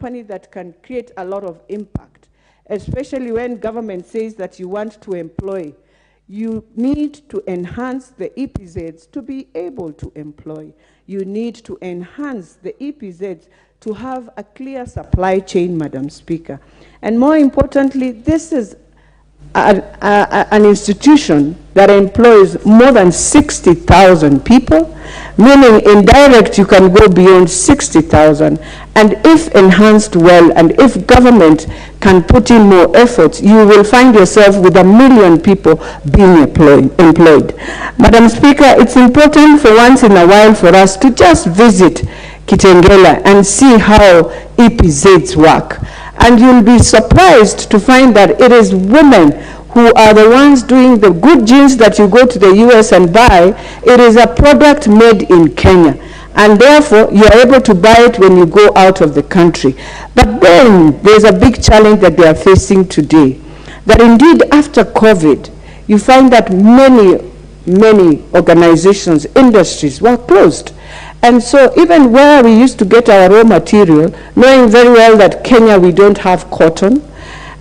company that can create a lot of impact, especially when government says that you want to employ. You need to enhance the EPZs to be able to employ. You need to enhance the EPZs to have a clear supply chain, Madam Speaker. And more importantly, this is an institution that employs more than 60,000 people, meaning indirect you can go beyond 60,000. And if enhanced well, and if government can put in more efforts, you will find yourself with 1 million people being employed. Madam Speaker, it's important for once in a while for us to just visit Kitengela and see how EPZs work. And you'll be surprised to find that it is women who are the ones doing the good jeans that you go to the US and buy. It is a product made in Kenya. And therefore, you are able to buy it when you go out of the country. But then, there's a big challenge that they are facing today. That indeed, after COVID, you find that many organizations, industries were closed. And so even where we used to get our raw material, knowing very well that Kenya, we don't have cotton,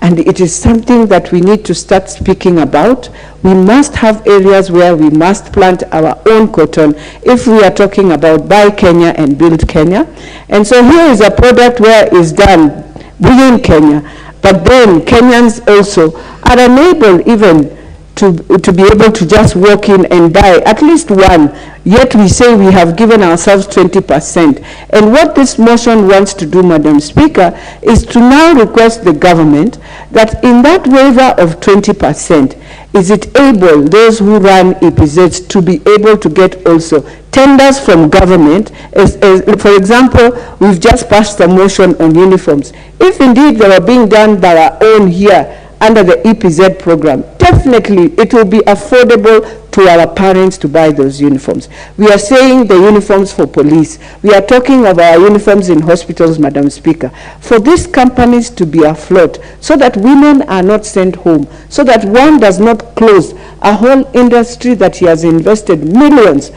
and it is something that we need to start speaking about. We must have areas where we must plant our own cotton if we are talking about buy Kenya and build Kenya. And so here is a product where it's done within Kenya, but then Kenyans also are unable even to be able to just walk in and buy at least one, yet we say we have given ourselves 20%. And what this motion wants to do, Madam Speaker, is to now request the government that in that waiver of 20%, is it able, those who run EPZs, to be able to get also tenders from government? For example, we've just passed a motion on uniforms. If indeed they are being done by our own here, under the EPZ program, definitely it will be affordable to our parents to buy those uniforms. We are saying the uniforms for police. We are talking of our uniforms in hospitals, Madam Speaker, for these companies to be afloat so that women are not sent home, so that one does not close a whole industry that he has invested millions.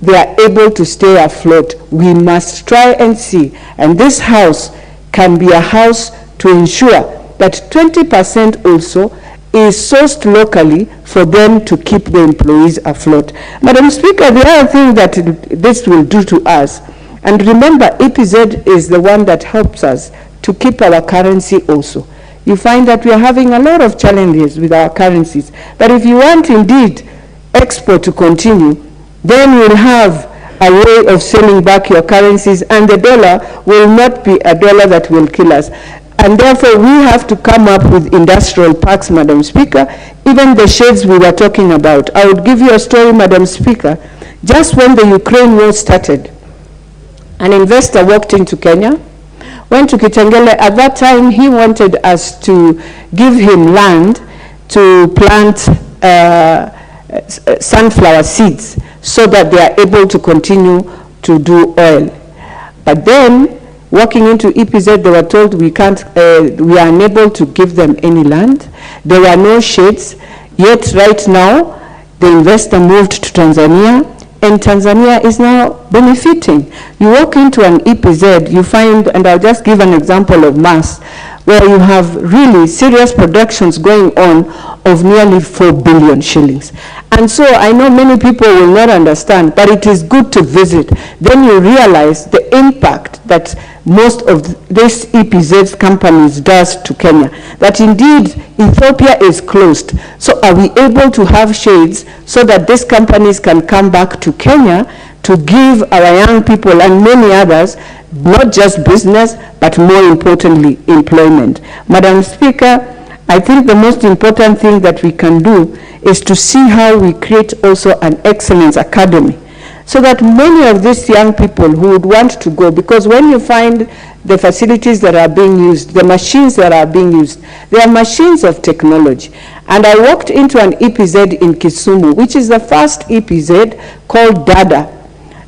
They are able to stay afloat. We must try and see, and this house can be a house to ensure that 20% also is sourced locally for them to keep the employees afloat. Madam Speaker, the other thing that this will do to us, and remember, EPZ is the one that helps us to keep our currency also. You find that we are having a lot of challenges with our currencies. But if you want indeed export to continue, then we'll have a way of selling back your currencies, and the dollar will not be a dollar that will kill us. And therefore, we have to come up with industrial parks, Madam Speaker, even the shades we were talking about. I would give you a story, Madam Speaker. Just when the Ukraine war started, an investor walked into Kenya, went to Kitengela. At that time, he wanted us to give him land to plant sunflower seeds so that they are able to continue to do oil. But then, walking into EPZ, they were told we are unable to give them any land. There were no shades. Yet right now, the investor moved to Tanzania, and Tanzania is now benefiting. You walk into an EPZ, you find, and I'll just give an example of mass, where you have really serious productions going on of nearly 4 billion shillings. And so I know many people will not understand, but it is good to visit. Then you realize the impact that most of this EPZ companies does to Kenya, that indeed Ethiopia is closed. So are we able to have shades so that these companies can come back to Kenya to give our young people and many others not just business, but more importantly, employment? Madam Speaker, I think the most important thing that we can do is to see how we create also an excellence academy, so that many of these young people who would want to go, because when you find the facilities that are being used, the machines that are being used, they are machines of technology. And I walked into an EPZ in Kisumu, which is the first EPZ called Dada.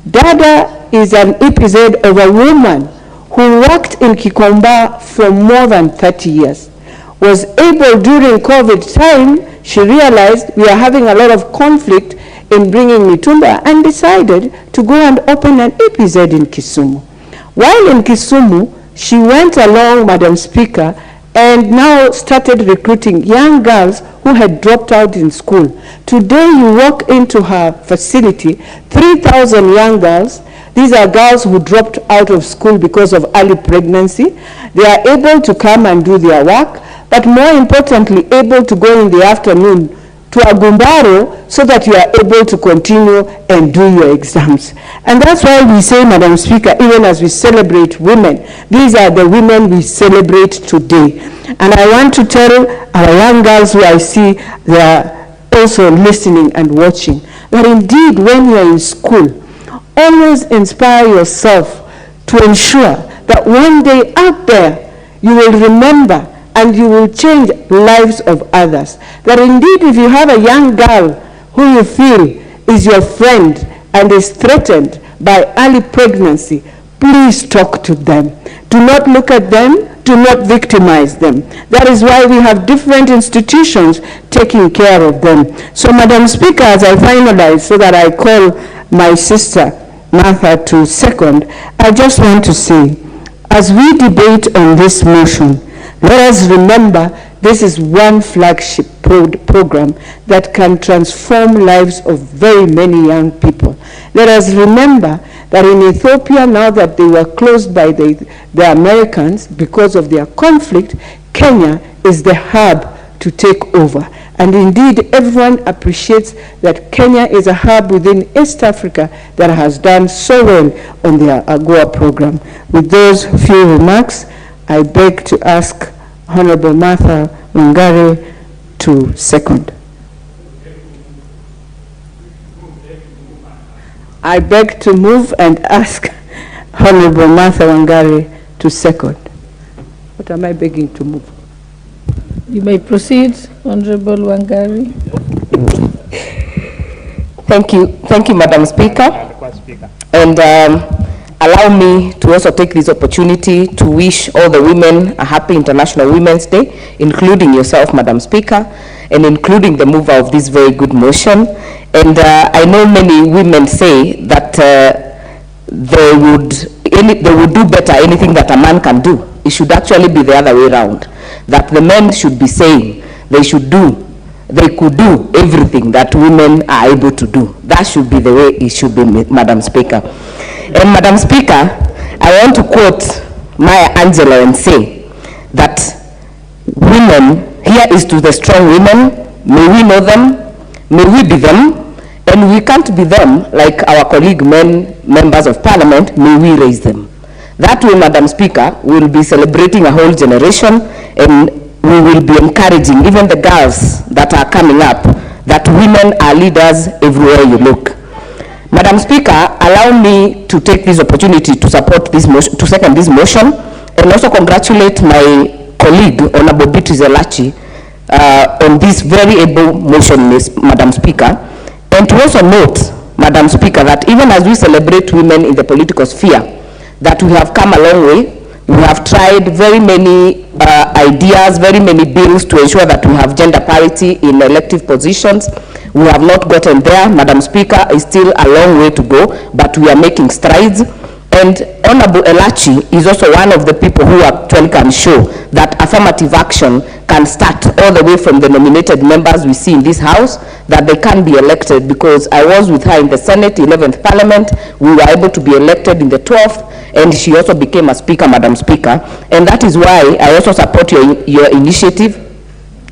Dada is an EPZ of a woman who worked in Kikomba for more than 30 years. Was able during COVID time, she realized we are having a lot of conflict in bringing mitumba, and decided to go and open an EPZ in Kisumu. While in Kisumu, She went along, Madam Speaker, and now started recruiting young girls who had dropped out in school. Today, you walk into her facility, 3,000 young girls. These are girls who dropped out of school because of early pregnancy. They are able to come and do their work, but more importantly, able to go in the afternoon to a gumbaro so that you are able to continue and do your exams. And that's why we say, Madam Speaker, even as we celebrate women, these are the women we celebrate today. And I want to tell our young girls who I see they are also listening and watching, that indeed when you're in school, always inspire yourself to ensure that one day out there you will remember and you will change lives of others. That indeed, if you have a young girl who you feel is your friend and is threatened by early pregnancy, please talk to them. Do not look at them, do not victimize them. That is why we have different institutions taking care of them. So, Madam Speaker, as I finalize, so that I call my sister Martha to second, I just want to say, as we debate on this motion, let us remember this is one flagship program that can transform lives of very many young people. Let us remember that in Ethiopia, now that they were closed by the Americans because of their conflict, Kenya is the hub to take over. And indeed, everyone appreciates that Kenya is a hub within East Africa that has done so well on their AGOA program. With those few remarks, I beg to ask Honorable Martha Wangari to second. I beg to move and ask Honorable Martha Wangari to second. What am I begging to move? You may proceed, Honorable Wangari. Thank you, Madam Speaker. And allow me to also take this opportunity to wish all the women a happy International Women's Day, including yourself, Madam Speaker, and including the mover of this very good motion. And I know many women say that they would do better anything that a man can do. It should actually be the other way around, that the men should be saying they could do everything that women are able to do. That should be the way it should be, Madam Speaker. And Madam Speaker, I want to quote Maya Angelou and say that women, here is to the strong women, may we know them, may we be them, and we can't be them like our colleague members of Parliament, may we raise them. That way, Madam Speaker, we'll be celebrating a whole generation, and we will be encouraging even the girls that are coming up, that women are leaders everywhere you look. Madam Speaker, allow me to take this opportunity to support this motion, to second this motion, and also congratulate my colleague, Honorable Beatrice Elachi, on this very able motion, Madam Speaker, and to also note, Madam Speaker, that even as we celebrate women in the political sphere, that we have come a long way. We have tried very many ideas, very many bills to ensure that we have gender parity in elective positions. We have not gotten there. Madam Speaker, it's still a long way to go, but we are making strides. And Honorable Elachi is also one of the people who actually can show that affirmative action can start all the way from the nominated members we see in this House, that they can be elected, because I was with her in the Senate, 11th Parliament. We were able to be elected in the 12th, and she also became a speaker, Madam Speaker. And that is why I also support your initiative.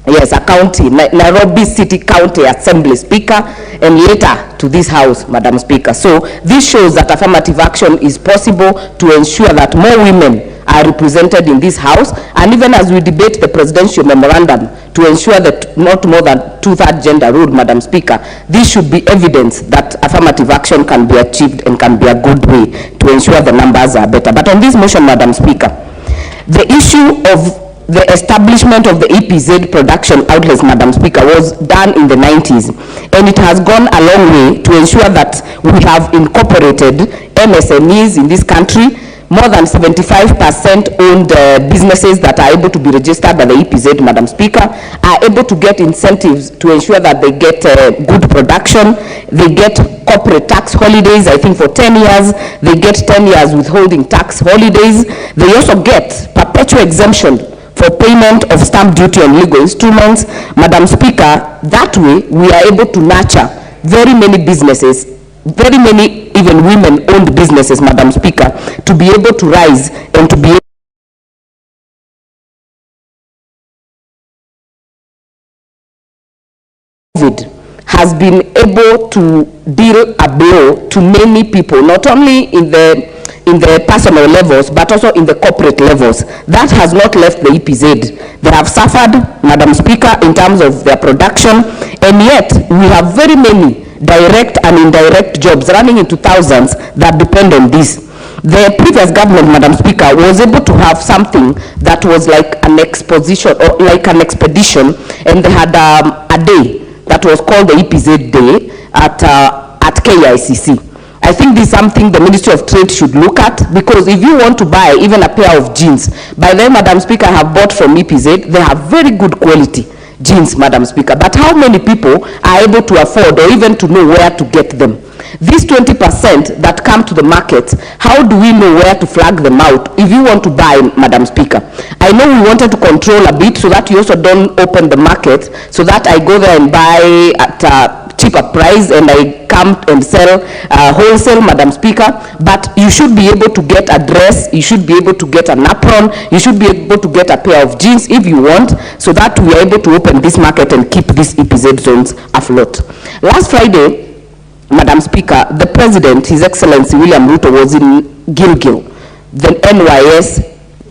Yes, a county, Nairobi City County Assembly Speaker, and later to this House, Madam Speaker. So this shows that affirmative action is possible to ensure that more women are represented in this House, and even as we debate the presidential memorandum to ensure that not more than 2/3 gender rule, Madam Speaker, this should be evidence that affirmative action can be achieved and can be a good way to ensure the numbers are better. But on this motion, Madam Speaker, the issue of the establishment of the EPZ production outlets, Madam Speaker, was done in the 90s, and it has gone a long way to ensure that we have incorporated MSMEs in this country, more than 75% owned businesses that are able to be registered by the EPZ, Madam Speaker, are able to get incentives to ensure that they get good production. They get corporate tax holidays, I think for 10 years. They get 10 years withholding tax holidays. They also get perpetual exemption for payment of stamp duty on legal instruments. Madam Speaker, that way we are able to nurture very many businesses, very many even women-owned businesses, Madam Speaker, to be able to rise and to be COVID has been able to deal a blow to many people, not only in the personal levels, but also in the corporate levels. That has not left the EPZ. They have suffered, Madam Speaker, in terms of their production, and yet we have very many direct and indirect jobs running into thousands that depend on this. The previous government, Madam Speaker, was able to have something that was like an exposition or like an expedition, and they had a day that was called the EPZ Day at KICC. I think this is something the Ministry of Trade should look at, because if you want to buy even a pair of jeans, by then, Madam Speaker, I have bought from EPZ, they have very good quality jeans, Madam Speaker, but how many people are able to afford or even to know where to get them? These 20% that come to the market, how do we know where to flag them out if you want to buy, Madam Speaker? I know we wanted to control a bit so that you also don't open the market, so that I go there and buy at a cheaper price and I come and sell wholesale, Madam Speaker. But you should be able to get a dress, you should be able to get an apron, you should be able to get a pair of jeans if you want, so that we are able to open this market and keep these EPZ zones afloat. Last Friday, Madam Speaker, the President, His Excellency William Ruto, was in Gilgil, the NYS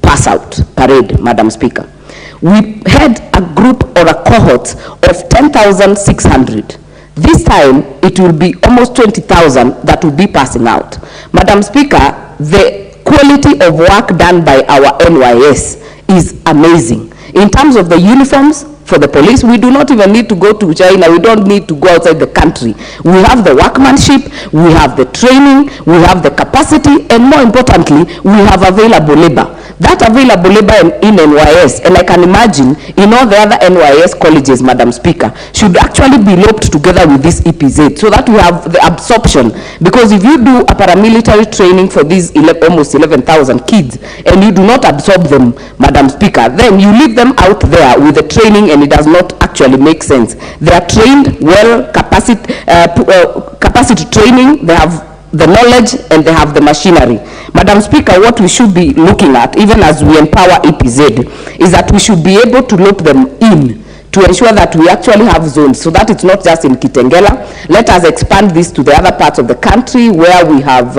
pass out parade, Madam Speaker. We had a group or a cohort of 10,600. This time, it will be almost 20,000 that will be passing out. Madam Speaker, the quality of work done by our NYS is amazing. In terms of the uniforms, for the police, we do not even need to go to China, we don't need to go outside the country. We have the workmanship, we have the training, we have the capacity, and more importantly, we have available labor. That available labor in NYS, and I can imagine in all the other NYS colleges, Madam Speaker, should actually be looped together with this EPZ so that we have the absorption. Because if you do a paramilitary training for these almost 11,000 kids and you do not absorb them, Madam Speaker, then you leave them out there with the training and it does not actually make sense. They are trained well, capacity training, they have the knowledge and they have the machinery. Madam Speaker, what we should be looking at, even as we empower EPZ, is that we should be able to loop them in to ensure that we actually have zones, so that it's not just in Kitengela. Let us expand this to the other parts of the country where we have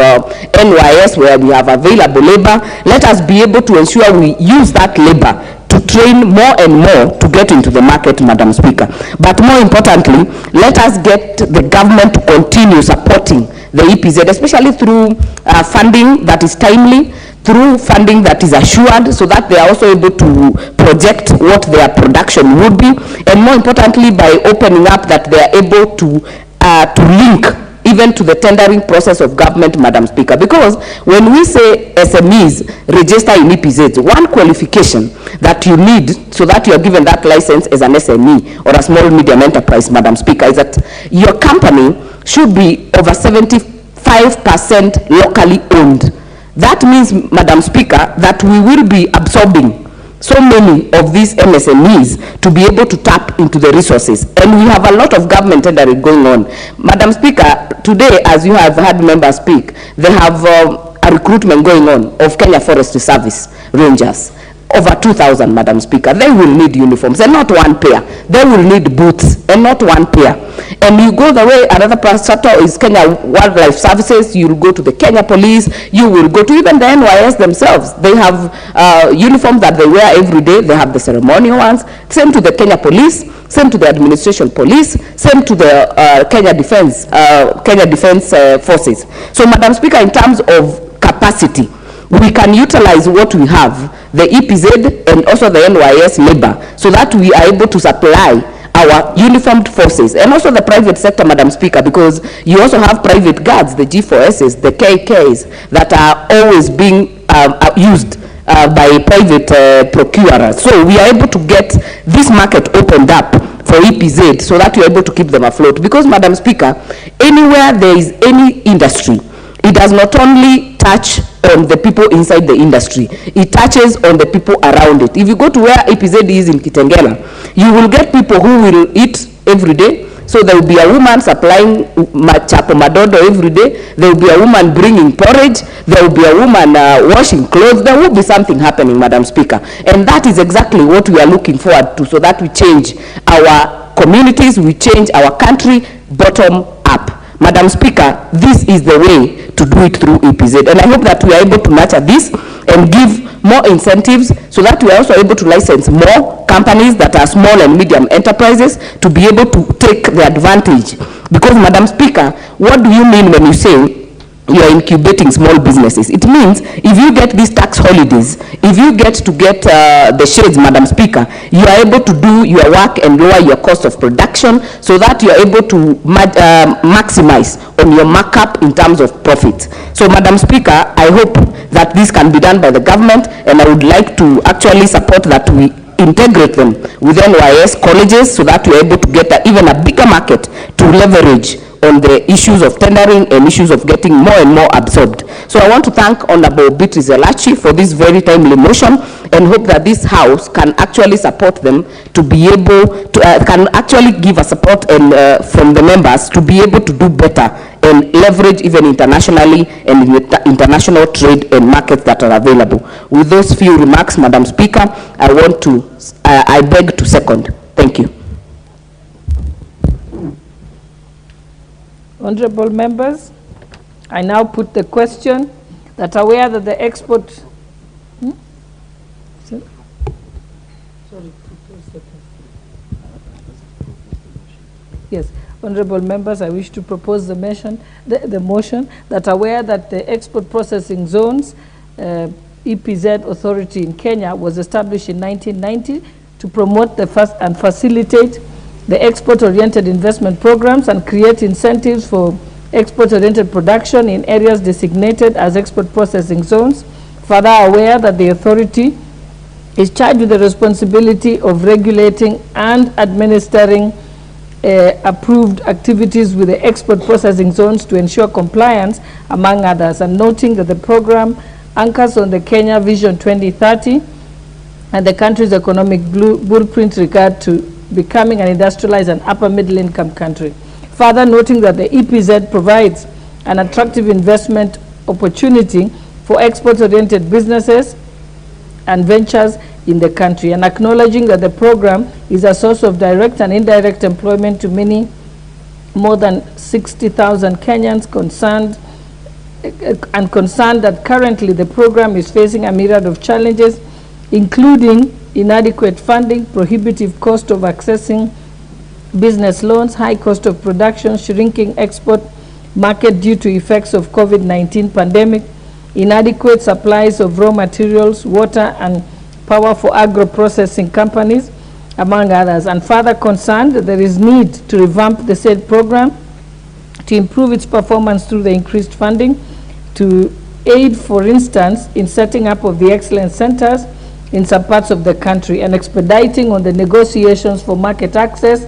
NYS, where we have available labor. Let us be able to ensure we use that labor to train more and more to get into the market, Madam Speaker. But more importantly, let us get the government to continue supporting the EPZ, especially through funding that is timely, through funding that is assured, so that they are also able to project what their production would be, and more importantly, by opening up that they are able to link even to the tendering process of government, Madam Speaker. Because when we say SMEs register in EPZ, one qualification that you need so that you are given that license as an SME or a small medium enterprise, Madam Speaker, is that your company should be over 75% locally owned. That means, Madam Speaker, that we will be absorbing so many of these MSMEs to be able to tap into the resources. And we have a lot of government tendering going on. Madam Speaker, today, as you have heard members speak, they have a recruitment going on of Kenya Forestry Service Rangers. Over 2,000, Madam Speaker. They will need uniforms, and not one pair. They will need boots, and not one pair. And you go the way another sector is Kenya Wildlife Services, you will go to the Kenya Police, you will go to even the NYS themselves. They have uniforms that they wear every day. They have the ceremonial ones. Same to the Kenya Police, same to the Administration Police, same to the Kenya Defense Forces. So, Madam Speaker, in terms of capacity, we can utilize what we have, the EPZ and also the NYS labor, so that we are able to supply our uniformed forces, and also the private sector, Madam Speaker, because you also have private guards, the G4Ss, the KKs, that are always being used by private procurers. So we are able to get this market opened up for EPZ so that we are able to keep them afloat. Because, Madam Speaker, anywhere there is any industry, it does not only touch on the people inside the industry, it touches on the people around it. If you go to where EPZ is in Kitengela, you will get people who will eat every day. So there will be a woman supplying chapo madodo every day. There will be a woman bringing porridge. There will be a woman washing clothes. There will be something happening, Madam Speaker. And that is exactly what we are looking forward to, so that we change our communities, we change our country bottom up. Madam Speaker, this is the way to do it through EPZ. And I hope that we are able to nurture this and give more incentives so that we are also able to license more companies that are small and medium enterprises to be able to take the advantage. Because, Madam Speaker, what do you mean when you say you are incubating small businesses? It means if you get these tax holidays, if you get the shades, Madam Speaker, you are able to do your work and lower your cost of production so that you are able to maximize on your markup in terms of profit. So, Madam Speaker, I hope that this can be done by the government, and I would like to actually support that we integrate them with NYS colleges so that we are able to get even a bigger market to leverage on the issues of tendering and issues of getting more and more absorbed. So I want to thank Honorable Beatrice Elachi for this very timely motion, and hope that this House can actually support them to be able to, can actually give a support and, from the members to be able to do better and leverage even internationally and in the international trade and markets that are available. With those few remarks, Madam Speaker, I want to, I beg to second. Thank you. Honorable members, I now put the question that are aware that the export... Yes, honorable members, I wish to propose the motion that aware that the export processing zones EPZ authority in Kenya was established in 1990 to promote and facilitate the export-oriented investment programs and create incentives for export-oriented production in areas designated as export processing zones. Further aware that the authority is charged with the responsibility of regulating and administering approved activities with the export processing zones to ensure compliance, among others, and noting that the program anchors on the Kenya Vision 2030 and the country's economic blueprint regard to becoming an industrialized and upper middle income country. Further noting that the EPZ provides an attractive investment opportunity for export-oriented businesses and ventures in the country, and acknowledging that the program is a source of direct and indirect employment to many, more than 60,000 Kenyans concerned, and concerned that currently the program is facing a myriad of challenges, including inadequate funding, prohibitive cost of accessing business loans, high cost of production, shrinking export market due to effects of COVID-19 pandemic, inadequate supplies of raw materials, water and power for agro-processing companies, among others, and further concerned that there is need to revamp the said program to improve its performance through the increased funding, to aid, for instance, in setting up of the excellence centers in some parts of the country, and expediting on the negotiations for market access,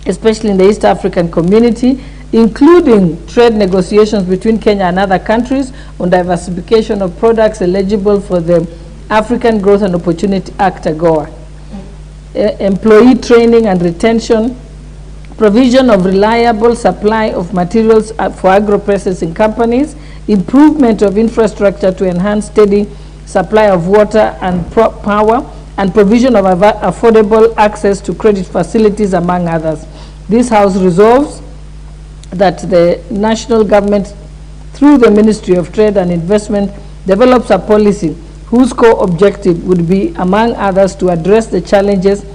especially in the East African community, including trade negotiations between Kenya and other countries on diversification of products eligible for the African Growth and Opportunity Act, AGOA. Employee training and retention, provision of reliable supply of materials for agro-processing companies, improvement of infrastructure to enhance steady supply of water and power, and provision of affordable access to credit facilities, among others. This House resolves that the national government, through the Ministry of Trade and Investment, develops a policy whose core objective would be, among others, to address the challenges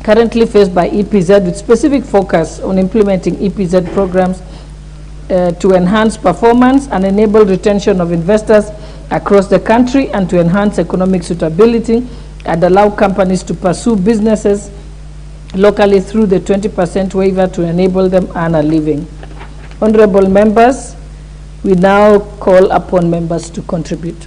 currently faced by EPZ, with specific focus on implementing EPZ programs to enhance performance and enable retention of investors across the country, and to enhance economic suitability and allow companies to pursue businesses locally through the 20% waiver to enable them earn a living. Honorable members, we now call upon members to contribute.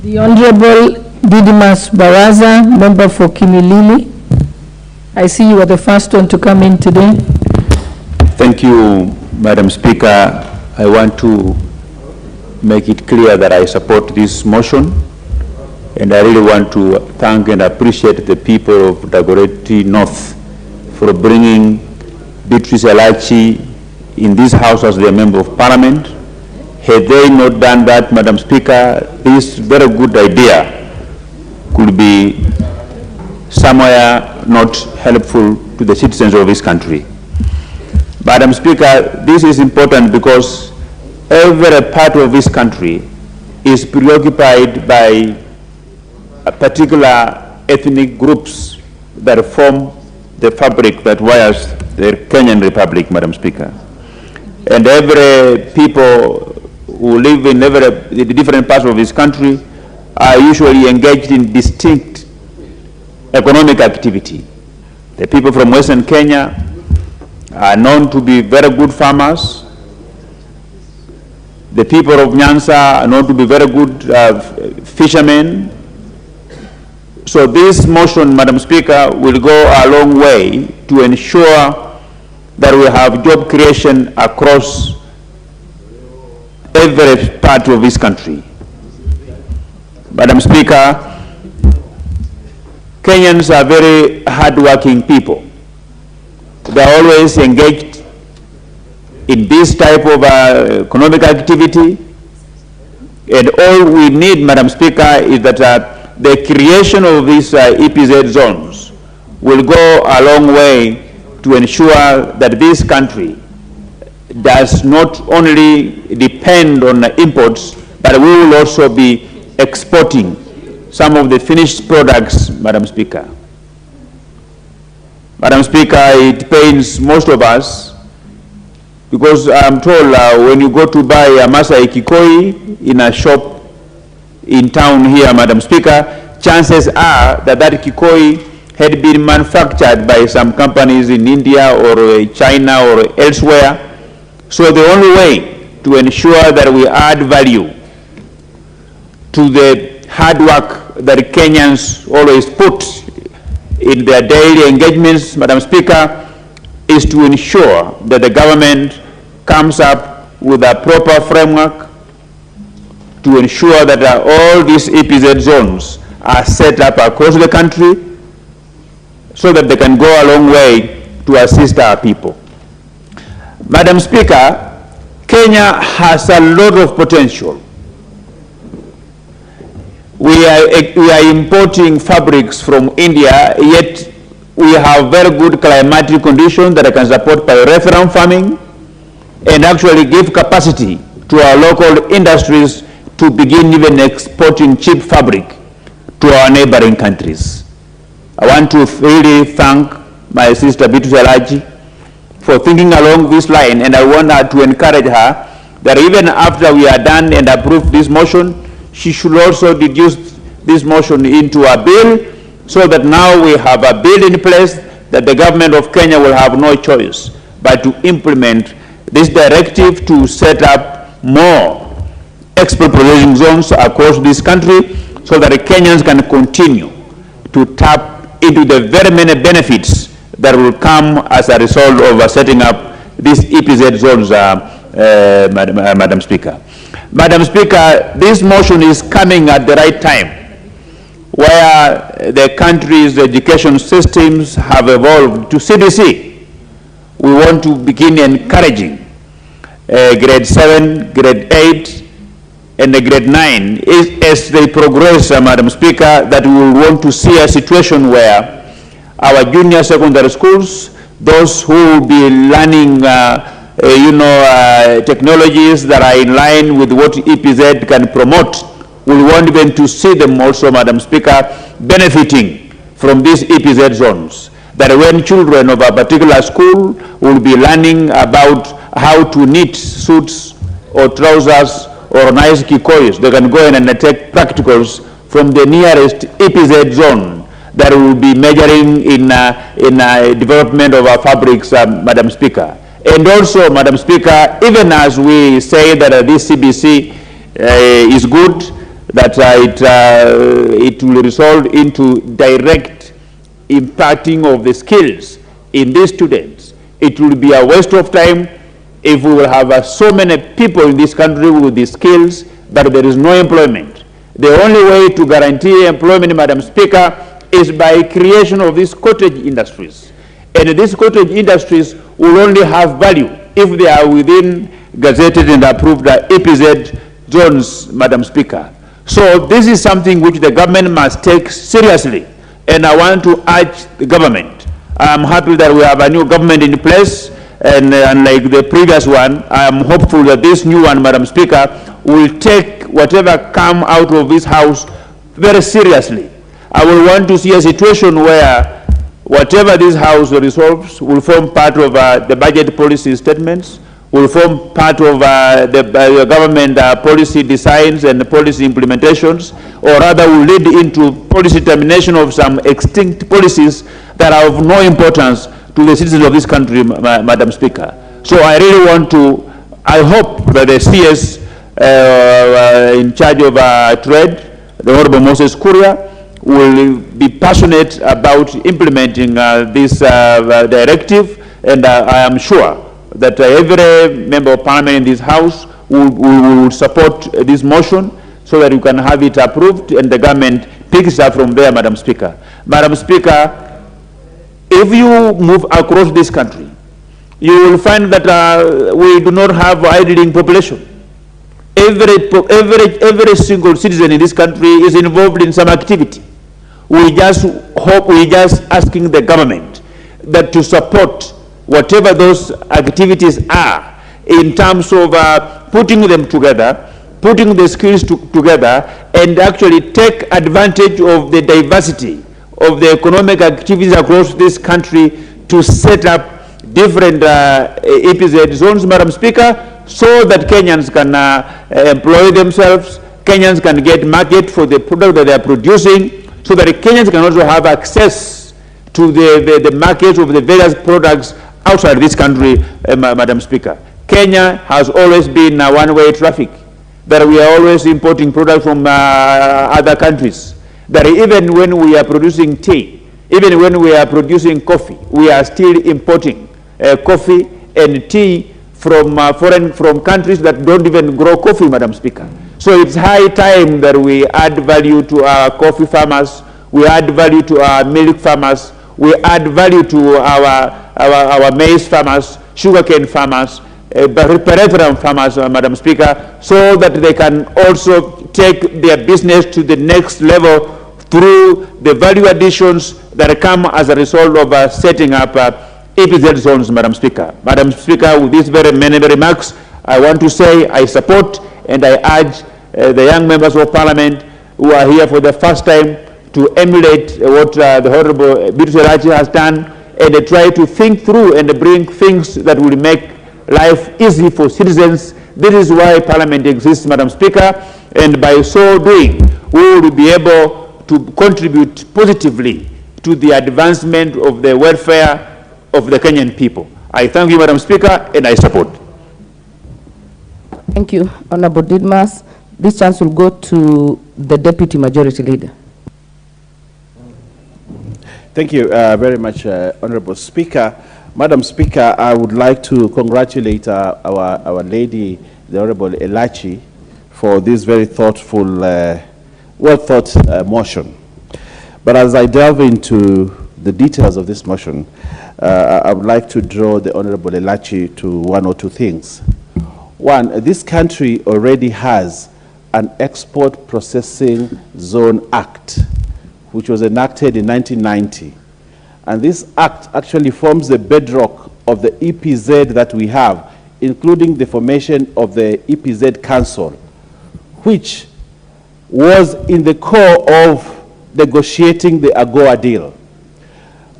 The Honorable Didimas Baraza, member for Kimilili. I see you are the first one to come in today. Thank you, Madam Speaker. I want to make it clear that I support this motion, and I really want to thank and appreciate the people of Dagoretti North for bringing Beatrice Alachi in this House as their Member of Parliament. Had they not done that, Madam Speaker, this very good idea could be somewhere not helpful to the citizens of this country. Madam Speaker, this is important because every part of this country is preoccupied by particular ethnic groups that form the fabric that wires the Kenyan Republic, Madam Speaker. And every people who live in the different parts of this country are usually engaged in distinct economic activity. The people from Western Kenya are known to be very good farmers. The people of Nyanza are known to be very good fishermen. So this motion, Madam Speaker, will go a long way to ensure that we have job creation across every part of this country. Madam Speaker, Kenyans are very hardworking people. They are always engaged in this type of economic activity, and all we need, Madam Speaker, is that the creation of these EPZ zones will go a long way to ensure that this country does not only depend on imports, but we will also be exporting some of the finished products, Madam Speaker. Madam Speaker, it pains most of us because I'm told when you go to buy a Masai Kikoi in a shop in town here, Madam Speaker, chances are that that Kikoi had been manufactured by some companies in India or China or elsewhere. So the only way to ensure that we add value to the hard work that Kenyans always put in their daily engagements, Madam Speaker, is to ensure that the government comes up with a proper framework to ensure that all these EPZ zones are set up across the country so that they can go a long way to assist our people. Madam Speaker, Kenya has a lot of potential. We are importing fabrics from India, yet we have very good climatic conditions that can support pyrethrum farming and actually give capacity to our local industries to begin even exporting cheap fabric to our neighboring countries. I want to really thank my sister Beatrice Alachi for thinking along this line, and I want her to encourage her that even after we are done and approve this motion, she should also reduce this motion into a bill so that now we have a bill in place that the government of Kenya will have no choice but to implement this directive to set up more export processing zones across this country so that the Kenyans can continue to tap into the very many benefits that will come as a result of setting up these EPZ zones, Madam Speaker. Madam Speaker, this motion is coming at the right time, where the country's education systems have evolved to CBC. We want to begin encouraging grade 7, grade 8, and the grade 9 as they progress, Madam Speaker, that we will want to see a situation where our junior secondary schools, those who will be learning technologies that are in line with what EPZ can promote, we want even to see them also, Madam Speaker, benefiting from these EPZ zones. That when children of a particular school will be learning about how to knit suits or trousers or nice kikois, they can go in and take practicals from the nearest EPZ zone that will be measuring in development of our fabrics, Madam Speaker. And also, Madam Speaker, even as we say that this CBC is good, that it will result into direct impacting of the skills in these students, it will be a waste of time if we will have so many people in this country with the skills, but there is no employment. The only way to guarantee employment, Madam Speaker, is by creation of these cottage industries. And these cottage industries will only have value if they are within gazetted and approved EPZ zones, Madam Speaker. So this is something which the government must take seriously. And I want to urge the government. I'm happy that we have a new government in place, and unlike the previous one, I'm hopeful that this new one, Madam Speaker, will take whatever come out of this house very seriously. I will want to see a situation where whatever this house resolves will form part of the budget policy statements, will form part of the government policy designs and policy implementations, or rather will lead into policy termination of some extinct policies that are of no importance to the citizens of this country, Madam Speaker. So I really want to, I hope that the CS in charge of trade, the Honorable Moses Kuria, will be passionate about implementing this directive, and I am sure that every member of parliament in this house will support this motion so that you can have it approved and the government picks up from there, Madam Speaker. Madam Speaker, if you move across this country, you will find that we do not have idling population. Every single citizen in this country is involved in some activity. We just asking the government that to support whatever those activities are in terms of putting them together, putting the skills together, and actually take advantage of the diversity of the economic activities across this country to set up different EPZ zones, Madam Speaker, so that Kenyans can employ themselves, Kenyans can get market for the product that they are producing, so that Kenyans can also have access to the markets of the various products outside this country, Madam Speaker. Kenya has always been a one-way traffic, that we are always importing products from other countries, that even when we are producing tea, even when we are producing coffee, we are still importing coffee and tea from countries that don't even grow coffee, Madam Speaker. So it's high time that we add value to our coffee farmers, we add value to our milk farmers, we add value to our maize farmers, sugarcane farmers, peripheral farmers, Madam Speaker, so that they can also take their business to the next level through the value additions that come as a result of setting up EPZ zones, Madam Speaker. Madam Speaker, with these very many remarks, I want to say I support and I urge the young members of Parliament who are here for the first time to emulate what the Honorable Biruta Raji has done, and try to think through and bring things that will make life easy for citizens. This is why Parliament exists, Madam Speaker, and by so doing, we will be able to contribute positively to the advancement of the welfare of the Kenyan people. I thank you, Madam Speaker, and I support. Thank you, Honorable Didmas. This chance will go to the Deputy Majority Leader. Thank you very much, Honorable Speaker. Madam Speaker, I would like to congratulate our lady, the Honorable Elachi, for this very thoughtful, well-thought motion. But as I delve into the details of this motion, I would like to draw the Honorable Elachi to one or two things. One, this country already has an Export Processing Zone Act, which was enacted in 1990. And this act actually forms the bedrock of the EPZ that we have, including the formation of the EPZ Council, which was in the core of negotiating the AGOA deal.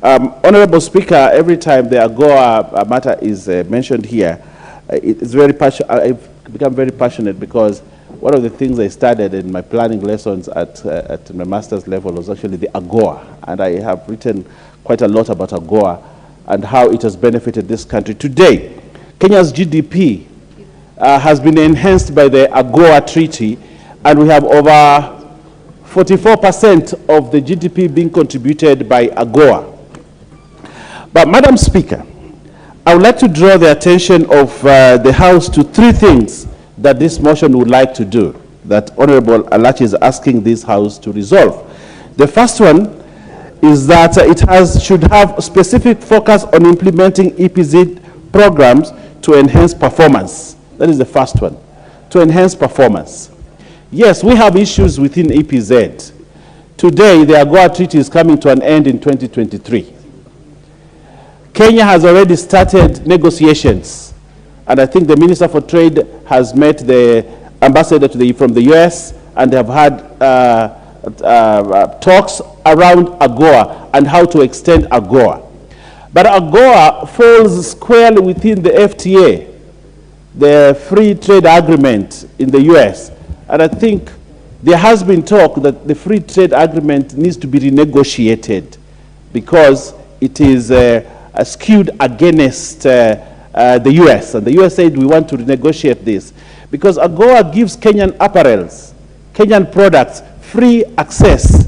Honorable Speaker, every time the AGOA matter is mentioned here, it's very I've become very passionate, because one of the things I studied in my planning lessons at my master's level was actually the AGOA. And I have written quite a lot about AGOA and how it has benefited this country. Today, Kenya's GDP has been enhanced by the AGOA Treaty, and we have over 44% of the GDP being contributed by AGOA. But Madam Speaker, I would like to draw the attention of the House to three things that this motion would like to do, that Honorable Alachi is asking this House to resolve. The first one is that it should have specific focus on implementing EPZ programs to enhance performance. That is the first one, to enhance performance. Yes, we have issues within EPZ. Today, the AGOA Treaty is coming to an end in 2023. Kenya has already started negotiations, and I think the Minister for Trade has met the ambassador from the US, and they have had talks around AGOA and how to extend AGOA. But AGOA falls squarely within the FTA, the Free Trade Agreement in the US. And I think there has been talk that the Free Trade Agreement needs to be renegotiated because it is skewed against the US. And the US said we want to renegotiate this because AGOA gives Kenyan apparels, Kenyan products, free access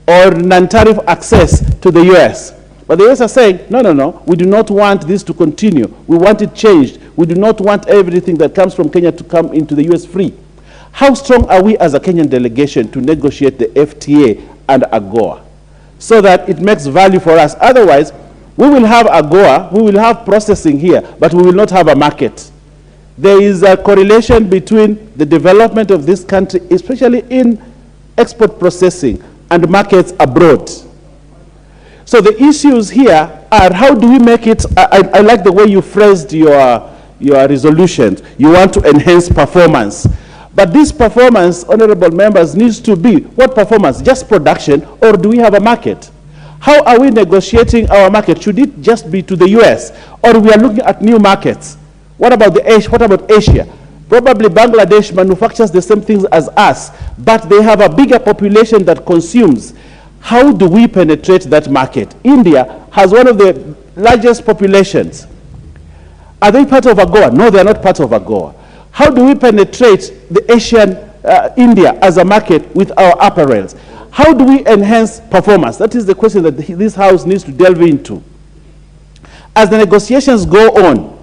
or non-tariff access to the US. But the US are saying, no, no, no, we do not want this to continue. We want it changed. We do not want everything that comes from Kenya to come into the US free. How strong are we as a Kenyan delegation to negotiate the FTA and AGOA so that it makes value for us? Otherwise, we will have AGOA, we will have processing here, but we will not have a market. There is a correlation between the development of this country, especially in export processing, and markets abroad. So the issues here are how do we make it, I like the way you phrased your resolutions. You want to enhance performance. But this performance, honorable members, needs to be, what performance? Just production, or do we have a market? How are we negotiating our market? Should it just be to the US, or we are looking at new markets? What about Asia? Probably Bangladesh manufactures the same things as us, but they have a bigger population that consumes. How do we penetrate that market? India has one of the largest populations. Are they part of AGOA? No, they are not part of AGOA. How do we penetrate the Asian India as a market with our apparels? How do we enhance performance? That is the question that this House needs to delve into. As the negotiations go on,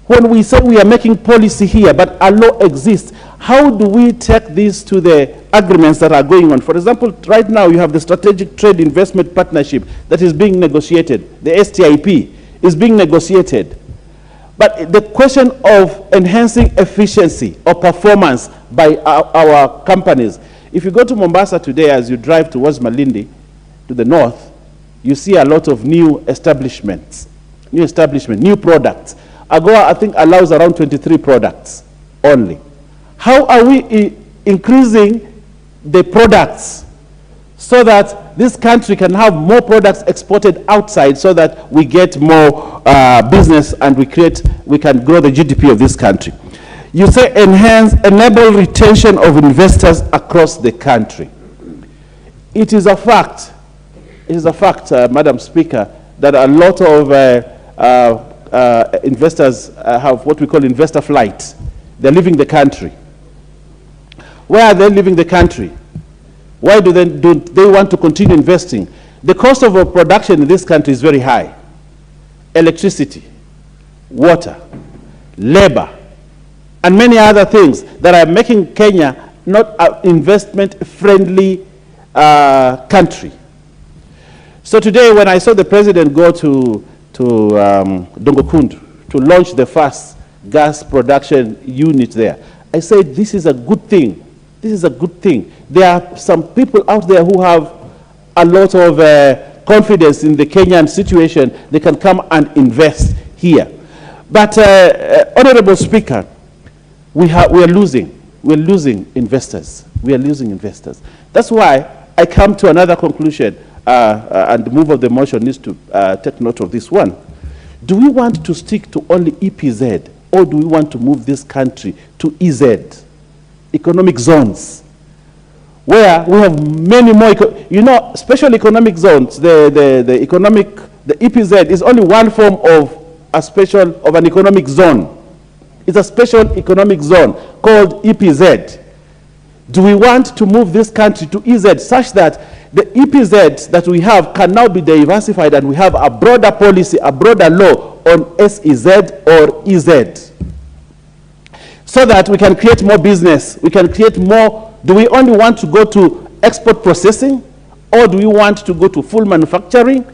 when we say we are making policy here, but a law exists, how do we take this to the agreements that are going on? For example, right now you have the Strategic Trade Investment Partnership that is being negotiated. The STIP is being negotiated. But the question of enhancing efficiency or performance by our companies, if you go to Mombasa today as you drive towards Malindi to the north, you see a lot of new establishments, new products. AGOA, I think, allows around 23 products only. How are we increasing the products so that this country can have more products exported outside so that we get more business and we can grow the GDP of this country? You say enable retention of investors across the country. It is a fact, Madam Speaker, that a lot of investors have what we call investor flight. They're leaving the country. Where are they leaving the country? Why do they want to continue investing? The cost of production in this country is very high. Electricity, water, labor, and many other things that are making Kenya not an investment-friendly country. So today when I saw the president go to Dongokundu to launch the first gas production unit there, I said, this is a good thing. This is a good thing. There are some people out there who have a lot of confidence in the Kenyan situation. They can come and invest here. But, Honorable Speaker, we are losing investors. We are losing investors. That's why I come to another conclusion, and the move of the motion needs to take note of this one. Do we want to stick to only EPZ, or do we want to move this country to EZ? economic zones, where we have many more, special economic zones, the EPZ is only one form of an economic zone. It's a special economic zone called EPZ. Do we want to move this country to EZ such that the EPZ that we have can now be diversified and we have a broader policy, a broader law on SEZ or EZ? So that we can create more business, we can create more. Do we only want to go to export processing, or do we want to go to full manufacturing?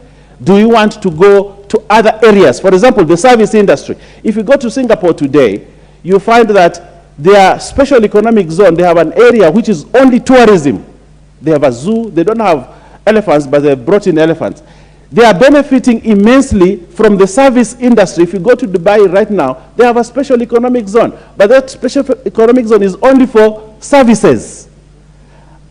Do we want to go to other areas? For example, the service industry. If you go to Singapore today, you find that their special economic zone, they have an area which is only tourism. They have a zoo. They don't have elephants, but they've brought in elephants. They are benefiting immensely from the service industry. If you go to Dubai right now, they have a special economic zone. But that special economic zone is only for services.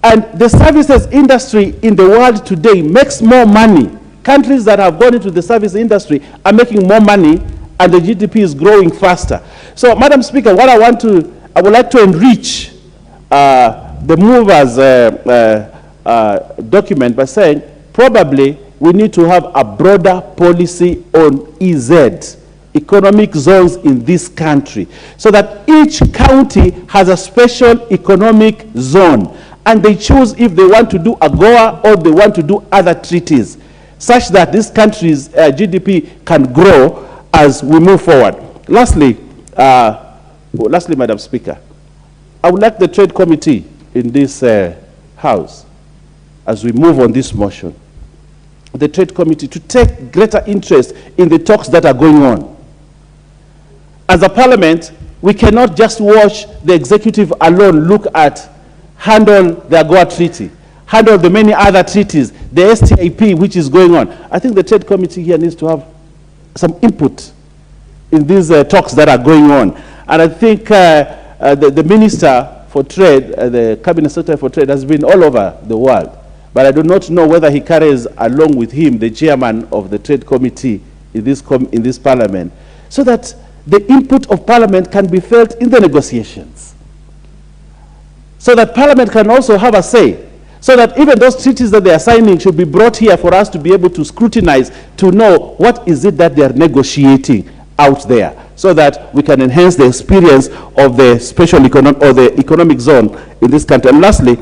And the services industry in the world today makes more money. Countries that have gone into the service industry are making more money, and the GDP is growing faster. So, Madam Speaker, what I would like to enrich the movers' document by saying probably we need to have a broader policy on EZ, economic zones in this country, so that each county has a special economic zone, and they choose if they want to do AGOA or they want to do other treaties, such that this country's GDP can grow as we move forward. Lastly, Madam Speaker, I would like the Trade Committee in this House, as we move on this motion, the Trade Committee to take greater interest in the talks that are going on. As a parliament, we cannot just watch the executive alone handle the AGOA treaty, handle the many other treaties, the STIP which is going on. I think the Trade Committee here needs to have some input in these talks that are going on. And I think the Minister for Trade, the Cabinet Secretary for Trade, has been all over the world. But I do not know whether he carries along with him the chairman of the Trade Committee in this Parliament, so that the input of Parliament can be felt in the negotiations, so that Parliament can also have a say, so that even those treaties that they are signing should be brought here for us to be able to scrutinize, to know what is it that they are negotiating out there, so that we can enhance the experience of the special economic zone in this country. And lastly,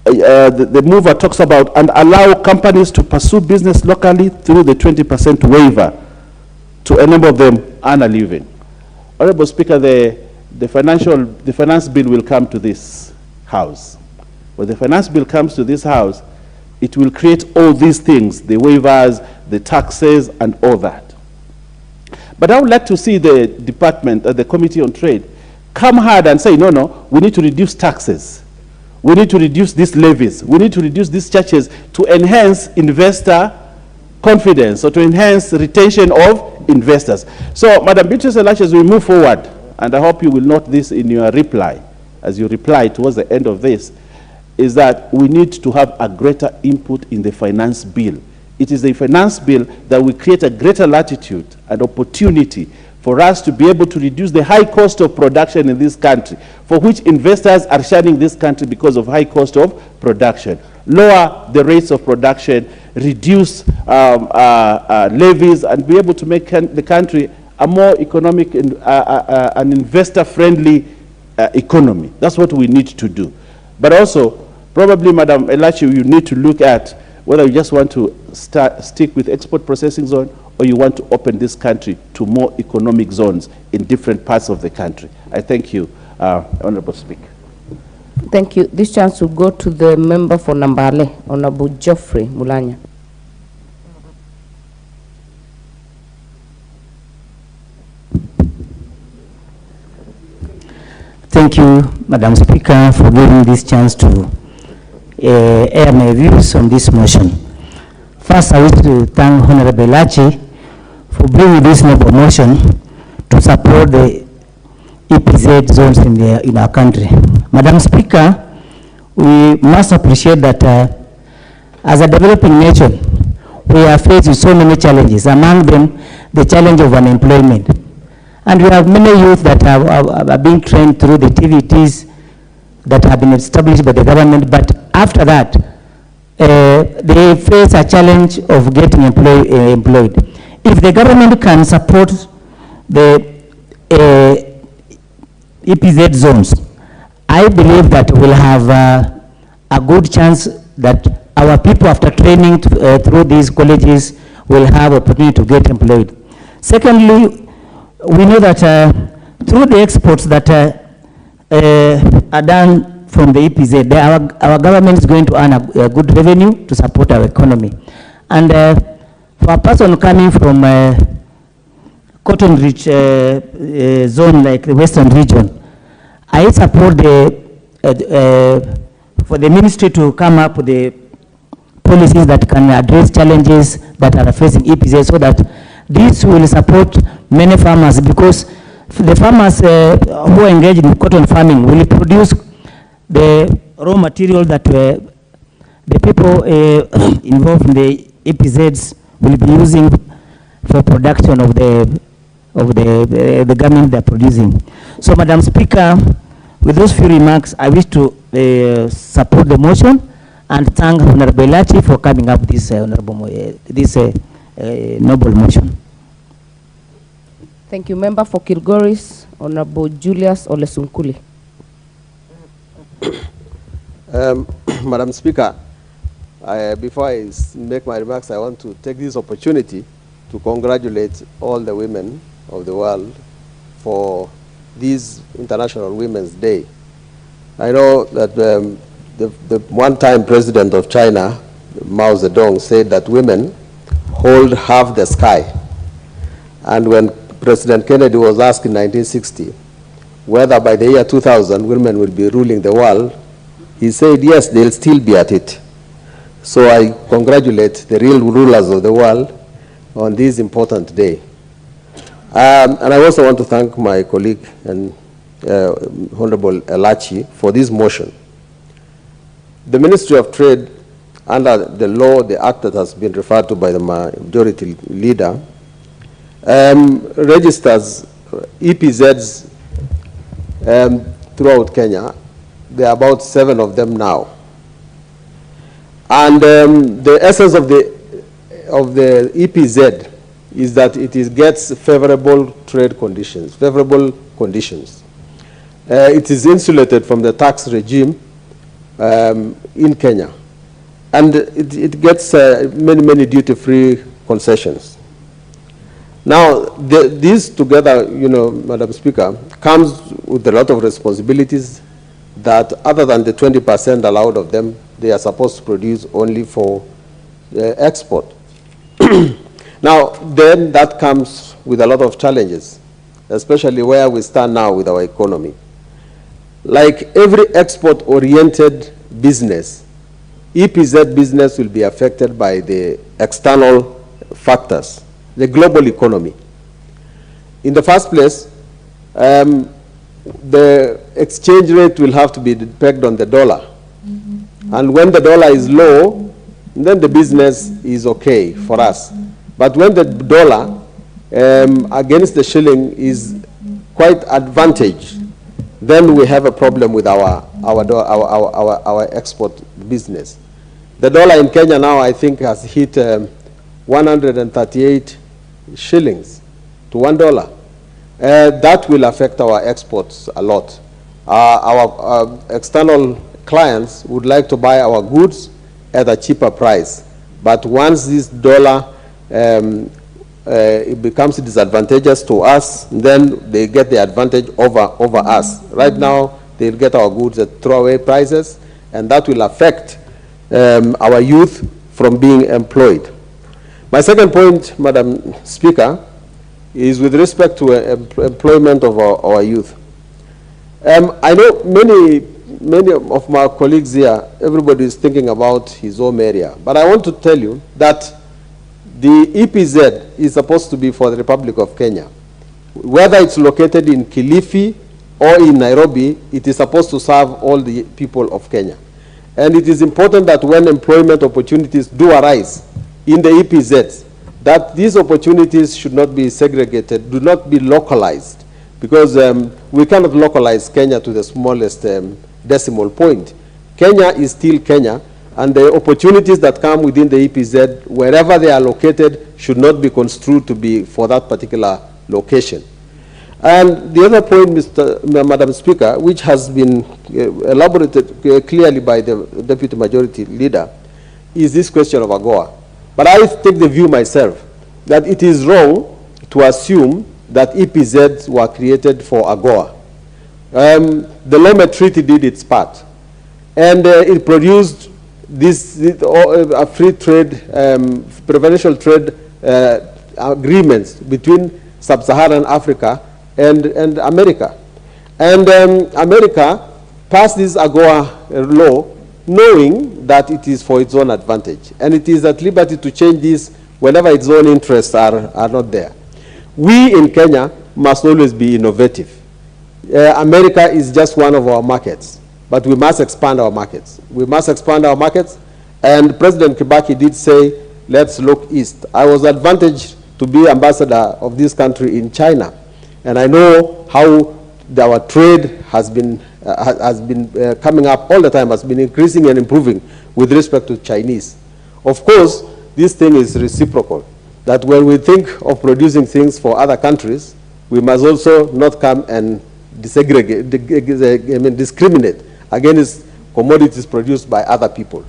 the mover talks about and allow companies to pursue business locally through the 20% waiver to enable them earn a living. Honorable Speaker, the finance bill will come to this House. When the finance bill comes to this House, it will create all these things, the waivers, the taxes, and all that. But I would like to see the department, the Committee on Trade, come hard and say, no, we need to reduce taxes. We need to reduce these levies. We need to reduce these charges to enhance investor confidence, or to enhance retention of investors. So, Madam Beatrice Elachi, as we move forward, and I hope you will note this in your reply, as you reply towards the end of this, is that we need to have a greater input in the finance bill. It is the finance bill that will create a greater latitude and opportunity for us to be able to reduce the high cost of production in this country, for which investors are shunning this country because of high cost of production. Lower the rates of production, reduce levies, and be able to make the country a more economic and an investor-friendly economy. That's what we need to do. But also, probably, Madam Elachi, you need to look at whether you just want to stick with export processing zone, or you want to open this country to more economic zones in different parts of the country. I thank you, Honorable Speaker. Thank you. This chance will go to the member for Nambale, Honorable Geoffrey Mulanya. Thank you, Madam Speaker, for giving me this chance to air my views on this motion. First, I wish to thank Honorable Elachi for bringing this noble motion to support the EPZ zones in our country. Madam Speaker, we must appreciate that as a developing nation, we are faced with so many challenges, among them the challenge of unemployment. And we have many youth that are being trained through the TVTs that have been established by the government, but after that, they face a challenge of getting employed. If the government can support the EPZ zones, I believe that we'll have a good chance that our people, after training through these colleges, will have opportunity to get employed. Secondly, we know that through the exports that are done from the EPZ, our government is going to earn a good revenue to support our economy. And for a person coming from cotton-rich zone like the Western region, I support for the ministry to come up with the policies that can address challenges that are facing EPZ, so that this will support many farmers, because the farmers who are engaged in cotton farming will produce the raw material that the people involved in the EPZs will be using for production of the garment they're producing. So, Madam Speaker, with those few remarks, I wish to support the motion and thank Honorable Lachi for coming up with this noble motion. Thank you. Member for Kilgoris, Honorable Julius Olesunkuli. Madam Speaker, before I make my remarks, I want to take this opportunity to congratulate all the women of the world for this International Women's Day. I know that the one-time president of China, Mao Zedong, said that women hold half the sky. And when President Kennedy was asked in 1960 whether by the year 2000 women will be ruling the world, he said, yes, they'll still be at it. So I congratulate the real rulers of the world on this important day. And I also want to thank my colleague and Honorable Elachi for this motion. The Ministry of Trade, under the law, the act that has been referred to by the majority leader, registers EPZs throughout Kenya. There are about 7 of them now. And the essence of the EPZ is that it gets favorable trade conditions, favorable conditions. It is insulated from the tax regime in Kenya. And it gets many duty-free concessions. Now, these together, you know, Madam Speaker, comes with a lot of responsibilities that other than the 20% allowed of them, they are supposed to produce only for export. Now, then that comes with a lot of challenges, especially where we stand now with our economy. Like every export-oriented business, EPZ business will be affected by the external factors, the global economy. In the first place, the exchange rate will have to be pegged on the dollar. And when the dollar is low, then the business is okay for us. But when the dollar against the shilling is quite advantaged, then we have a problem with our export business. The dollar in Kenya now, I think, has hit 138 shillings to $1. That will affect our exports a lot. Our external clients would like to buy our goods at a cheaper price. But once this dollar it becomes disadvantageous to us, then they get the advantage over us. Right now, they'll get our goods at throwaway prices, and that will affect our youth from being employed. My second point, Madam Speaker, is with respect to employment of our youth. I know many of my colleagues here, everybody is thinking about his home area. But I want to tell you that the EPZ is supposed to be for the Republic of Kenya. Whether it's located in Kilifi or in Nairobi, it is supposed to serve all the people of Kenya. And it is important that when employment opportunities do arise in the EPZs, that these opportunities should not be segregated, do not be localized, because we cannot localize Kenya to the smallest decimal point. Kenya is still Kenya, and the opportunities that come within the EPZ, wherever they are located, should not be construed to be for that particular location. And the other point, Madam Speaker, which has been elaborated clearly by the Deputy Majority Leader, is this question of AGOA. But I take the view myself that it is wrong to assume that EPZs were created for AGOA. The Lome Treaty did its part, and it produced a free trade, preferential trade agreements between sub-Saharan Africa and America. And America passed this AGOA law knowing that it is for its own advantage, and it is at liberty to change this whenever its own interests are not there. We in Kenya must always be innovative. America is just one of our markets, but we must expand our markets. We must expand our markets, and President Kibaki did say, let's look east. I was advantaged to be ambassador of this country in China, and I know how our trade has been coming up all the time, has been increasing and improving with respect to Chinese. Of course, this thing is reciprocal, that when we think of producing things for other countries, we must also not come and discriminate against commodities produced by other people.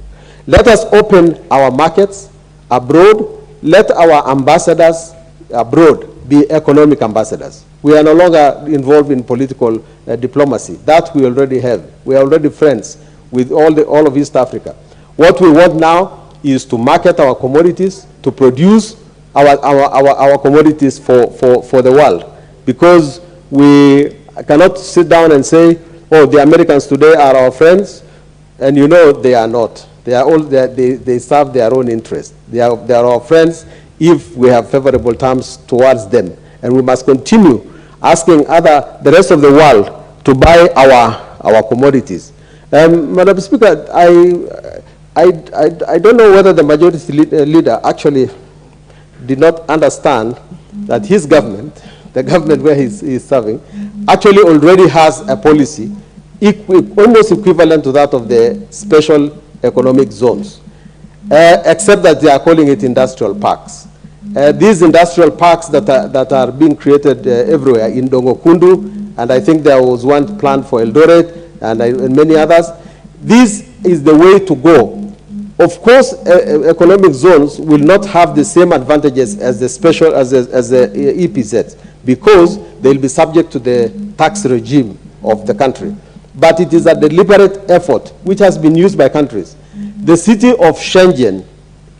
Let us open our markets abroad. Let our ambassadors abroad be economic ambassadors. We are no longer involved in political diplomacy. That we already have. We are already friends with all of East Africa. What we want now is to market our commodities, to produce our commodities for the world. Because we cannot sit down and say, oh, the Americans today are our friends, and you know they are not. They serve their own interests. They are our friends if we have favorable terms towards them. And we must continue asking the rest of the world to buy our commodities. Madam Speaker, I don't know whether the majority leader actually did not understand that his government, the government where he's serving, actually already has a policy almost equivalent to that of the special economic zones, except that they are calling it industrial parks. These industrial parks that are being created everywhere in Dongokundu, and I think there was one planned for Eldoret and many others. This is the way to go. Of course, economic zones will not have the same advantages as the special as the EPZs, because they'll be subject to the tax regime of the country. But it is a deliberate effort which has been used by countries. The city of Shenzhen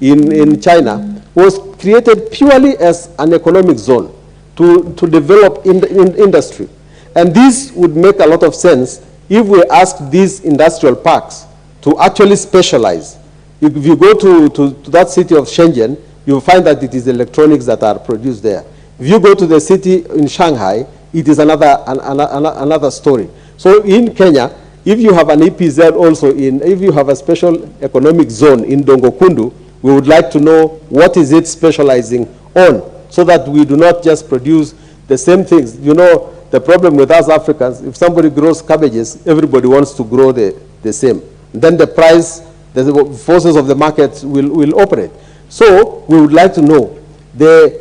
in China was created purely as an economic zone to develop industry. And this would make a lot of sense if we ask these industrial parks to actually specialize. If you go to that city of Shenzhen, you'll find that it is electronics that are produced there. If you go to the city in Shanghai, it is another story. So in Kenya, if you have an EPZ also if you have a special economic zone in Dongokundu, we would like to know what is it specializing on, so that we do not just produce the same things. You know, the problem with us Africans, if somebody grows cabbages, everybody wants to grow the same. Then the price, the forces of the market will operate. So we would like to know the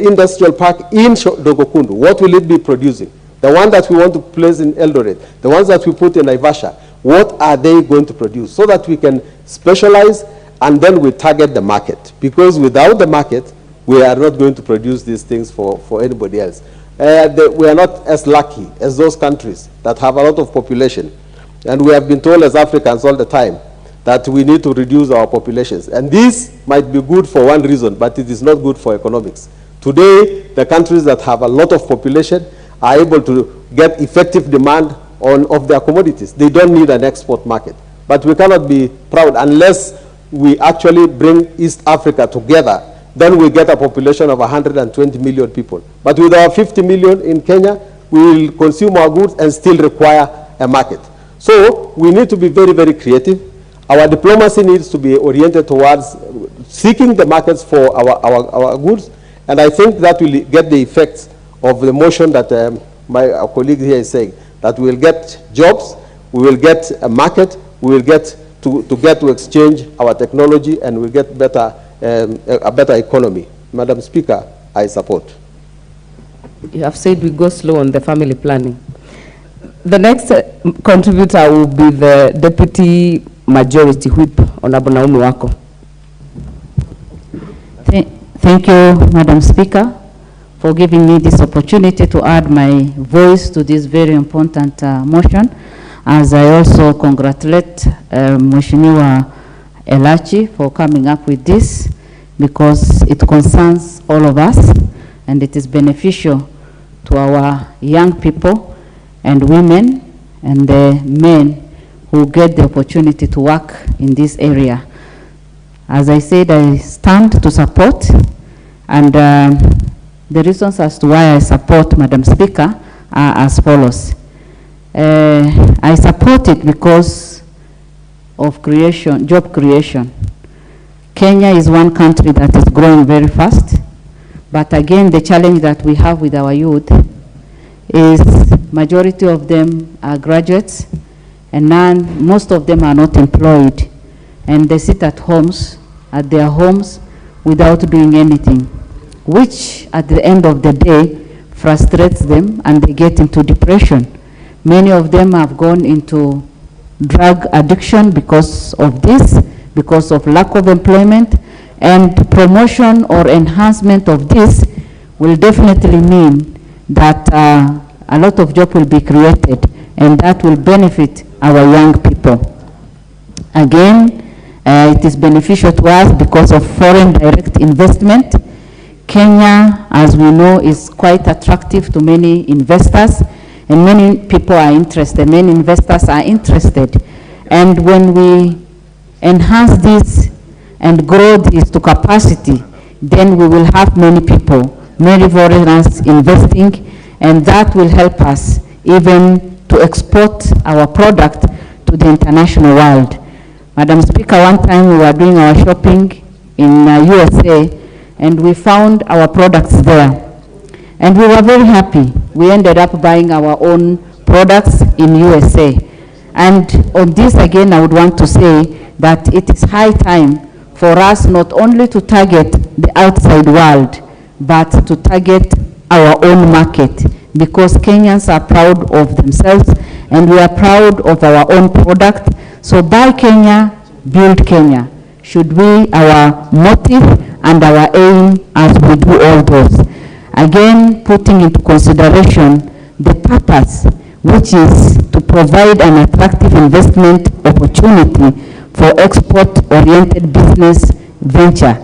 industrial park in Dongokundu, what will it be producing? The one that we want to place in Eldoret, the ones that we put in Naivasha, what are they going to produce? So that we can specialize, and then we target the market. Because without the market, we are not going to produce these things for anybody else. We are not as lucky as those countries that have a lot of population. And we have been told as Africans all the time that we need to reduce our populations. And this might be good for one reason, but it is not good for economics. Today, the countries that have a lot of population are able to get effective demand of their commodities. They don't need an export market. But we cannot be proud unless we actually bring East Africa together. Then we get a population of 120 million people. But with our 50 million in Kenya, we will consume our goods and still require a market. So we need to be very, very creative. Our diplomacy needs to be oriented towards seeking the markets for our goods. And I think that will get the effects of the motion that my colleague here is saying, that we will get jobs, we will get a market, we will get to exchange our technology, and we'll get better, a better economy. Madam Speaker, I support. You have said we go slow on the family planning. The next contributor will be the Deputy Majority Whip, Honorable Naomi Wako. Thank you, Madam Speaker, for giving me this opportunity to add my voice to this very important motion, as I also congratulate Mheshimiwa Elachi for coming up with this, because it concerns all of us and it is beneficial to our young people and women and the men who get the opportunity to work in this area. As I said, I stand to support, and the reasons as to why I support, Madam Speaker, are as follows. I support it because of creation, job creation. Kenya is one country that is growing very fast, but again, the challenge that we have with our youth is majority of them are graduates, and most of them are not employed, and they sit at their homes without doing anything, which at the end of the day frustrates them and they get into depression. Many of them have gone into drug addiction because of this, because of lack of employment, and promotion or enhancement of this will definitely mean that a lot of jobs will be created, and that will benefit our young people. Again, it is beneficial to us because of foreign direct investment. Kenya, as we know, is quite attractive to many investors, and many people are interested, many investors are interested. And when we enhance this and grow this to capacity, then we will have many people, many foreigners investing, and that will help us even to export our product to the international world. Madam Speaker, one time we were doing our shopping in USA, and we found our products there. And we were very happy. We ended up buying our own products in USA. And on this again, I would want to say that it is high time for us not only to target the outside world, but to target our own market, because Kenyans are proud of themselves and we are proud of our own product. So buy Kenya, build Kenya should be our motive and our aim as we do all those. Again, putting into consideration the purpose, which is to provide an attractive investment opportunity for export-oriented business venture.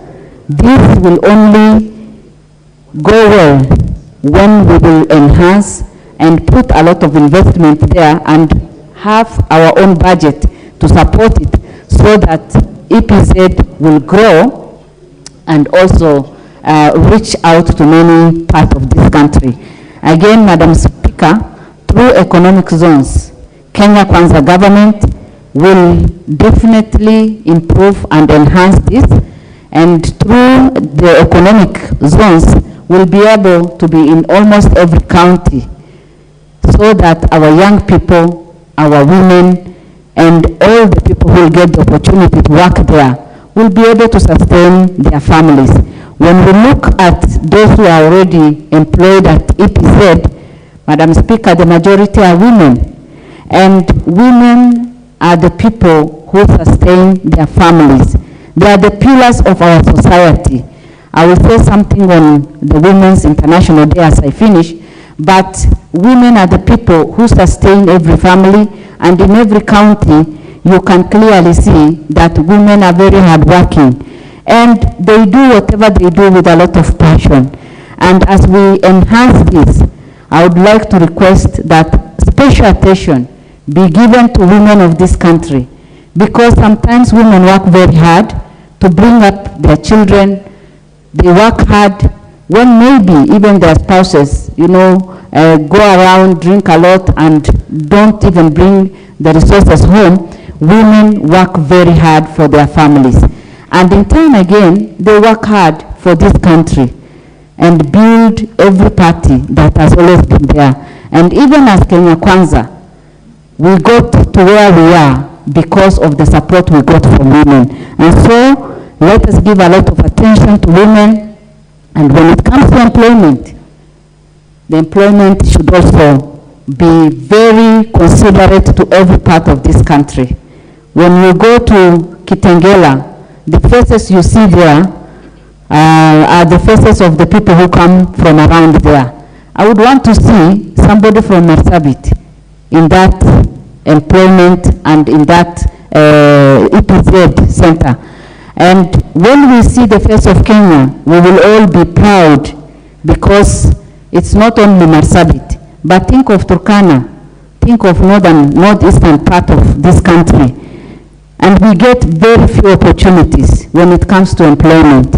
This will only go well when we will enhance and put a lot of investment there and have our own budget to support it, so that EPZ will grow and also reach out to many parts of this country. Again, Madam Speaker, through economic zones, Kenya Kwanza government will definitely improve and enhance this, and through the economic zones, we'll be able to be in almost every county, so that our young people, our women, and all the people who will get the opportunity to work there will be able to sustain their families. When we look at those who are already employed at EPZ, Madam Speaker, the majority are women. And women are the people who sustain their families. They are the pillars of our society. I will say something on the Women's International Day as I finish, but women are the people who sustain every family, and in every county you can clearly see that women are very hardworking, and they do whatever they do with a lot of passion. And as we enhance this, I would like to request that special attention be given to women of this country, because sometimes women work very hard to bring up their children. They work hard when maybe even their spouses, go around, drink a lot, and don't even bring the resources home. Women work very hard for their families. And in turn again, they work hard for this country and build every party that has always been there. And even as Kenya Kwanza, we got to where we are because of the support we got from women. And so let us give a lot of attention to women. And when it comes to employment, the employment should also be very considerate to every part of this country. When you go to Kitengela, the faces you see there are the faces of the people who come from around there. I would want to see somebody from Marsabit in that employment and in that EPZ center. And when we see the face of Kenya, we will all be proud because it's not only Marsabit, but think of Turkana, think of northeastern part of this country. And we get very few opportunities when it comes to employment.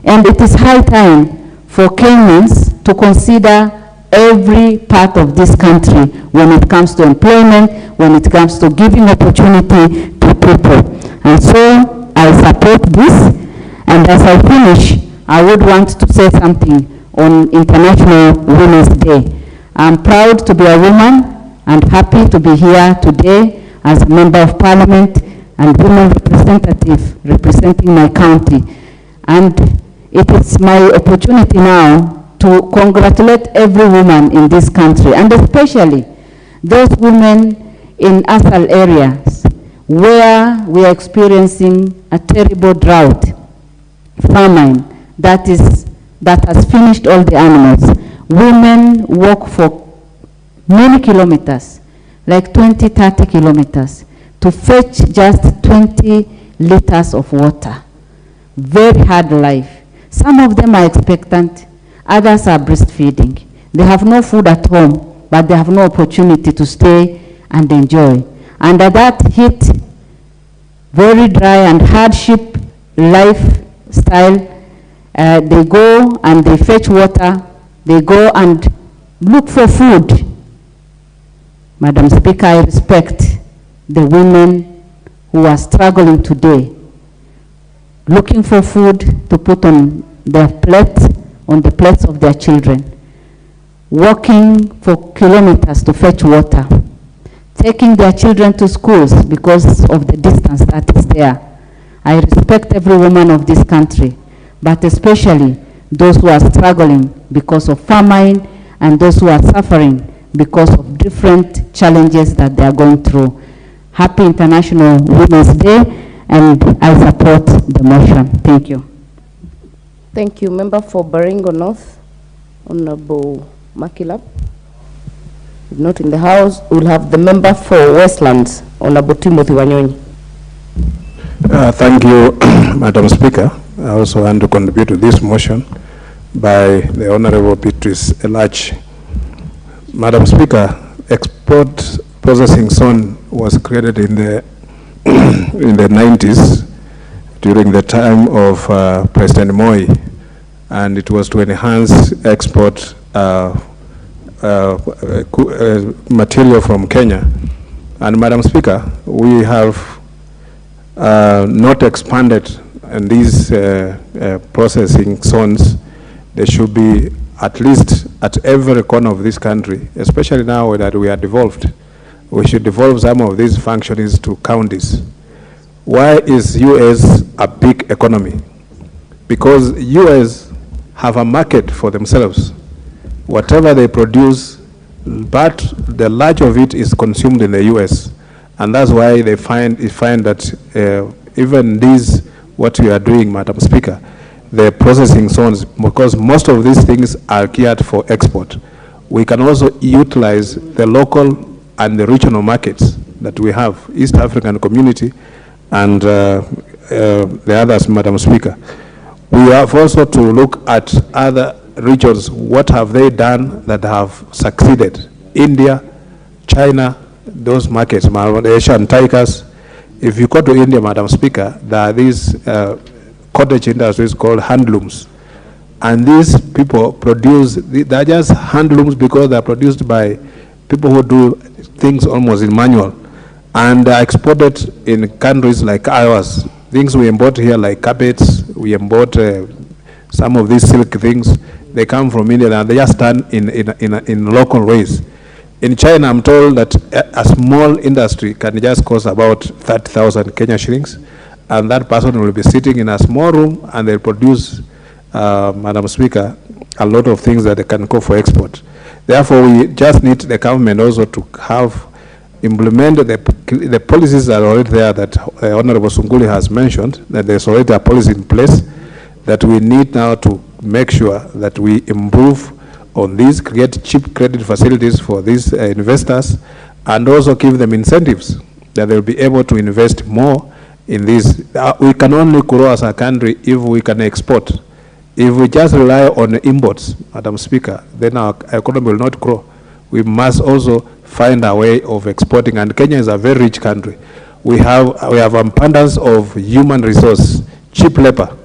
And it is high time for Kenyans to consider every part of this country when it comes to employment, when it comes to giving opportunity to people. And so I support this. And as I finish, I would want to say something on International Women's Day. I'm proud to be a woman and happy to be here today as a member of Parliament and women representative representing my county. And it is my opportunity now to congratulate every woman in this country, and especially those women in ASAL areas where we are experiencing a terrible drought, famine, that has finished all the animals. Women walk for many kilometers, like 20, 30 kilometers, to fetch just 20 liters of water. Very hard life. Some of them are expectant, others are breastfeeding. They have no food at home, but they have no opportunity to stay and enjoy. Under that heat, very dry and hardship lifestyle, they go and they fetch water, they go and look for food. Madam Speaker, I respect the women who are struggling today, looking for food to put on their plate, on the plates of their children, walking for kilometers to fetch water, taking their children to schools because of the distance that is there. I respect every woman of this country, but especially those who are struggling because of famine and those who are suffering because of different challenges that they are going through. Happy International Women's Day, and I support the motion. Thank you. Thank you. Member for Baringo North, Honorable Makilap. If not in the House, we'll have the member for Westlands, Honorable Timothy Wanyonyi. Thank you, Madam Speaker. I also want to contribute to this motion by the Honorable Beatrice Elachi. Madam Speaker, export processing zone was created in the in the 90s during the time of President Moi, and it was to enhance export material from Kenya. And Madam Speaker, we have not expanded in these processing zones. There should be at least at every corner of this country, especially now that we are devolved. We should devolve some of these functions to counties. Why is US a big economy? Because US have a market for themselves. Whatever they produce, but the large of it is consumed in the US. And that's why they find that even these, what we are doing, Madam Speaker, the processing zones, because most of these things are geared for export. We can also utilize the local and the regional markets that we have, East African community and the others, Madam Speaker. We have also to look at other regions. What have they done that have succeeded? India, China, those markets, Asian tigers. If you go to India, Madam Speaker, there are these cottage industries called handlooms. And these people produce, they're just handlooms because they're produced by people who do things almost in manual. And they're exported in countries like ours. things we import here like carpets, we import some of these silk things, they come from India and they just done in local ways. In China, I'm told that a small industry can just cost about 30,000 Kenya shillings, and that person will be sitting in a small room and they'll produce, Madam Speaker, a lot of things that they can go for export. Therefore, we just need the government also to have implemented the policies that are already there that Honorable Sunguli has mentioned, that there's already a policy in place that we need now to make sure that we improve on these, create cheap credit facilities for these investors, and also give them incentives that they'll be able to invest more in this. We can only grow as a country if we can export. If we just rely on imports, Madam Speaker, then our economy will not grow. We must also find a way of exporting, and Kenya is a very rich country. We have abundance of human resource, cheap labor,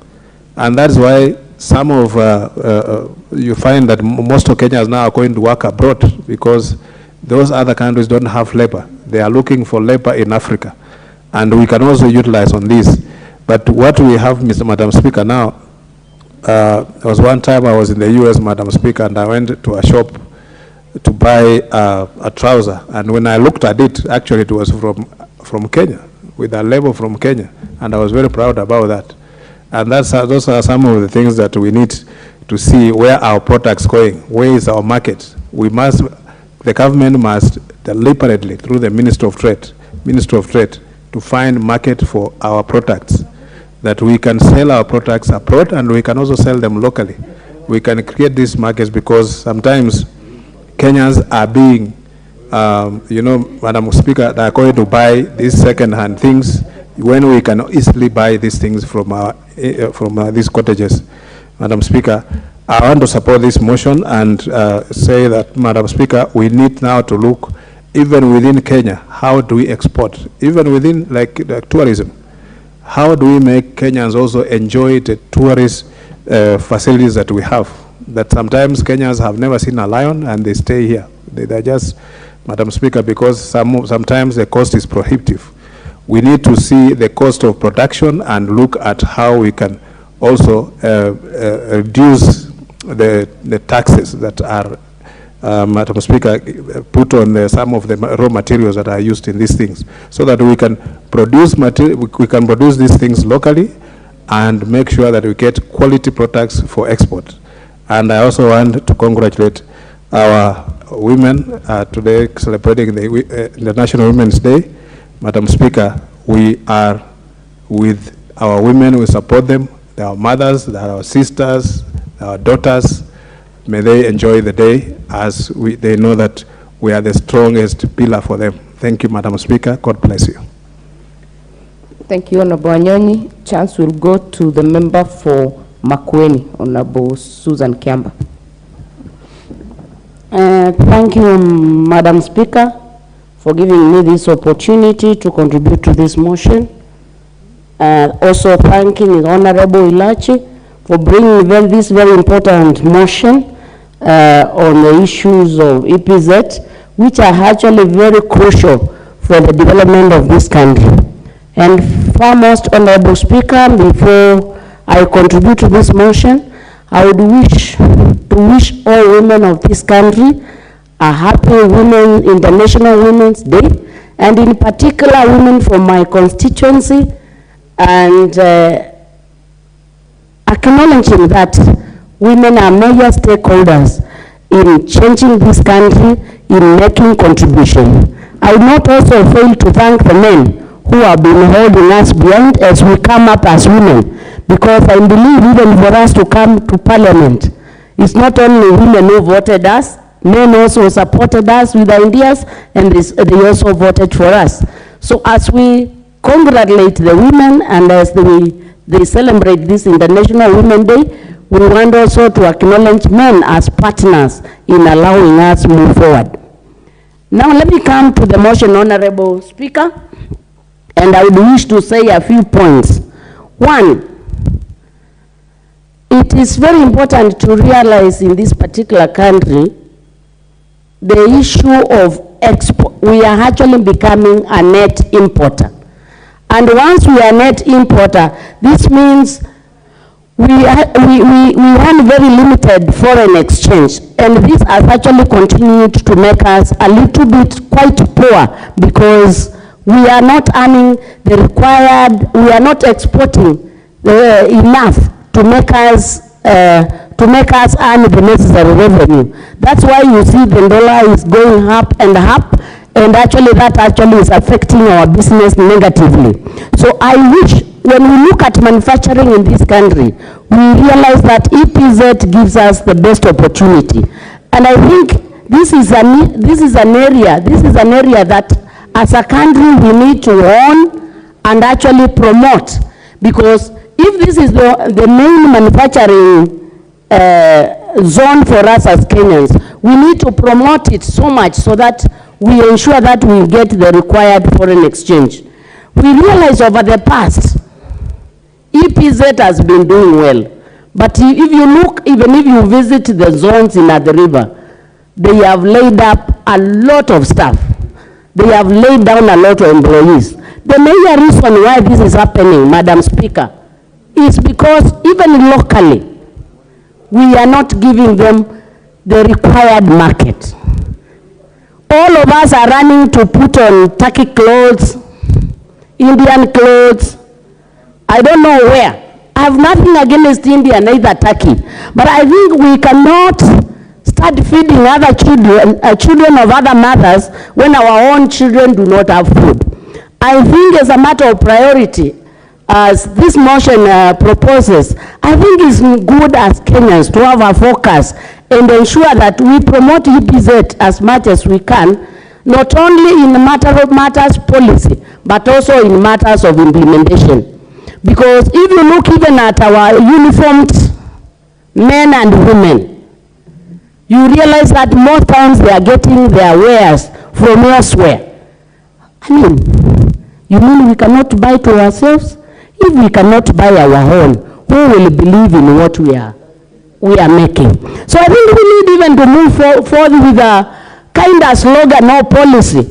and that's why some of you find that most of Kenyans now are going to work abroad because those other countries don't have labor. They are looking for labor in Africa, and we can also utilize on this. But what we have, Madam Speaker, now, there was one time I was in the US, Madam Speaker, and I went to a shop to buy a trouser, and when I looked at it, actually it was from Kenya, with a label from Kenya, and I was very proud about that. And those are some of the things that we need to see where our products going, where is our market. The government must deliberately, through the Ministry of Trade, to find market for our products, that we can sell our products abroad and we can also sell them locally. We can create these markets because sometimes Kenyans are being, Madam Speaker, they are going to buy these second-hand things when we can easily buy these things from these cottages. Madam Speaker, I want to support this motion and say that, Madam Speaker, we need now to look, even within Kenya, how do we export? Even within, like tourism, how do we make Kenyans also enjoy the tourist facilities that we have? That sometimes Kenyans have never seen a lion and they stay here. They're just, Madam Speaker, because sometimes the cost is prohibitive. We need to see the cost of production and look at how we can also reduce the taxes that are, Madam Speaker, put on some of the raw materials that are used in these things, so that we can produce these things locally and make sure that we get quality products for export. And I also want to congratulate our women today celebrating the International Women's Day. Madam Speaker, we are with our women, we support them. They are our mothers, they are our sisters, our daughters. May they enjoy the day as they know that we are the strongest pillar for them. Thank you, Madam Speaker. God bless you. Thank you, Honorable Anyonyi. Chance will go to the member for Makwiny, Honorable Susan Kiamba. Thank you, Madam Speaker, for giving me this opportunity to contribute to this motion. Also thanking Honorable Elachi for bringing this very important motion on the issues of EPZ, which are actually very crucial for the development of this country. And foremost, Honorable Speaker, before I contribute to this motion, I would wish all women of this country a happy International Women's Day, and in particular women from my constituency, and acknowledging that women are major stakeholders in changing this country, in making contribution. I would not also fail to thank the men who have been holding us behind as we come up as women, because I believe even for us to come to Parliament, it's not only women who voted us, men also supported us with ideas, and they also voted for us. So as we congratulate the women and as they celebrate this International Women's Day, we want also to acknowledge men as partners in allowing us to move forward. Now let me come to the motion, Honorable Speaker, and I would wish to say a few points. One, it is very important to realize in this particular country the issue of export. We are actually becoming a net importer. And once we are net importer, this means we run very limited foreign exchange, and this has actually continued to make us a little bit quite poor because we are not earning the required, we are not exporting enough to make us earn the necessary revenue. That's why you see the dollar is going up, and actually that actually is affecting our business negatively. So I wish, when we look at manufacturing in this country, we realize that EPZ gives us the best opportunity. And I think this is an area that as a country we need to own and actually promote, because if this is the main manufacturing zone for us as Kenyans, we need to promote it so much so that we ensure that we get the required foreign exchange. We realize over the past, EPZ has been doing well. But if you look, even if you visit the zones in the river, they have laid up a lot of stuff. They have laid down a lot of employees. The major reason why this is happening, Madam Speaker, is because even locally, we are not giving them the required market. All of us are running to put on Turkey clothes, Indian clothes, I don't know where. I have nothing against India, neither Turkey. But I think we cannot start feeding other children of other mothers when our own children do not have food. I think as a matter of priority, as this motion proposes, I think it's good as Kenyans to have a focus and ensure that we promote EPZ as much as we can, not only in the matters policy, but also in matters of implementation. Because if you look even at our uniformed men and women, you realize that most times they are getting their wares from elsewhere. I mean, you mean we cannot buy to ourselves? If we cannot buy our own, who will believe in what we are making? So I think we need even to move forward with a kind of slogan or policy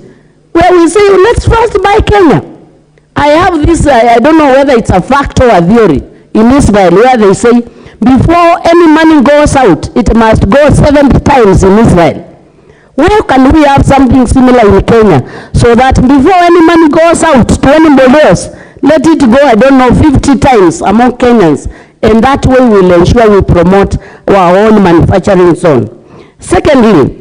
where we say, let's first buy Kenya. I have this, I don't know whether it's a fact or a theory in Israel, where they say, before any money goes out, it must go 70 times in Israel. Where can we have something similar in Kenya? So that before any money goes out to anybody else, let it go, I don't know, 50 times among Kenyans. And that way we'll ensure we promote our own manufacturing zone. Secondly,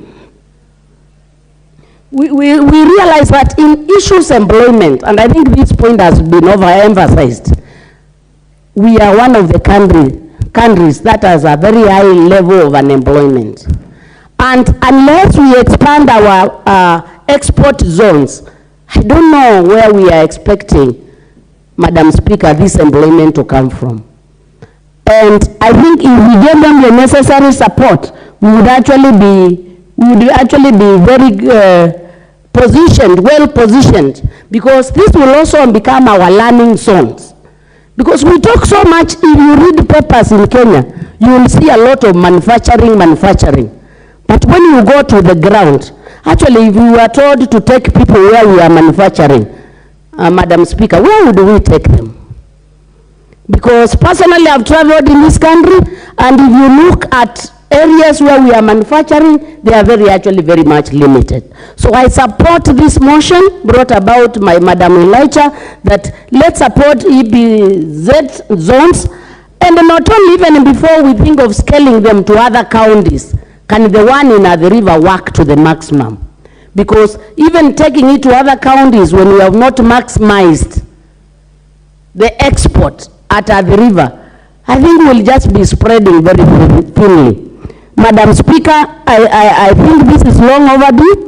we realize that in issues employment, and I think this point has been overemphasized, we are one of the countries that has a very high level of unemployment. And unless we expand our export zones, I don't know where we are expecting, Madam Speaker, this employment to come from. And I think if we give them the necessary support, we would actually be very well positioned, because this will also become our learning zones. Because we talk so much, if you read papers in Kenya, you will see a lot of manufacturing. But when you go to the ground, actually if we were told to take people where we are manufacturing, Madam Speaker, where would we take them? Because personally I've traveled in this country, and if you look at areas where we are manufacturing, they are actually very much limited. So I support this motion brought about by Madam Elijah, that let's support EPZ zones, and not only even before we think of scaling them to other counties, can the one in the river work to the maximum? Because even taking it to other counties when we have not maximized the export at the river, I think we'll just be spreading very thinly. Madam Speaker, I think this is long overdue,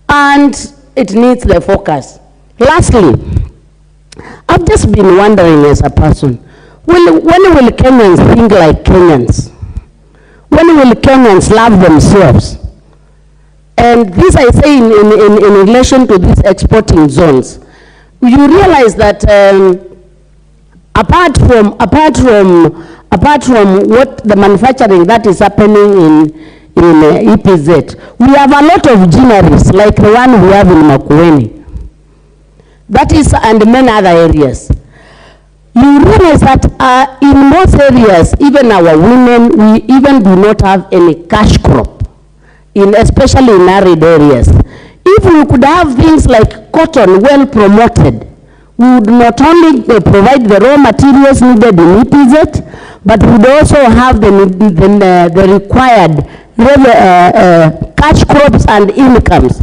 and it needs the focus. Lastly, I've just been wondering as a person, when will Kenyans think like Kenyans? When will Kenyans love themselves? And this I say in relation to these exporting zones. You realize that apart from what the manufacturing that is happening in EPZ, we have a lot of gineries like the one we have in makwiny. That is, and many other areas. You realize that in most areas, even our women, we even do not have any cash crop, especially in arid areas. If we could have things like cotton well promoted, we would not only provide the raw materials needed in EPZ, but we would also have the required cash crops and incomes.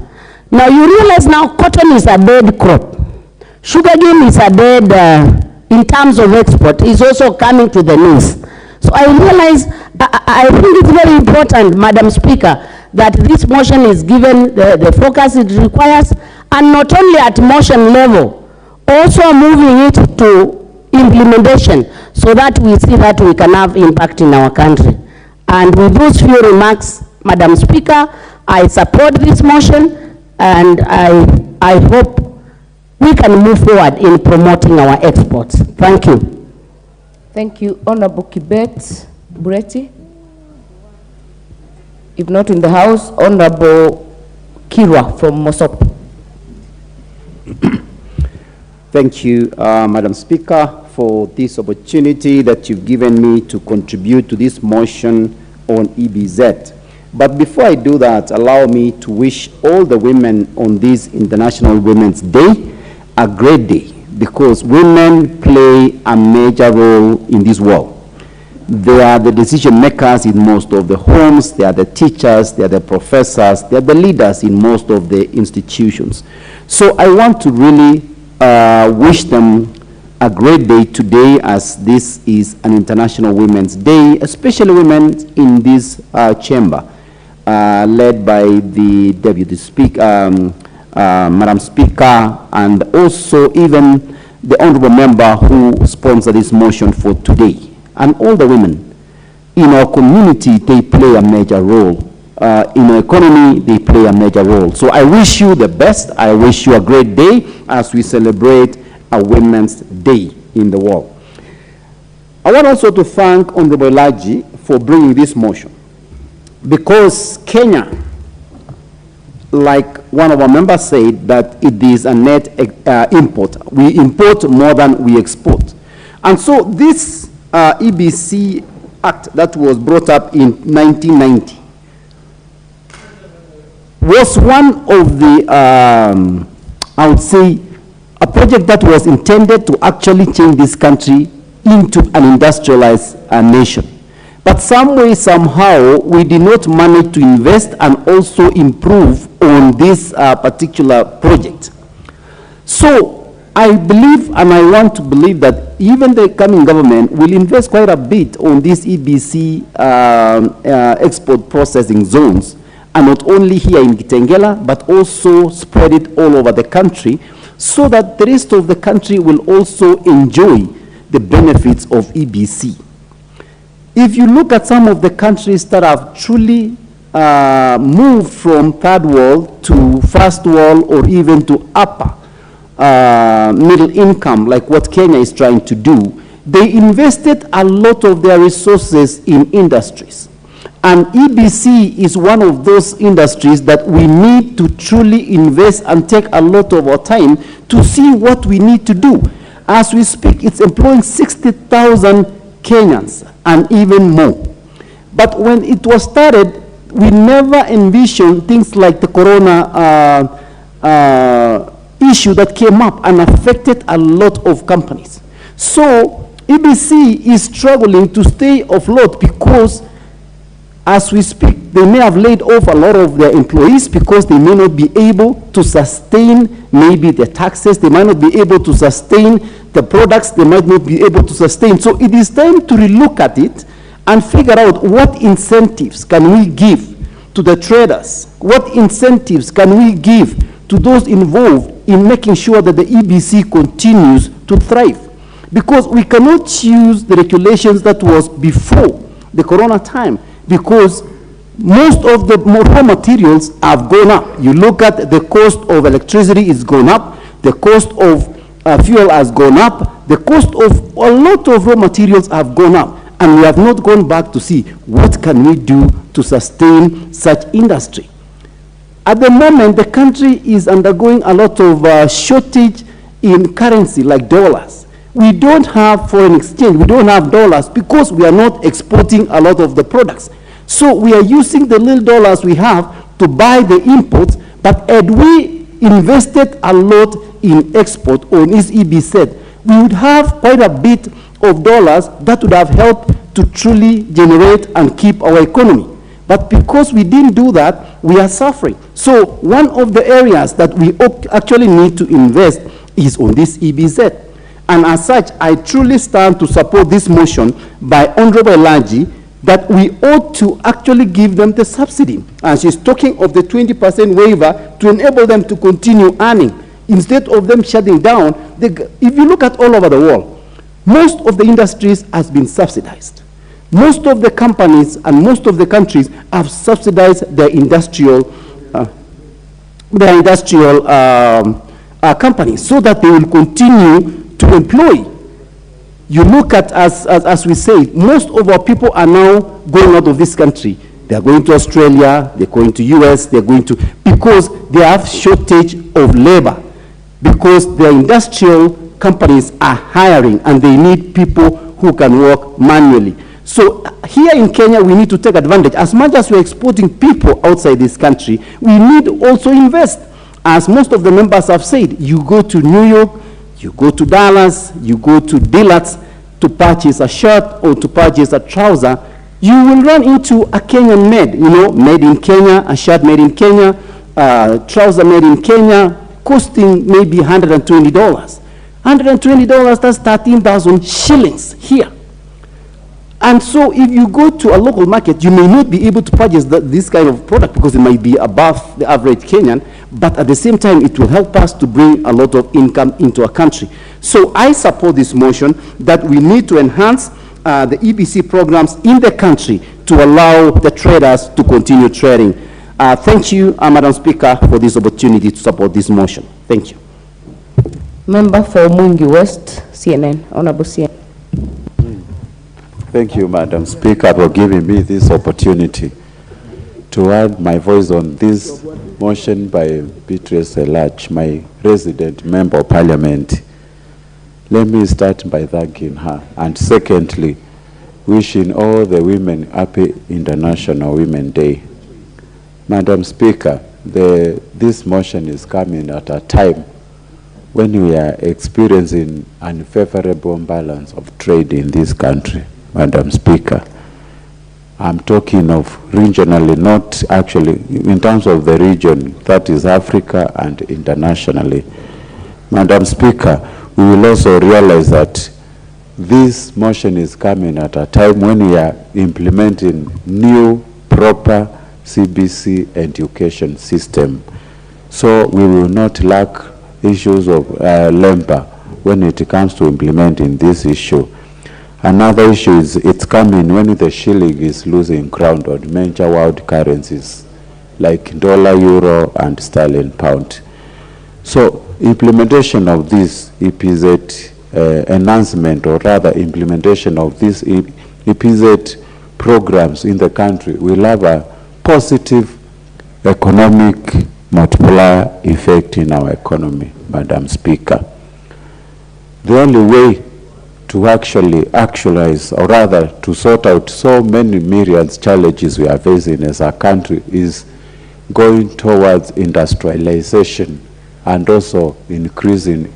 Now you realize now cotton is a dead crop. Sugarcane is a dead, in terms of export, is also coming to the knees. So I realize, I think it's very important, Madam Speaker, that this motion is given the focus it requires, and not only at motion level, also moving it to implementation, so that we see that we can have impact in our country. And with those few remarks, Madam Speaker, I support this motion, and I hope we can move forward in promoting our exports. Thank you. Thank you. Honorable Kibet Bureti. If not in the House, Honorable Kirwa from Mosop. Thank you, Madam Speaker, for this opportunity that you've given me to contribute to this motion on EBZ. But before I do that, allow me to wish all the women on this International Women's Day a great day, because women play a major role in this world. They are the decision makers in most of the homes, they are the teachers, they are the professors, they are the leaders in most of the institutions. So I want to really wish them a great day today, as this is an International Women's Day, especially women in this chamber, led by the Deputy Speaker, Madam Speaker, and also even the Honorable Member who sponsored this motion for today. And all the women in our community, they play a major role. In our economy, they play a major role. So I wish you the best. I wish you a great day as we celebrate a Women's Day in the world. I want also to thank Honorable Elachi for bringing this motion, because Kenya, like one of our members said, that it is a net import. We import more than we export. And so this EBC Act that was brought up in 1990 was one of the, I would say, a project that was intended to actually change this country into an industrialized nation. But some way, somehow, we did not manage to invest and also improve on this particular project. So I believe, and I want to believe, that even the coming government will invest quite a bit on these EBC export processing zones, and not only here in Kitengela, but also spread it all over the country, so that the rest of the country will also enjoy the benefits of EBC. If you look at some of the countries that have truly moved from third world to first world, or even to upper middle income, like what Kenya is trying to do, they invested a lot of their resources in industries. And EBC is one of those industries that we need to truly invest and take a lot of our time to see what we need to do. As we speak, it's employing 60,000 Kenyans and even more. But when it was started, we never envisioned things like the corona issue that came up and affected a lot of companies. So EBC is struggling to stay afloat, because as we speak, they may have laid off a lot of their employees because they may not be able to sustain maybe the taxes, they might not be able to sustain the products, they might not be able to sustain. So it is time to relook at it and figure out what incentives can we give to the traders, what incentives can we give to those involved in making sure that the EBC continues to thrive. Because we cannot use the regulations that was before the corona time, because most of the raw materials have gone up. You look at the cost of electricity is gone up, the cost of fuel has gone up, the cost of a lot of raw materials have gone up, and we have not gone back to see what can we do to sustain such industry. At the moment, the country is undergoing a lot of shortage in currency like dollars. We don't have foreign exchange. We don't have dollars because we are not exporting a lot of the products. So we are using the little dollars we have to buy the imports, but had we invested a lot in export, or as EB said, we would have quite a bit of dollars that would have helped to truly generate and keep our economy. But because we didn't do that, we are suffering. So one of the areas that we actually need to invest is on this EBZ. And as such, I truly stand to support this motion by Honorable Elaji that we ought to actually give them the subsidy. And she's talking of the 20% waiver to enable them to continue earning instead of them shutting down. If you look at all over the world, most of the industries has been subsidized. Most of the companies and most of the countries have subsidized their industrial companies so that they will continue to employ. You look at, as we say, most of our people are now going out of this country. They are going to Australia, they're going to US, they're going to, because they have shortage of labor, because their industrial companies are hiring and they need people who can work manually. So here in Kenya, we need to take advantage. As much as we're exporting people outside this country, we need also invest. As most of the members have said, you go to New York, you go to Dallas, you go to Dillard's to purchase a shirt or to purchase a trouser, you will run into a Kenyan made, made in Kenya, a shirt made in Kenya, trouser made in Kenya, costing maybe $120. $120, that's 13,000 shillings here. And so if you go to a local market, you may not be able to purchase this kind of product because it might be above the average Kenyan, but at the same time, it will help us to bring a lot of income into our country. So I support this motion that we need to enhance the EBC programs in the country to allow the traders to continue trading. Thank you, Madam Speaker, for this opportunity to support this motion. Thank you. Member for Mwingi West, CNN, Honorable CNN. Thank you, Madam Speaker, for giving me this opportunity to add my voice on this motion by Beatrice Elach, my resident member of Parliament. Let me start by thanking her, and secondly, wishing all the women happy International Women's Day. Madam Speaker, this motion is coming at a time when we are experiencing unfavorable balance of trade in this country. Madam Speaker, I'm talking of regionally, not actually in terms of the region, that is Africa, and internationally. Madam Speaker, we will also realize that this motion is coming at a time when we are implementing new proper CBC education system. So we will not lack issues of labor when it comes to implementing this issue. Another issue is it's coming when the shilling is losing ground on major world currencies like dollar, euro, and sterling pound. So implementation of this EPZ enhancement, or rather implementation of these EPZ programs in the country will have a positive economic multiplier effect in our economy, Madam Speaker. The only way to actually actualize, or rather to sort out so many myriad challenges we are facing as a country, is going towards industrialization and also increasing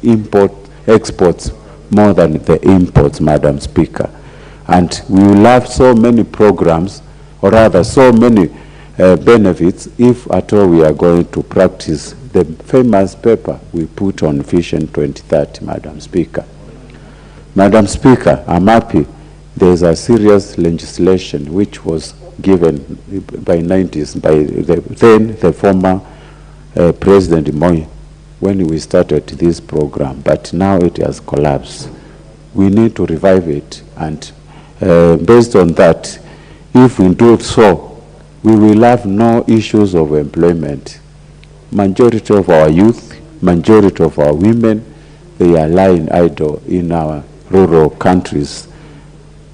exports more than the imports, Madam Speaker. And we will have so many programs, or rather so many benefits, if at all we are going to practice the famous paper we put on Vision 2030, Madam Speaker. Madam Speaker, I'm happy there's a serious legislation which was given by 90s by the former President Moi when we started this program, but now it has collapsed. We need to revive it, and based on that, if we do so, we will have no issues of employment. Majority of our youth, majority of our women, they are lying idle in our rural countries.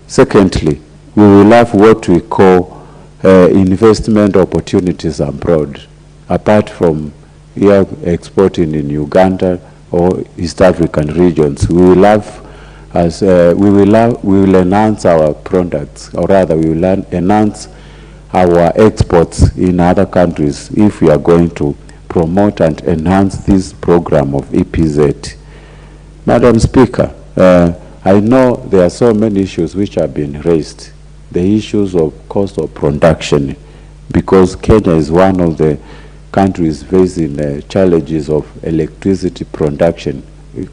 Secondly, we will have what we call investment opportunities abroad. Apart from here exporting in Uganda, or East African regions. We will have as we will enhance our products, or rather we will enhance our exports in other countries if we are going to promote and enhance this program of EPZ. Madam Speaker, I know there are so many issues which have been raised. The issues of cost of production, because Kenya is one of the countries facing challenges of electricity production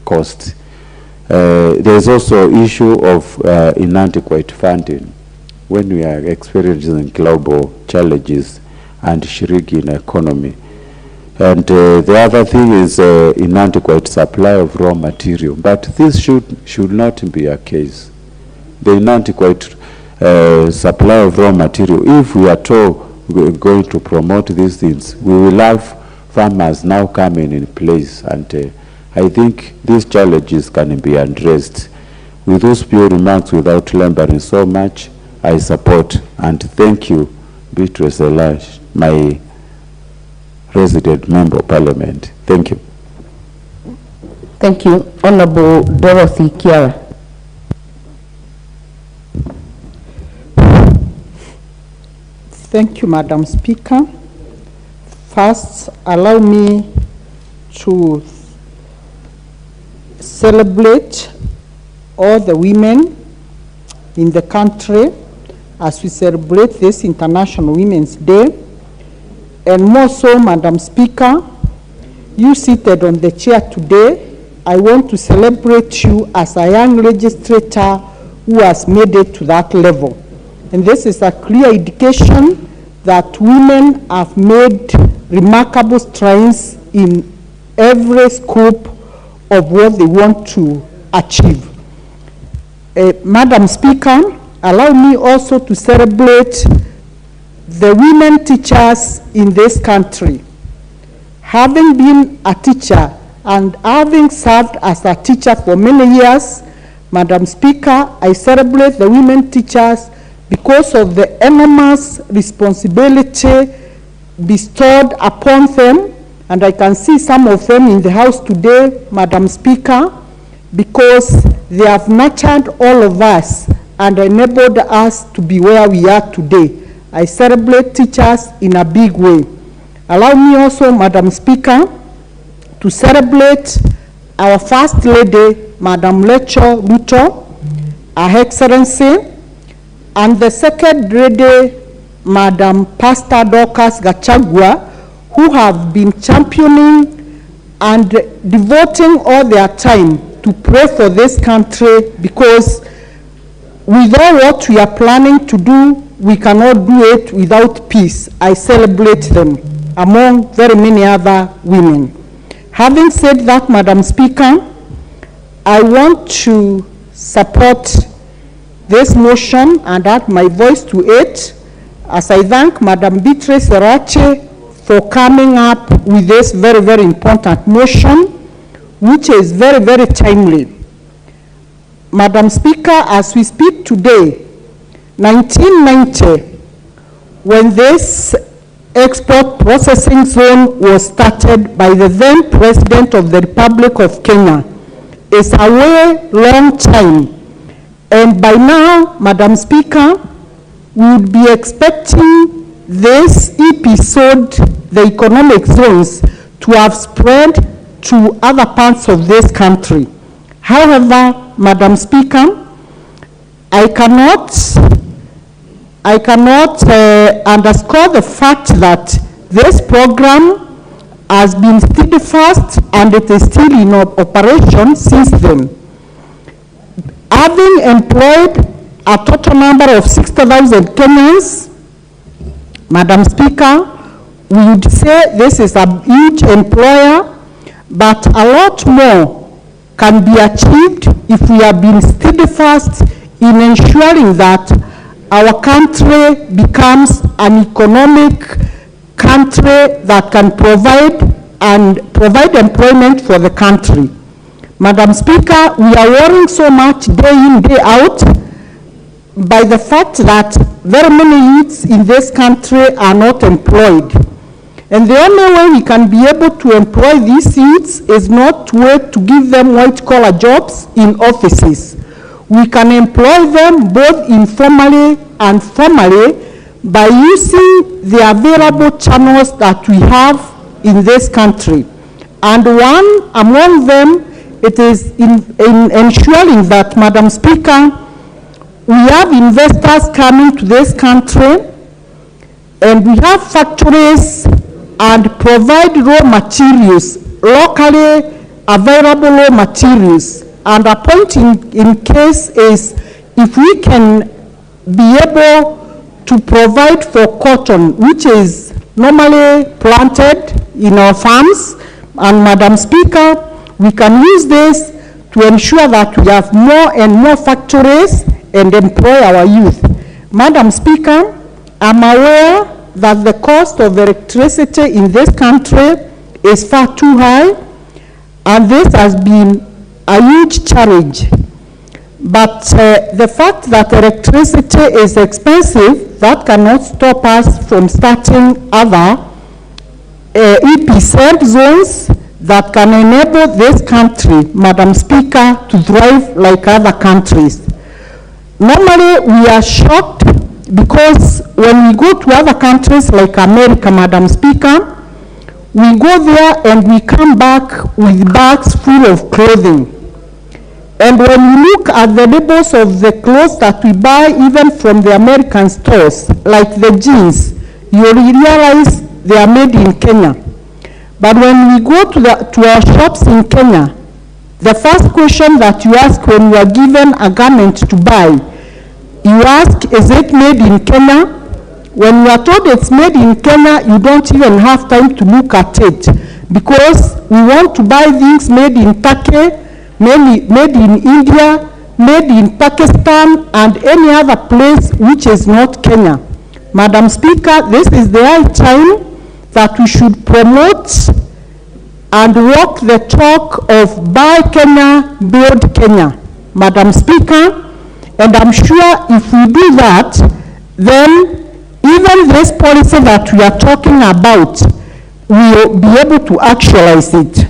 cost. There's also issue of inadequate funding when we are experiencing global challenges and shrinking economy. And the other thing is inadequate supply of raw material. But this should not be a case. The inadequate supply of raw material, if we are going to promote these things, we will have farmers now coming in place, and I think these challenges can be addressed. With those few remarks, without laboring so much, I support and thank you, Beatrice Elash, my resident member of Parliament. Thank you. Thank you. Honorable Dorothy Kiara. Thank you, Madam Speaker. First, allow me to celebrate all the women in the country as we celebrate this International Women's Day. And more so, Madam Speaker, you seated on the chair today, I want to celebrate you as a young legislator who has made it to that level. And this is a clear indication that women have made remarkable strides in every scope of what they want to achieve. Madam Speaker, allow me also to celebrate the women teachers in this country. Having been a teacher and having served as a teacher for many years, Madam Speaker, I celebrate the women teachers because of the enormous responsibility bestowed upon them, and I can see some of them in the House today, Madam Speaker, because they have nurtured all of us and enabled us to be where we are today. I celebrate teachers in a big way. Allow me also, Madam Speaker, to celebrate our First Lady, Madam RUTO, Her Excellency, and the Second Lady, Madam Pastor Dorcas Gachagua, who have been championing and devoting all their time to pray for this country, because with all what we are planning to do, we cannot do it without peace. I celebrate them among very many other women. Having said that, Madam Speaker, I want to support this motion and add my voice to it, as I thank Madam Beatrice Elash for coming up with this very, very important motion, which is very, very timely. Madam Speaker, as we speak today, 1990, when this export processing zone was started by the then President of the Republic of Kenya, is a way long time. And by now, Madam Speaker, we would be expecting this episode, the economic zones, to have spread to other parts of this country. However, Madam Speaker, I cannot underscore the fact that this program has been steadfast and it is still in operation since then. Having employed a total number of 60,000 Kenyans, Madam Speaker, we would say this is a huge employer, but a lot more can be achieved if we have been steadfast in ensuring that our country becomes an economic country that can provide employment for the country. Madam Speaker, we are worrying so much day in, day out by the fact that very many youths in this country are not employed. And the only way we can be able to employ these youths is not to wait to give them white-collar jobs in offices. We can employ them both informally and formally by using the available channels that we have in this country. And one among them, it is in ensuring that, Madam Speaker, we have investors coming to this country, and we have factories and provide raw materials, locally available raw materials. And a point in case is if we can be able to provide for cotton, which is normally planted in our farms, and Madam Speaker, we can use this to ensure that we have more and more factories and employ our youth. Madam Speaker, I'm aware that the cost of electricity in this country is far too high, and this has been a huge challenge. But the fact that electricity is expensive, that cannot stop us from starting other EPZ zones that can enable this country, Madam Speaker, to thrive like other countries. Normally, we are shocked because when we go to other countries like America, Madam Speaker, we go there and we come back with bags full of clothing. And when you look at the labels of the clothes that we buy even from the American stores, like the jeans, you realize they are made in Kenya. But when we go to our shops in Kenya, the first question that you ask when you are given a garment to buy, you ask, is it made in Kenya? When you are told it's made in Kenya, you don't even have time to look at it, because we want to buy things made in Turkey, made in India, made in Pakistan, and any other place which is not Kenya. Madam Speaker, this is the high time that we should promote and walk the talk of Buy Kenya, Build Kenya. Madam Speaker, and I'm sure if we do that, then even this policy that we are talking about, we will be able to actualize it.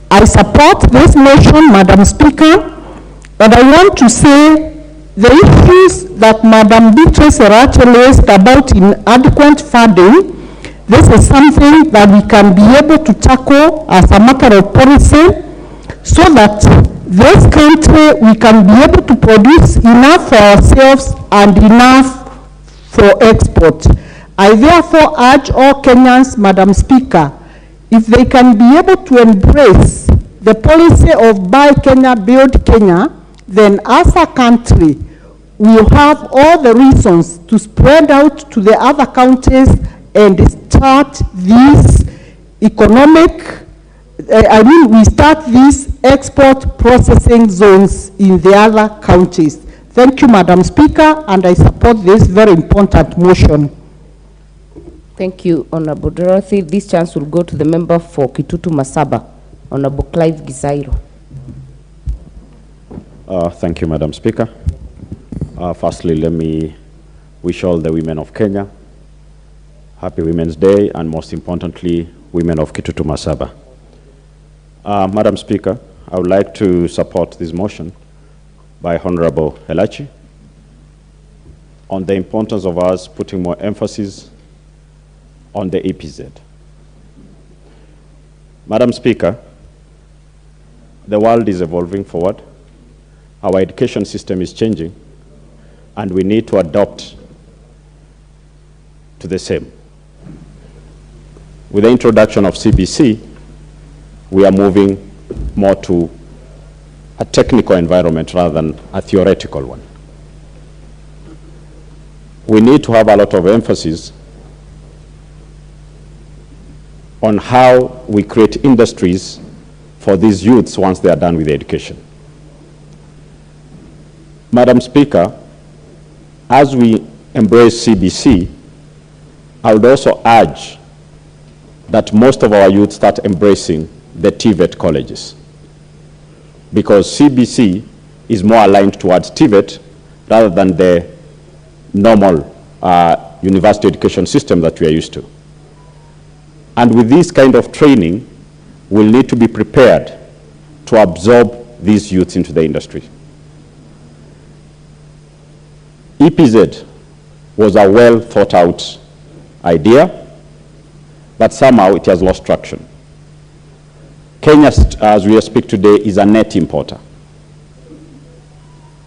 I support this motion, Madam Speaker, and I want to say the issues that Madam Beatrice Erache raised about inadequate funding, this is something that we can be able to tackle as a matter of policy, so that this country, we can be able to produce enough for ourselves and enough for export. I therefore urge all Kenyans, Madam Speaker, if they can be able to embrace the policy of Buy Kenya, Build Kenya, then as a country, we will have all the reasons to spread out to the other counties and start these we start these export processing zones in the other counties. Thank you, Madam Speaker, and I support this very important motion. Thank you, Honorable Dorothy. This chance will go to the member for Kitutu Masaba, Honorable Clive Gisairo. Thank you, Madam Speaker. Firstly, let me wish all the women of Kenya Happy Women's Day, and most importantly, women of Kitutu Masaba. Madam Speaker, I would like to support this motion by Honorable Elachi on the importance of us putting more emphasis on the EPZ. Madam Speaker, the world is evolving forward. Our education system is changing, and we need to adapt to the same. With the introduction of CBC, we are moving more to a technical environment rather than a theoretical one. We need to have a lot of emphasis on how we create industries for these youths once they are done with education. Madam Speaker, as we embrace CBC, I would also urge that most of our youth start embracing the TVET colleges, because CBC is more aligned towards TVET rather than the normal university education system that we are used to. And with this kind of training, we'll need to be prepared to absorb these youths into the industry. EPZ was a well thought out idea, but somehow it has lost traction. Kenya, as we speak today, is a net importer.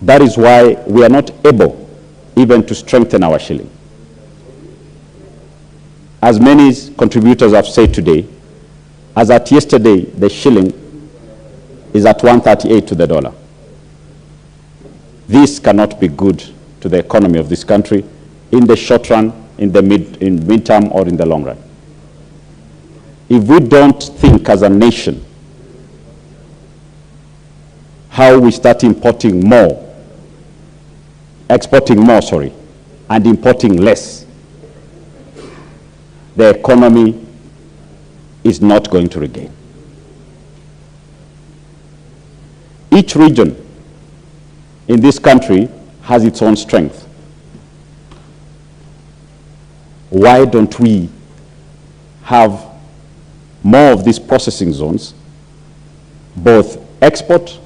That is why we are not able even to strengthen our shilling. As many contributors have said today, as at yesterday, the shilling is at 138 to the dollar. This cannot be good to the economy of this country in the short run, in the midterm, or in the long run. If we don't think as a nation how we start exporting more, and importing less, the economy is not going to regain. Each region in this country has its own strength. Why don't we have more of these processing zones, both export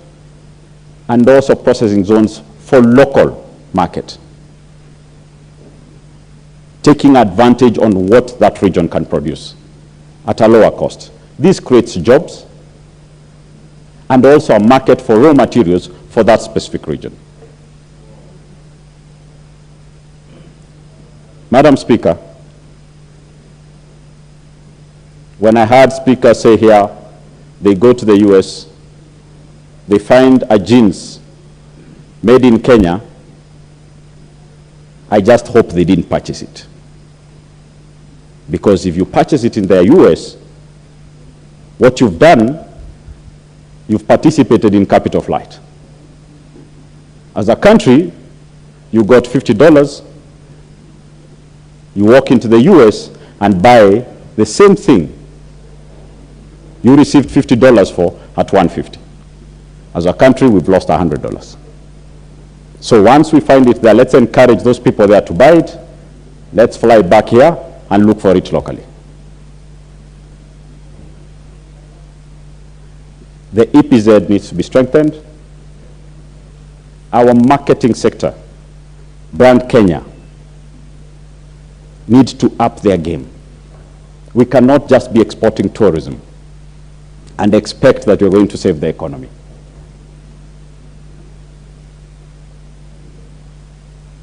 and also processing zones for local market, taking advantage on what that region can produce at a lower cost. This creates jobs and also a market for raw materials for that specific region. Madam Speaker, when I heard speakers say here, they go to the US, they find a jeans made in Kenya, I just hope they didn't purchase it. Because if you purchase it in the US, what you've done, you've participated in capital flight. As a country, you got $50, you walk into the US and buy the same thing you received $50 for at $150. As a country, we've lost $100. So once we find it there, let's encourage those people there to buy it. Let's fly back here and look for it locally. The EPZ needs to be strengthened. Our marketing sector, Brand Kenya, needs to up their game. We cannot just be exporting tourism and expect that we're going to save the economy.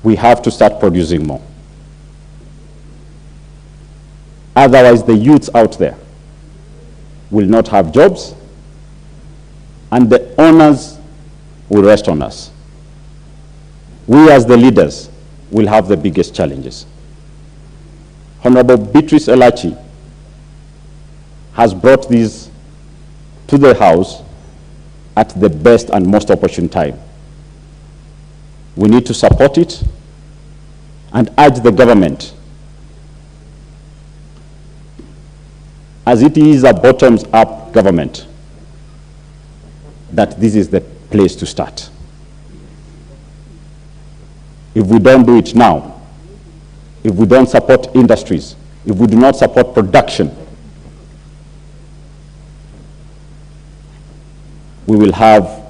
We have to start producing more. Otherwise, the youths out there will not have jobs, and the owners will rest on us. We as the leaders will have the biggest challenges. Honorable Beatrice Elachi has brought these to the House at the best and most opportune time. We need to support it and urge the government, as it is a bottoms-up government, that this is the place to start. If we don't do it now, if we don't support industries, if we do not support production, we will have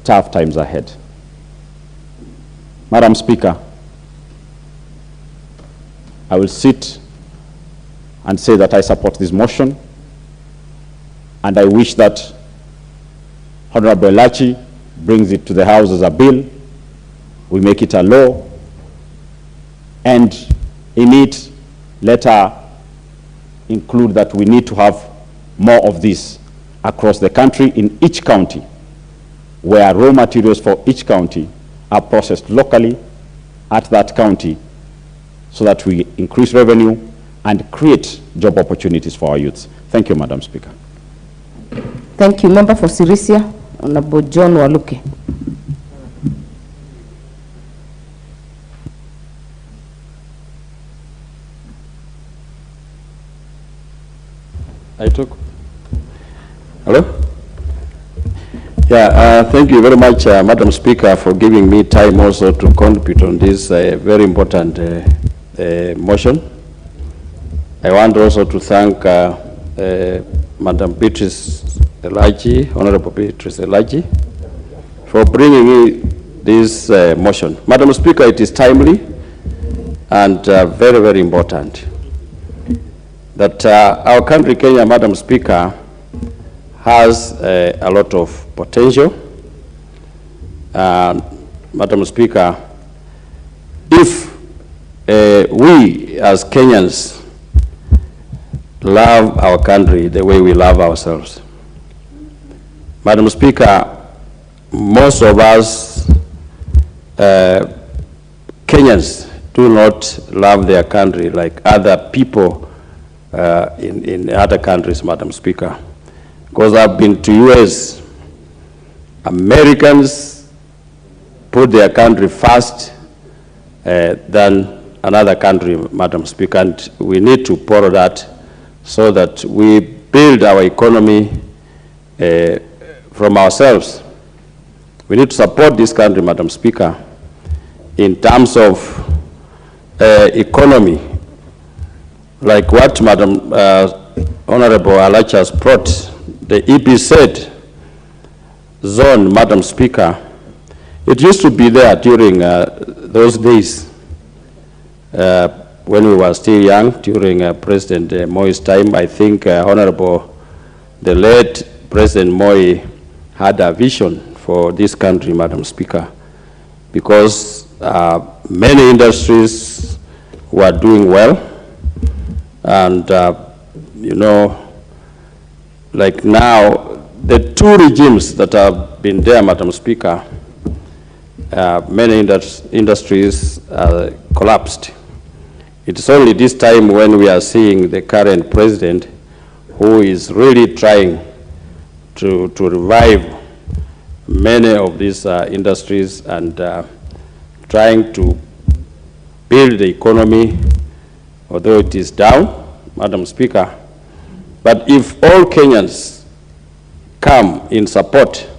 tough times ahead. Madam Speaker, I will sit and say that I support this motion, and I wish that Honorable Elachi brings it to the House as a bill, we make it a law, and in it, let her include that we need to have more of this across the country in each county, where raw materials for each county are processed locally at that county, so that we increase revenue and create job opportunities for our youths. Thank you, Madam Speaker. Thank you. Member for Sirisia, Honorable John Waluke. I took. Hello? Yeah, thank you very much, Madam Speaker, for giving me time also to contribute on this very important motion. I want also to thank Madam Beatrice Elaji, Honorable Beatrice Elaji, for bringing in this motion. Madam Speaker, it is timely and very, very important that our country, Kenya, Madam Speaker, has a lot of potential. Madam Speaker, if we as Kenyans love our country the way we love ourselves, Madam Speaker, most of us Kenyans do not love their country like other people in other countries, Madam Speaker. Because I've been to US, Americans put their country first than another country, Madam Speaker, and we need to follow that so that we build our economy from ourselves. We need to support this country, Madam Speaker, in terms of economy, like what Madam Honorable Alacha has brought, the EPZ zone, Madam Speaker. It used to be there during those days when we were still young, during President Moi's time. I think the late President Moi had a vision for this country, Madam Speaker, because many industries were doing well, and you know, like now, the two regimes that have been there, Madam Speaker, many industries collapsed. It's only this time when we are seeing the current president who is really trying to revive many of these industries and trying to build the economy, although it is down, Madam Speaker. But if all Kenyans come in support,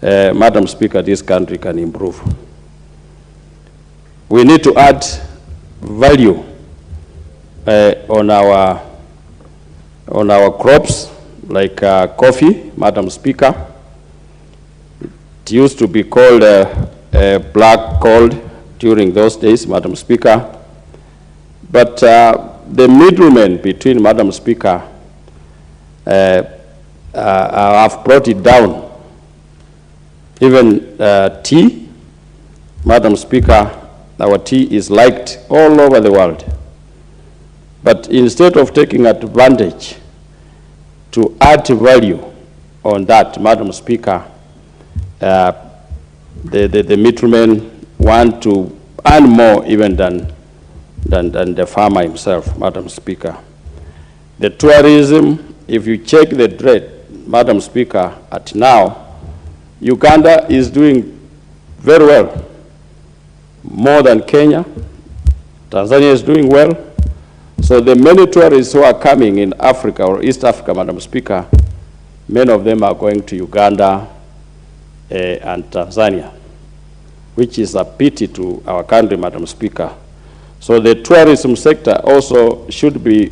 Madam Speaker, this country can improve. We need to add value on our crops, like coffee, Madam Speaker. It used to be called black gold during those days, Madam Speaker. But the middlemen between, Madam Speaker, have brought it down. Even tea, Madam Speaker, our tea is liked all over the world. But instead of taking advantage to add value on that, Madam Speaker, the middlemen want to earn more even than the farmer himself, Madam Speaker. The tourism, if you check the trade, Madam Speaker, at now, Uganda is doing very well, more than Kenya. Tanzania is doing well. So the many tourists who are coming in Africa or East Africa, Madam Speaker, many of them are going to Uganda and Tanzania, which is a pity to our country, Madam Speaker. So the tourism sector also should be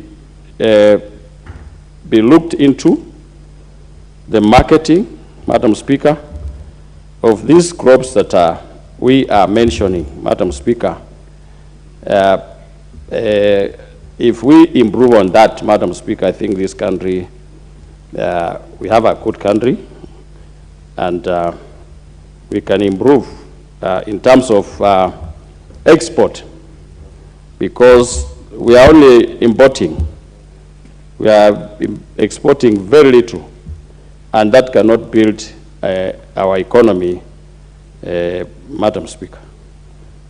looked into, the marketing, Madam Speaker, of these crops that we are mentioning, Madam Speaker. If we improve on that, Madam Speaker, I think this country, we have a good country, and we can improve in terms of export, because we are only importing. We are exporting very little, and that cannot build our economy, Madam Speaker.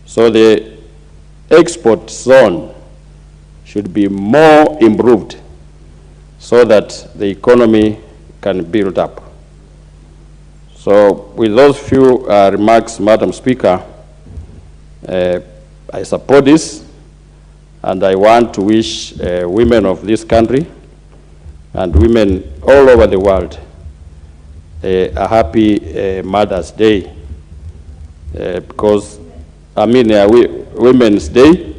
So the export zone should be more improved so that the economy can build up. So with those few remarks, Madam Speaker, I support this, and I want to wish women of this country and women all over the world a happy Mother's Day, because, I mean, Women's Day,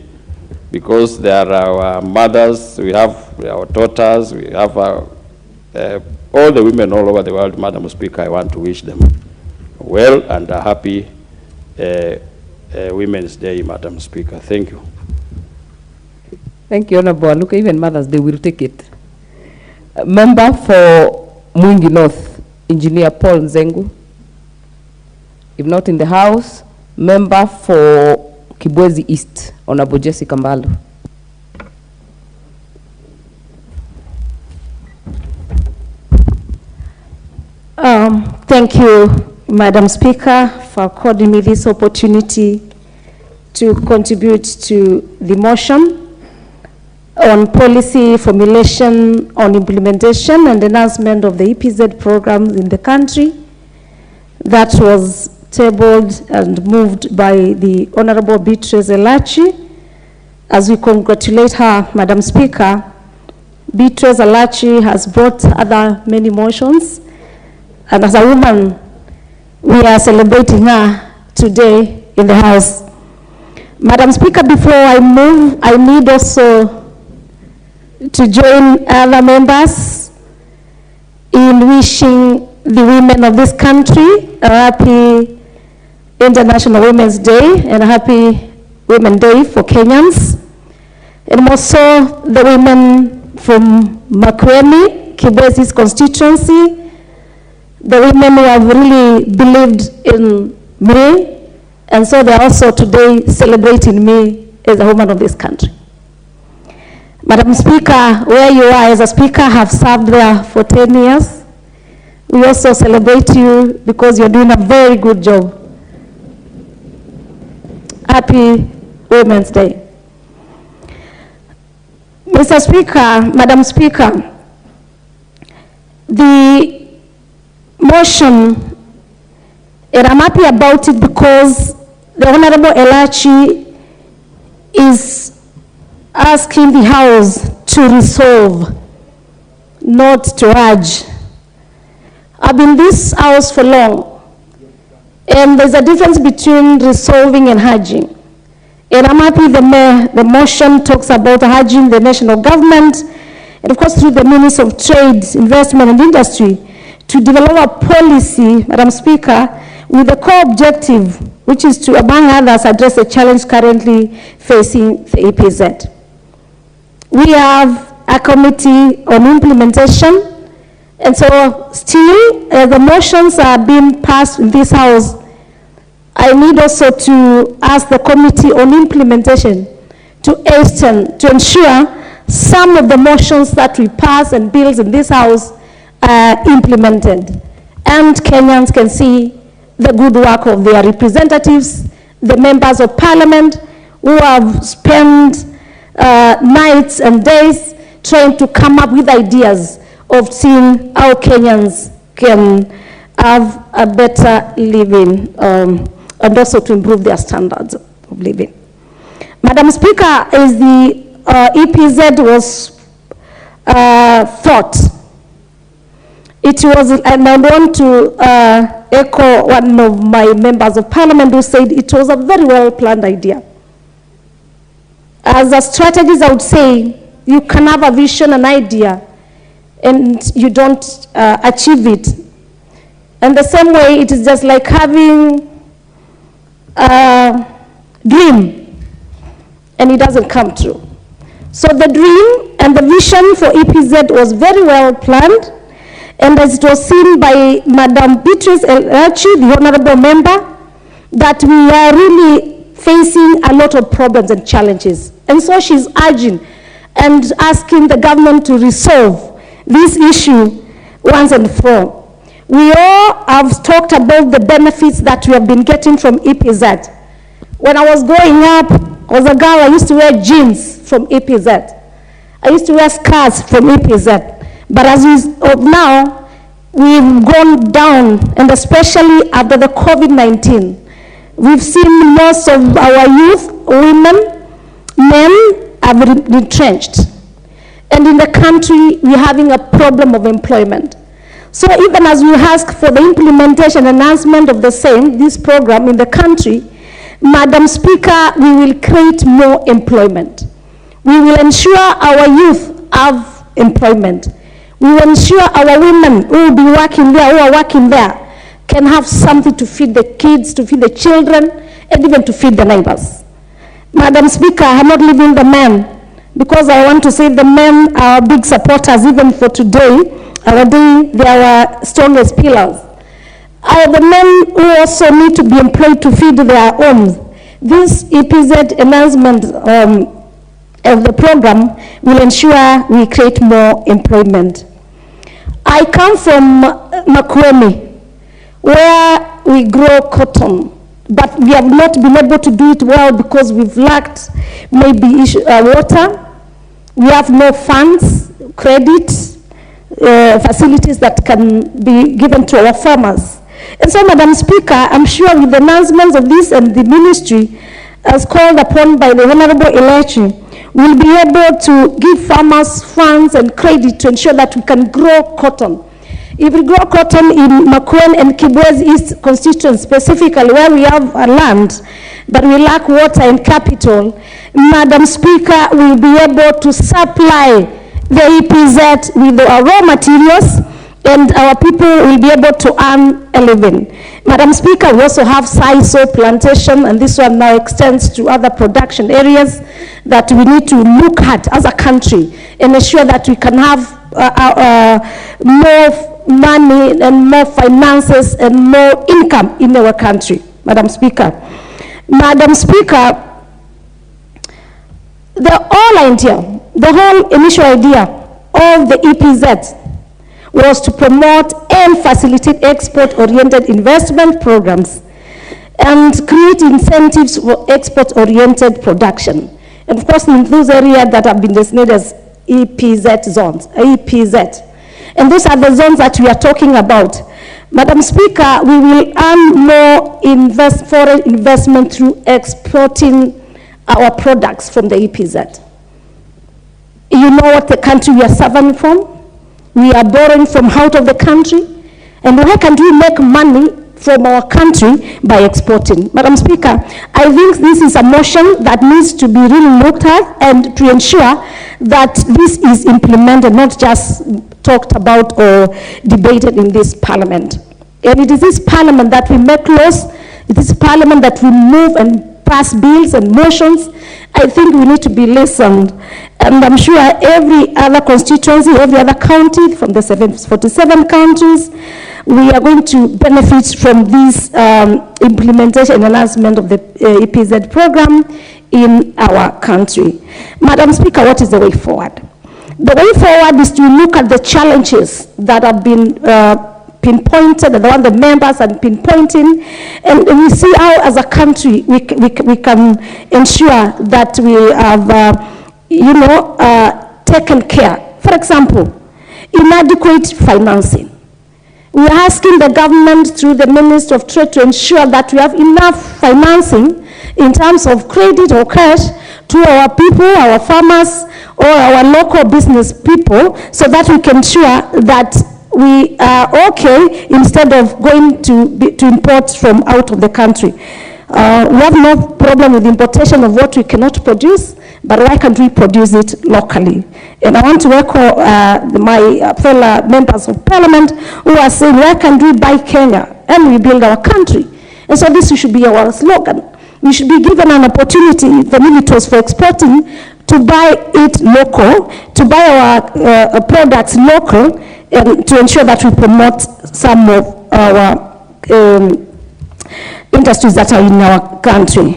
because they are our mothers, we have our daughters, we have all the women all over the world. Madam Speaker, I want to wish them well and a happy Women's Day, Madam Speaker. Thank you. Thank you, Honorable. Look, even mothers, they will take it. Member for Mwingi North, Engineer Paul Nzengu. If not in the House, member for Kibwezi East, Honorable Jessica Mbalo. Thank you, Madam Speaker, for according me this opportunity to contribute to the motion on policy formulation on implementation and enhancement of the EPZ programs in the country that was tabled and moved by the Honorable Beatrice Elachi. As we congratulate her, Madam Speaker, Beatrice Elachi has brought other many motions, and as a woman, we are celebrating her today in the House. Madam Speaker, before I move, I need also to join other members in wishing the women of this country a happy International Women's Day and a happy Women's Day for Kenyans. And also the women from makwiny, Kibwezi's constituency, the women who have really believed in me, and so they're also today celebrating me as a woman of this country. Madam Speaker, where you are as a speaker, have served there for 10 years. We also celebrate you because you're doing a very good job. Happy Women's Day. Mr. Speaker, Madam Speaker, the motion, and I'm happy about it because the Honorable Elachi is asking the House to resolve, not to urge. I've been in this House for long, and there's a difference between resolving and urging. And I'm happy the motion talks about urging the national government, and of course through the Ministry of Trade, Investment and Industry, to develop a policy, Madam Speaker, with the core objective, which is to, among others, address the challenge currently facing the EPZ. We have a committee on implementation, and so still, as the motions are being passed in this House, I need also to ask the committee on implementation to hasten, to ensure some of the motions that we pass and bills in this House are implemented, and Kenyans can see the good work of their representatives, the members of parliament who have spent nights and days trying to come up with ideas of seeing how Kenyans can have a better living and also to improve their standards of living. Madam Speaker, as the EPZ was thought, it was, and I want to echo one of my members of parliament who said it was a very well planned idea. As a strategist, I would say you can have a vision, an idea, and you don't achieve it. And the same way, it is just like having a dream, and it doesn't come true. So the dream and the vision for EPZ was very well planned, and as it was seen by Madam Beatrice Elachi, the honorable member, that we are really facing a lot of problems and challenges. And so she's urging and asking the government to resolve this issue once and for all. We all have talked about the benefits that we have been getting from EPZ. When I was growing up, I was a girl, I used to wear jeans from EPZ. I used to wear skirts from EPZ. But as of now, we've gone down, and especially after the COVID-19, we've seen most of our youth, women, men have retrenched. And in the country, we're having a problem of employment. So even as we ask for the implementation and enhancement of the same, this program in the country, Madam Speaker, we will create more employment. We will ensure our youth have employment. We will ensure our women who will be working there, who are working there, can have something to feed the kids, to feed the children, and even to feed the neighbors. Madam Speaker, I'm not leaving the men, because I want to say the men are big supporters even for today. Our day, they are our strongest pillars. The men who also need to be employed to feed their homes. This EPZ enhancement of the program will ensure we create more employment. I come from makwiny, where we grow cotton, but we have not been able to do it well because we've lacked maybe water. We have no funds, credit, facilities that can be given to our farmers. And so, Madam Speaker, I'm sure with the announcements of this and the ministry, as called upon by the Honorable Elachi, we'll be able to give farmers funds and credit to ensure that we can grow cotton. If we grow cotton in Makwiny and Kibwezi East constituents, specifically where we have land, but we lack water and capital, Madam Speaker, we'll be able to supply the EPZ with our raw materials, and our people will be able to earn a living. Madam Speaker, we also have sisal plantation, and this one now extends to other production areas that we need to look at as a country and ensure that we can have more money and more finances and more income in our country, Madam Speaker. Madam Speaker, the whole initial idea of the EPZ was to promote and facilitate export-oriented investment programs and create incentives for export-oriented production. And of course, in those areas that have been designated as EPZ zones, EPZ. And those are the zones that we are talking about. Madam Speaker, we will earn more foreign investment through exporting our products from the EPZ. You know what the country we are suffering from? We are borrowing from out of the country. And why can't we make money from our country by exporting? Madam Speaker, I think this is a motion that needs to be really looked at and to ensure that this is implemented, not just talked about or debated in this parliament. And it is this parliament that we make laws. It is parliament that we move and pass bills and motions. I think we need to be listened. And I'm sure every other constituency, every other county from the 47 counties, we are going to benefit from this implementation and announcement of the EPZ program in our country. Madam Speaker, what is the way forward? The way forward is to look at the challenges that have been pinpointed, and the one the members are pinpointing, and we see how as a country we can ensure that we have taken care. For example, inadequate financing. We are asking the government through the Ministry of Trade to ensure that we have enough financing in terms of credit or cash to our people, our farmers, or our local business people, so that we can ensure that we are okay instead of going to import from out of the country. We have no problem with importation of what we cannot produce, but why can't we produce it locally? And I want to echo my fellow members of parliament who are saying, why can't we buy Kenya and we build our country? And so this should be our slogan. We should be given an opportunity, the militaries for exporting, to buy it local, to buy our products local, and to ensure that we promote some of our industries that are in our country.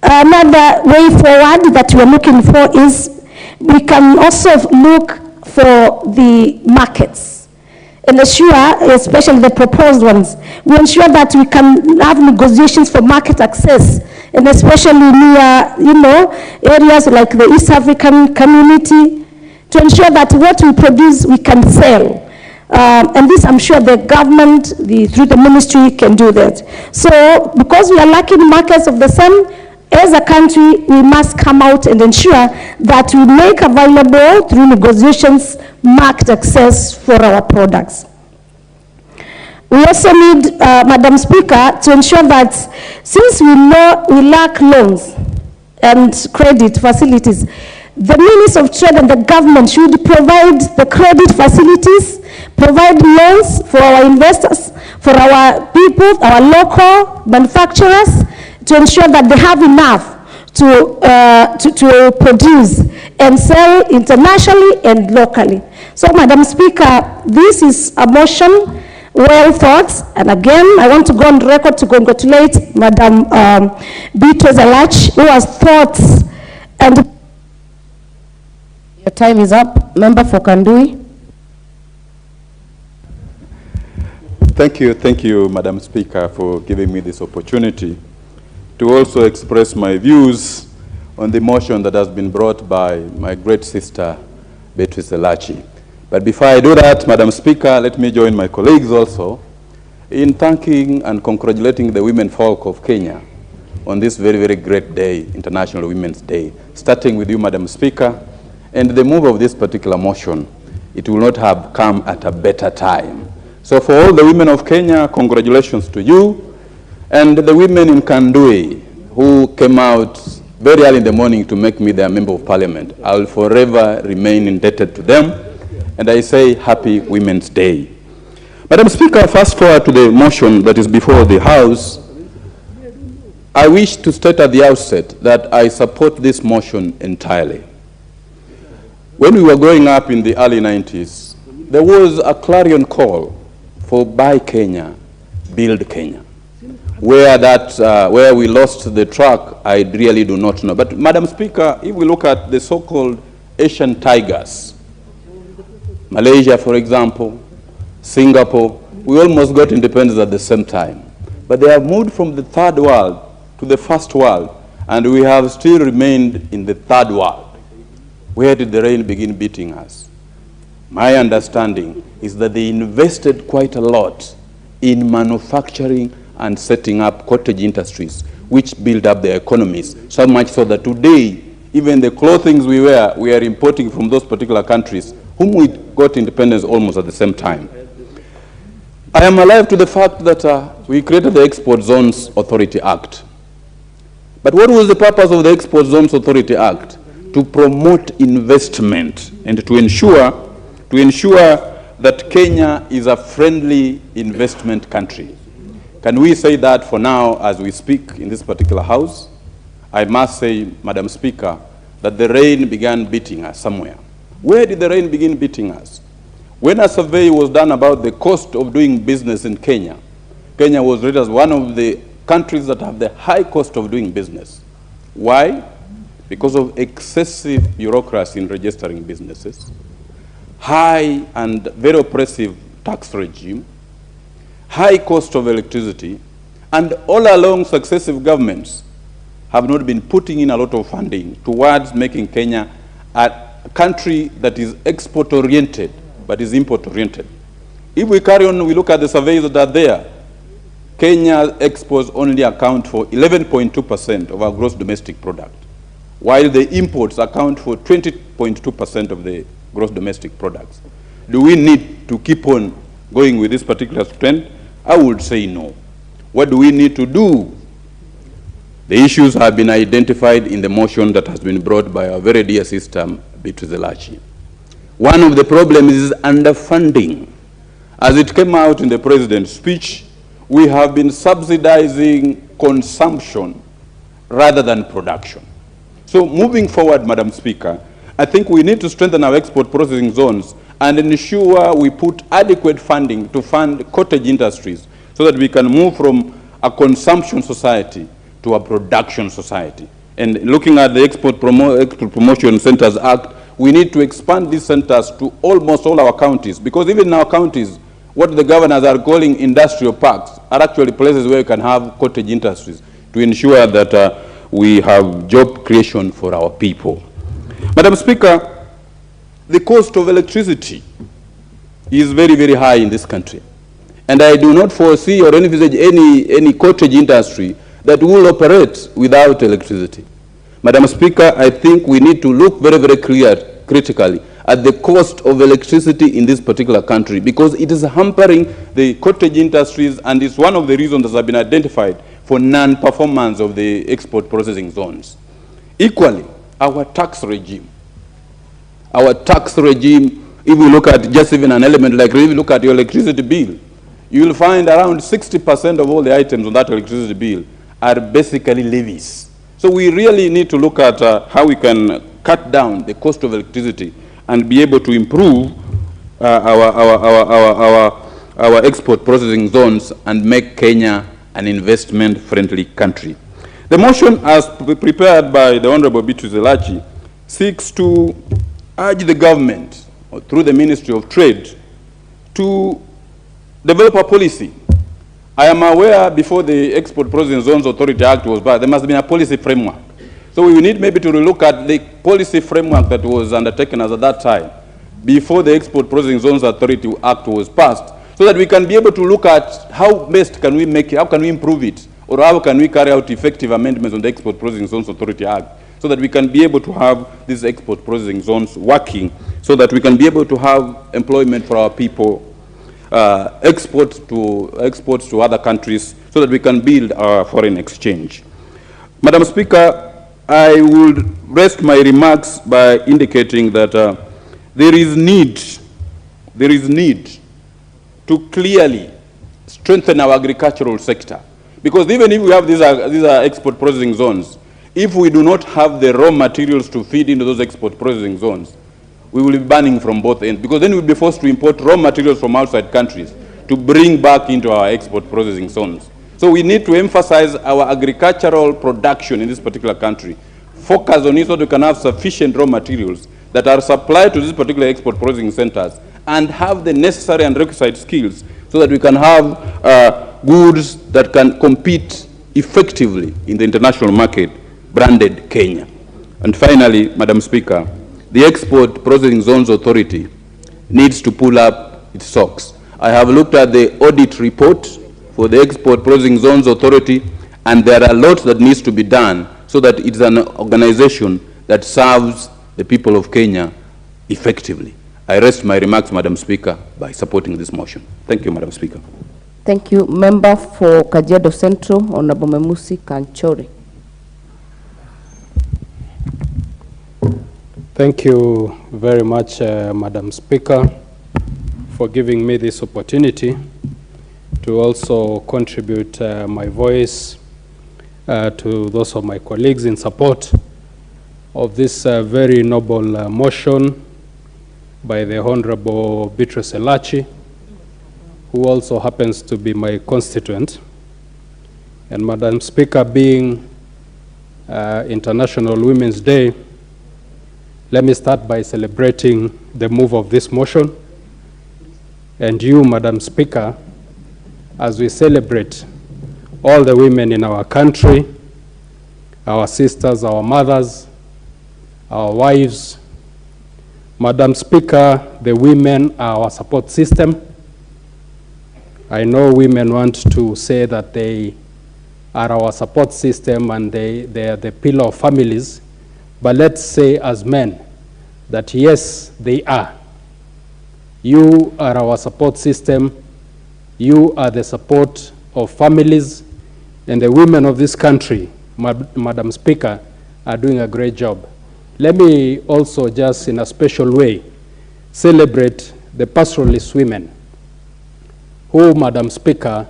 Another way forward that we're looking for is we can also look for the markets and ensure, especially the proposed ones, we ensure that we can have negotiations for market access, and especially near, areas like the East African community, to ensure that what we produce we can sell. And this, I'm sure the government, through the ministry, can do that. So, because we are lacking markets of the same, as a country, we must come out and ensure that we make available, through negotiations, market access for our products. We also need, Madam Speaker, to ensure that since we know we lack loans, and credit facilities. The Ministry of Trade and the government should provide the credit facilities, provide loans for our investors, for our people, our local manufacturers, to ensure that they have enough to produce and sell internationally and locally. So, Madam Speaker, this is a motion well thought, and again, I want to go on record to congratulate Madam Beatrice Elach, who has thought, and your time is up. Member for Kandui. Thank you, Madam Speaker, for giving me this opportunity to also express my views on the motion that has been brought by my great sister, Beatrice Elach. But before I do that, Madam Speaker, let me join my colleagues also in thanking and congratulating the women folk of Kenya on this very, very great day, International Women's Day. Starting with you, Madam Speaker, and the move of this particular motion, it will not have come at a better time. So for all the women of Kenya, congratulations to you, and the women in Kandui who came out very early in the morning to make me their Member of Parliament. I will forever remain indebted to them. And I say Happy Women's Day. Madam Speaker, fast forward to the motion that is before the House. I wish to state at the outset that I support this motion entirely. When we were growing up in the early 90s, there was a clarion call for Buy Kenya, Build Kenya. Where we lost the track, I really do not know. But Madam Speaker, if we look at the so-called Asian tigers, Malaysia, for example, Singapore, we almost got independence at the same time. But they have moved from the third world to the first world, and we have still remained in the third world. Where did the rain begin beating us? My understanding is that they invested quite a lot in manufacturing and setting up cottage industries, which build up their economies, so much so that today, even the clothing we wear, we are importing from those particular countries, whom we got independence almost at the same time. I am alive to the fact that we created the Export Zones Authority Act. But what was the purpose of the Export Zones Authority Act? To promote investment and to ensure that Kenya is a friendly investment country. Can we say that for now as we speak in this particular House? I must say, Madam Speaker, that the rain began beating us somewhere. Where did the rain begin beating us? When a survey was done about the cost of doing business in Kenya, Kenya was rated as one of the countries that have the high cost of doing business. Why? Because of excessive bureaucracy in registering businesses, high and very oppressive tax regime, high cost of electricity, and all along successive governments have not been putting in a lot of funding towards making Kenya a country that is export-oriented, but is import-oriented. If we carry on, we look at the surveys that are there, Kenya exports only account for 11.2% of our gross domestic product, while the imports account for 20.2% of the gross domestic products. Do we need to keep on going with this particular trend? I would say no. What do we need to do? The issues have been identified in the motion that has been brought by our very dear sister, Beatrice Elach. One of the problems is underfunding. As it came out in the President's speech, we have been subsidizing consumption rather than production. So moving forward, Madam Speaker, I think we need to strengthen our export processing zones and ensure we put adequate funding to fund cottage industries so that we can move from a consumption society to a production society. And looking at the Export Promotion Centers Act, we need to expand these centers to almost all our counties, because even in our counties, what the governors are calling industrial parks are actually places where we can have cottage industries to ensure that we have job creation for our people. Madam Speaker, the cost of electricity is very, very high in this country. And I do not foresee or envisage any cottage industry that will operate without electricity. Madam Speaker, I think we need to look very, very critically at the cost of electricity in this particular country, because it is hampering the cottage industries, and it's one of the reasons that have been identified for non-performance of the export processing zones. Equally, our tax regime. Our tax regime, if we look at just even an element like, if you look at your electricity bill, you will find around 60% of all the items on that electricity bill are basically levies. So we really need to look at how we can cut down the cost of electricity and be able to improve our export processing zones and make Kenya an investment-friendly country. The motion, as prepared by the Honorable Beatrice Elachi, seeks to urge the government, through the Ministry of Trade, to develop a policy. I am aware before the Export Processing Zones Authority Act was passed, there must have been a policy framework. So we need maybe to relook at the policy framework that was undertaken as at that time, before the Export Processing Zones Authority Act was passed, so that we can be able to look at how best can we make it, how can we improve it, or how can we carry out effective amendments on the Export Processing Zones Authority Act, so that we can be able to have these export processing zones working, so that we can be able to have employment for our people, exports to other countries, so that we can build our foreign exchange. Madam Speaker, I would rest my remarks by indicating that there is need to clearly strengthen our agricultural sector. Because even if we have these are export processing zones, if we do not have the raw materials to feed into those export processing zones, we will be banning from both ends, because then we'll be forced to import raw materials from outside countries to bring back into our export processing zones. So we need to emphasize our agricultural production in this particular country, focus on it so that we can have sufficient raw materials that are supplied to these particular export processing centers, and have the necessary and requisite skills so that we can have goods that can compete effectively in the international market, branded Kenya. And finally, Madam Speaker, the Export Processing Zones Authority needs to pull up its socks. I have looked at the audit report for the Export Processing Zones Authority, and there are lots that needs to be done so that it's an organization that serves the people of Kenya effectively. I rest my remarks, Madam Speaker, by supporting this motion. Thank you, Madam Speaker. Thank you. Member for Kajiado Central, Honorable Memusi Kanchori. Thank you very much, Madam Speaker, for giving me this opportunity to also contribute my voice to those of my colleagues in support of this very noble motion by the Honorable Beatrice Elachi, who also happens to be my constituent. And Madam Speaker, being International Women's Day, let me start by celebrating the move of this motion. And you, Madam Speaker, as we celebrate all the women in our country, our sisters, our mothers, our wives. Madam Speaker, the women are our support system. I know women want to say that they are our support system and they are the pillar of families, but let's say as men that yes, they are. You are our support system. You are the support of families, and the women of this country, Madam Speaker, are doing a great job. Let me also just in a special way celebrate the pastoralist women who, Madam Speaker,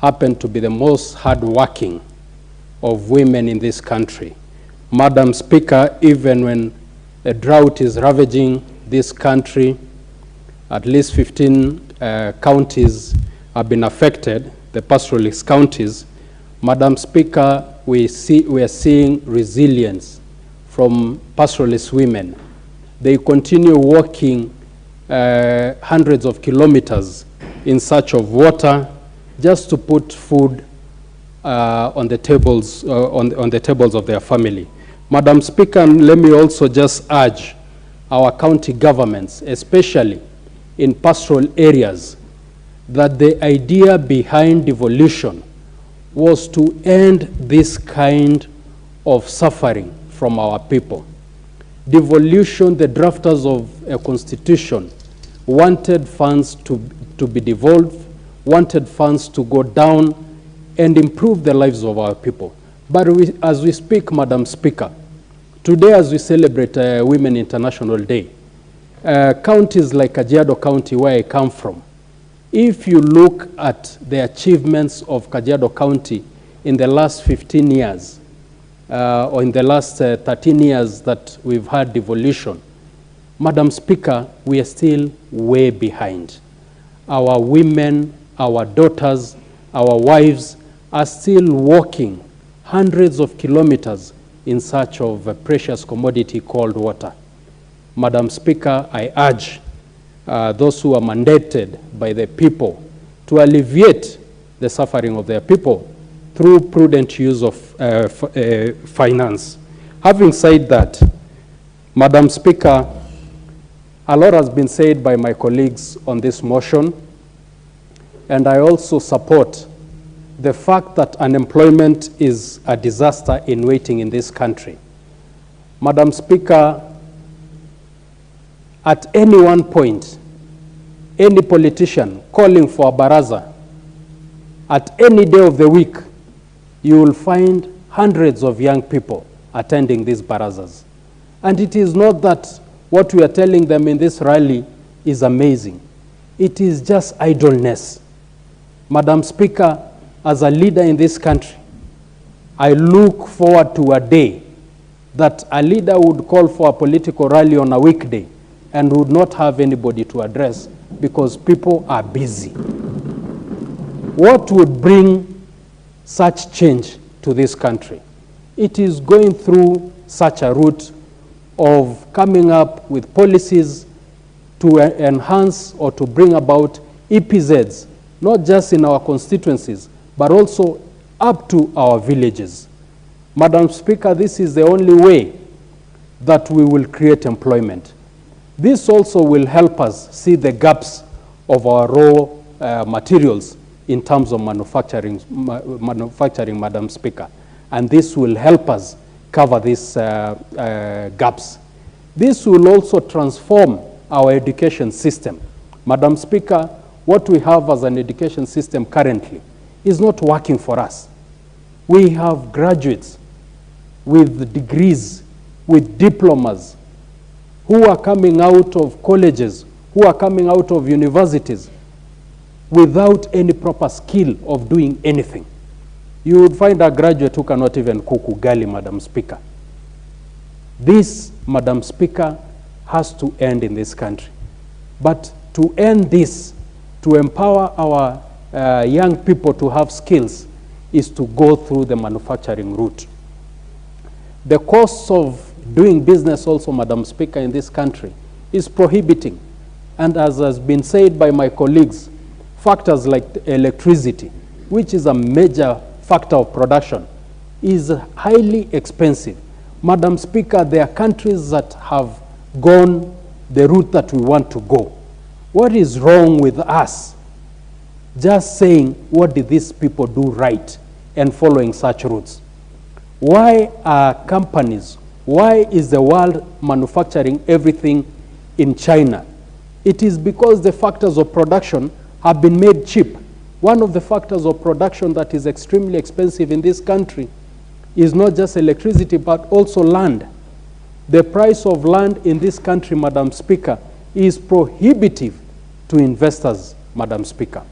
happen to be the most hardworking of women in this country. Madam Speaker, even when a drought is ravaging this country, at least 15 counties have been affected, the pastoralist counties. Madam Speaker, we are seeing resilience from pastoralist women. They continue walking hundreds of kilometers in search of water just to put food on the tables on the tables of their family. Madam Speaker, let me also just urge our county governments, especially in pastoral areas, that the idea behind devolution was to end this kind of suffering from our people. Devolution, the drafters of a constitution wanted funds to be devolved, wanted funds to go down and improve the lives of our people. But as we speak, Madam Speaker, Today, as we celebrate Women International Day, counties like Kajiado County, where I come from, if you look at the achievements of Kajiado County in the last 15 years, or in the last 13 years that we've had devolution, Madam Speaker, we are still way behind. Our women, our daughters, our wives are still walking hundreds of kilometers in search of a precious commodity called water. Madam Speaker, I urge those who are mandated by the people to alleviate the suffering of their people through prudent use of finance. Having said that, Madam Speaker, a lot has been said by my colleagues on this motion, and I also support the fact that unemployment is a disaster in waiting in this country. Madam Speaker, at any one point, any politician calling for a baraza, at any day of the week, you will find hundreds of young people attending these barazas. And it is not that what we are telling them in this rally is amazing. It is just idleness. Madam Speaker, as a leader in this country, I look forward to a day that a leader would call for a political rally on a weekday and would not have anybody to address because people are busy. What would bring such change to this country? It is going through such a route of coming up with policies to enhance or to bring about EPZs, not just in our constituencies, but also up to our villages. Madam Speaker, this is the only way that we will create employment. This also will help us see the gaps of our raw materials in terms of manufacturing, Madam Speaker. And this will help us cover these gaps. This will also transform our education system. Madam Speaker, what we have as an education system currently is not working for us. We have graduates with degrees, with diplomas, who are coming out of colleges, who are coming out of universities without any proper skill of doing anything. You would find a graduate who cannot even cook ugali, Madam Speaker. This, Madam Speaker, has to end in this country. But to end this, to empower our young people to have skills, is to go through the manufacturing route. The costs of doing business also, Madam Speaker, in this country is prohibiting. And as has been said by my colleagues, factors like electricity, which is a major factor of production, is highly expensive. Madam Speaker, there are countries that have gone the route that we want to go. What is wrong with us just saying, what did these people do right, and following such routes? Why are companies, why is the world manufacturing everything in China? It is because the factors of production have been made cheap. One of the factors of production that is extremely expensive in this country is not just electricity, but also land. The price of land in this country, Madam Speaker, is prohibitive to investors, Madam Speaker.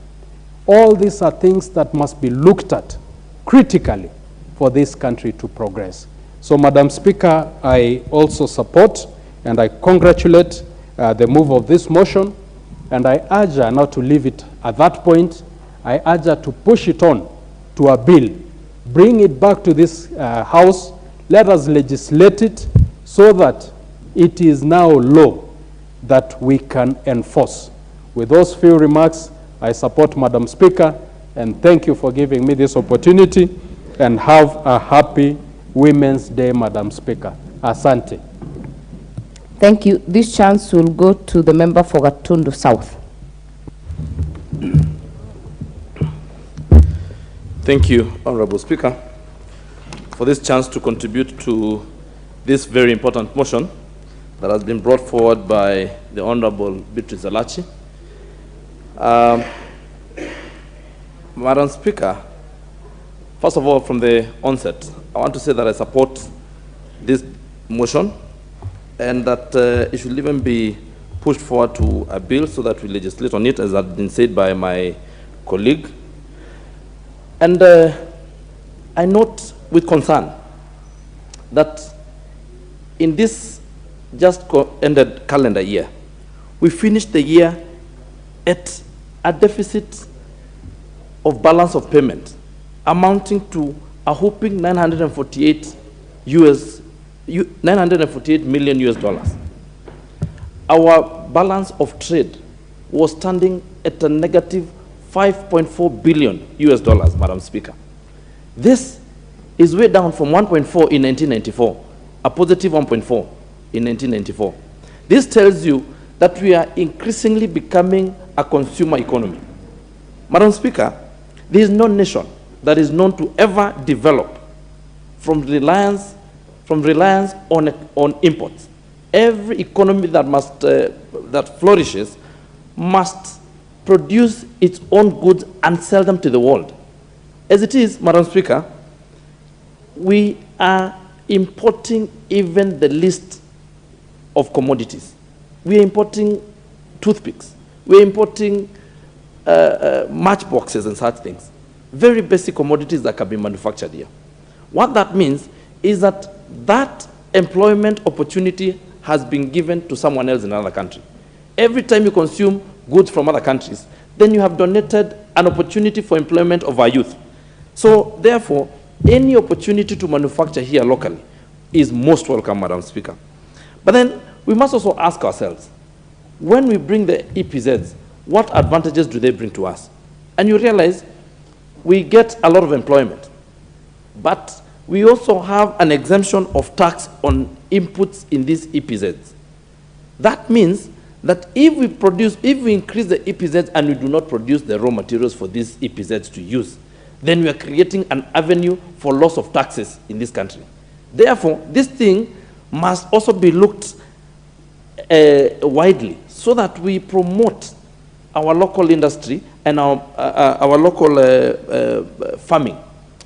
All these are things that must be looked at critically for this country to progress. So, Madam Speaker, I also support and I congratulate the move of this motion, and I urge her not to leave it at that point. I urge her to push it on to a bill, bring it back to this House, let us legislate it so that it is now law that we can enforce. With those few remarks, I support Madam Speaker, and thank you for giving me this opportunity, and have a happy Women's Day, Madam Speaker. Asante. Thank you. This chance will go to the member for Gatundu South. Thank you, Honorable Speaker, for this chance to contribute to this very important motion that has been brought forward by the Honorable Beatrice Elachi. Madam Speaker, first of all, from the onset, I want to say that I support this motion, and that it should even be pushed forward to a bill so that we legislate on it, as has been said by my colleague. And I note with concern that in this just ended calendar year, we finished the year at a deficit of balance of payment amounting to a whopping 948 million US dollars. Our balance of trade was standing at a negative 5.4 billion US dollars, Madam Speaker. This is way down from 1.4 in 1994, a positive 1.4 in 1994. This tells you that we are increasingly becoming a consumer economy. Madam Speaker, there is no nation that is known to ever develop from reliance on imports. Every economy that flourishes must produce its own goods and sell them to the world. As it is, Madam Speaker, we are importing even the least of commodities. We are importing toothpicks. We are importing matchboxes and such things. Very basic commodities that can be manufactured here. What that means is that that employment opportunity has been given to someone else in another country. Every time you consume goods from other countries, then you have donated an opportunity for employment of our youth. So therefore, any opportunity to manufacture here locally is most welcome, Madam Speaker. But then we must also ask ourselves, when we bring the EPZs, what advantages do they bring to us? And you realize we get a lot of employment, but we also have an exemption of tax on inputs in these EPZs. That means that if we increase the EPZs and we do not produce the raw materials for these EPZs to use, then we are creating an avenue for loss of taxes in this country. Therefore, this thing must also be looked widely so that we promote our local industry and our local farming.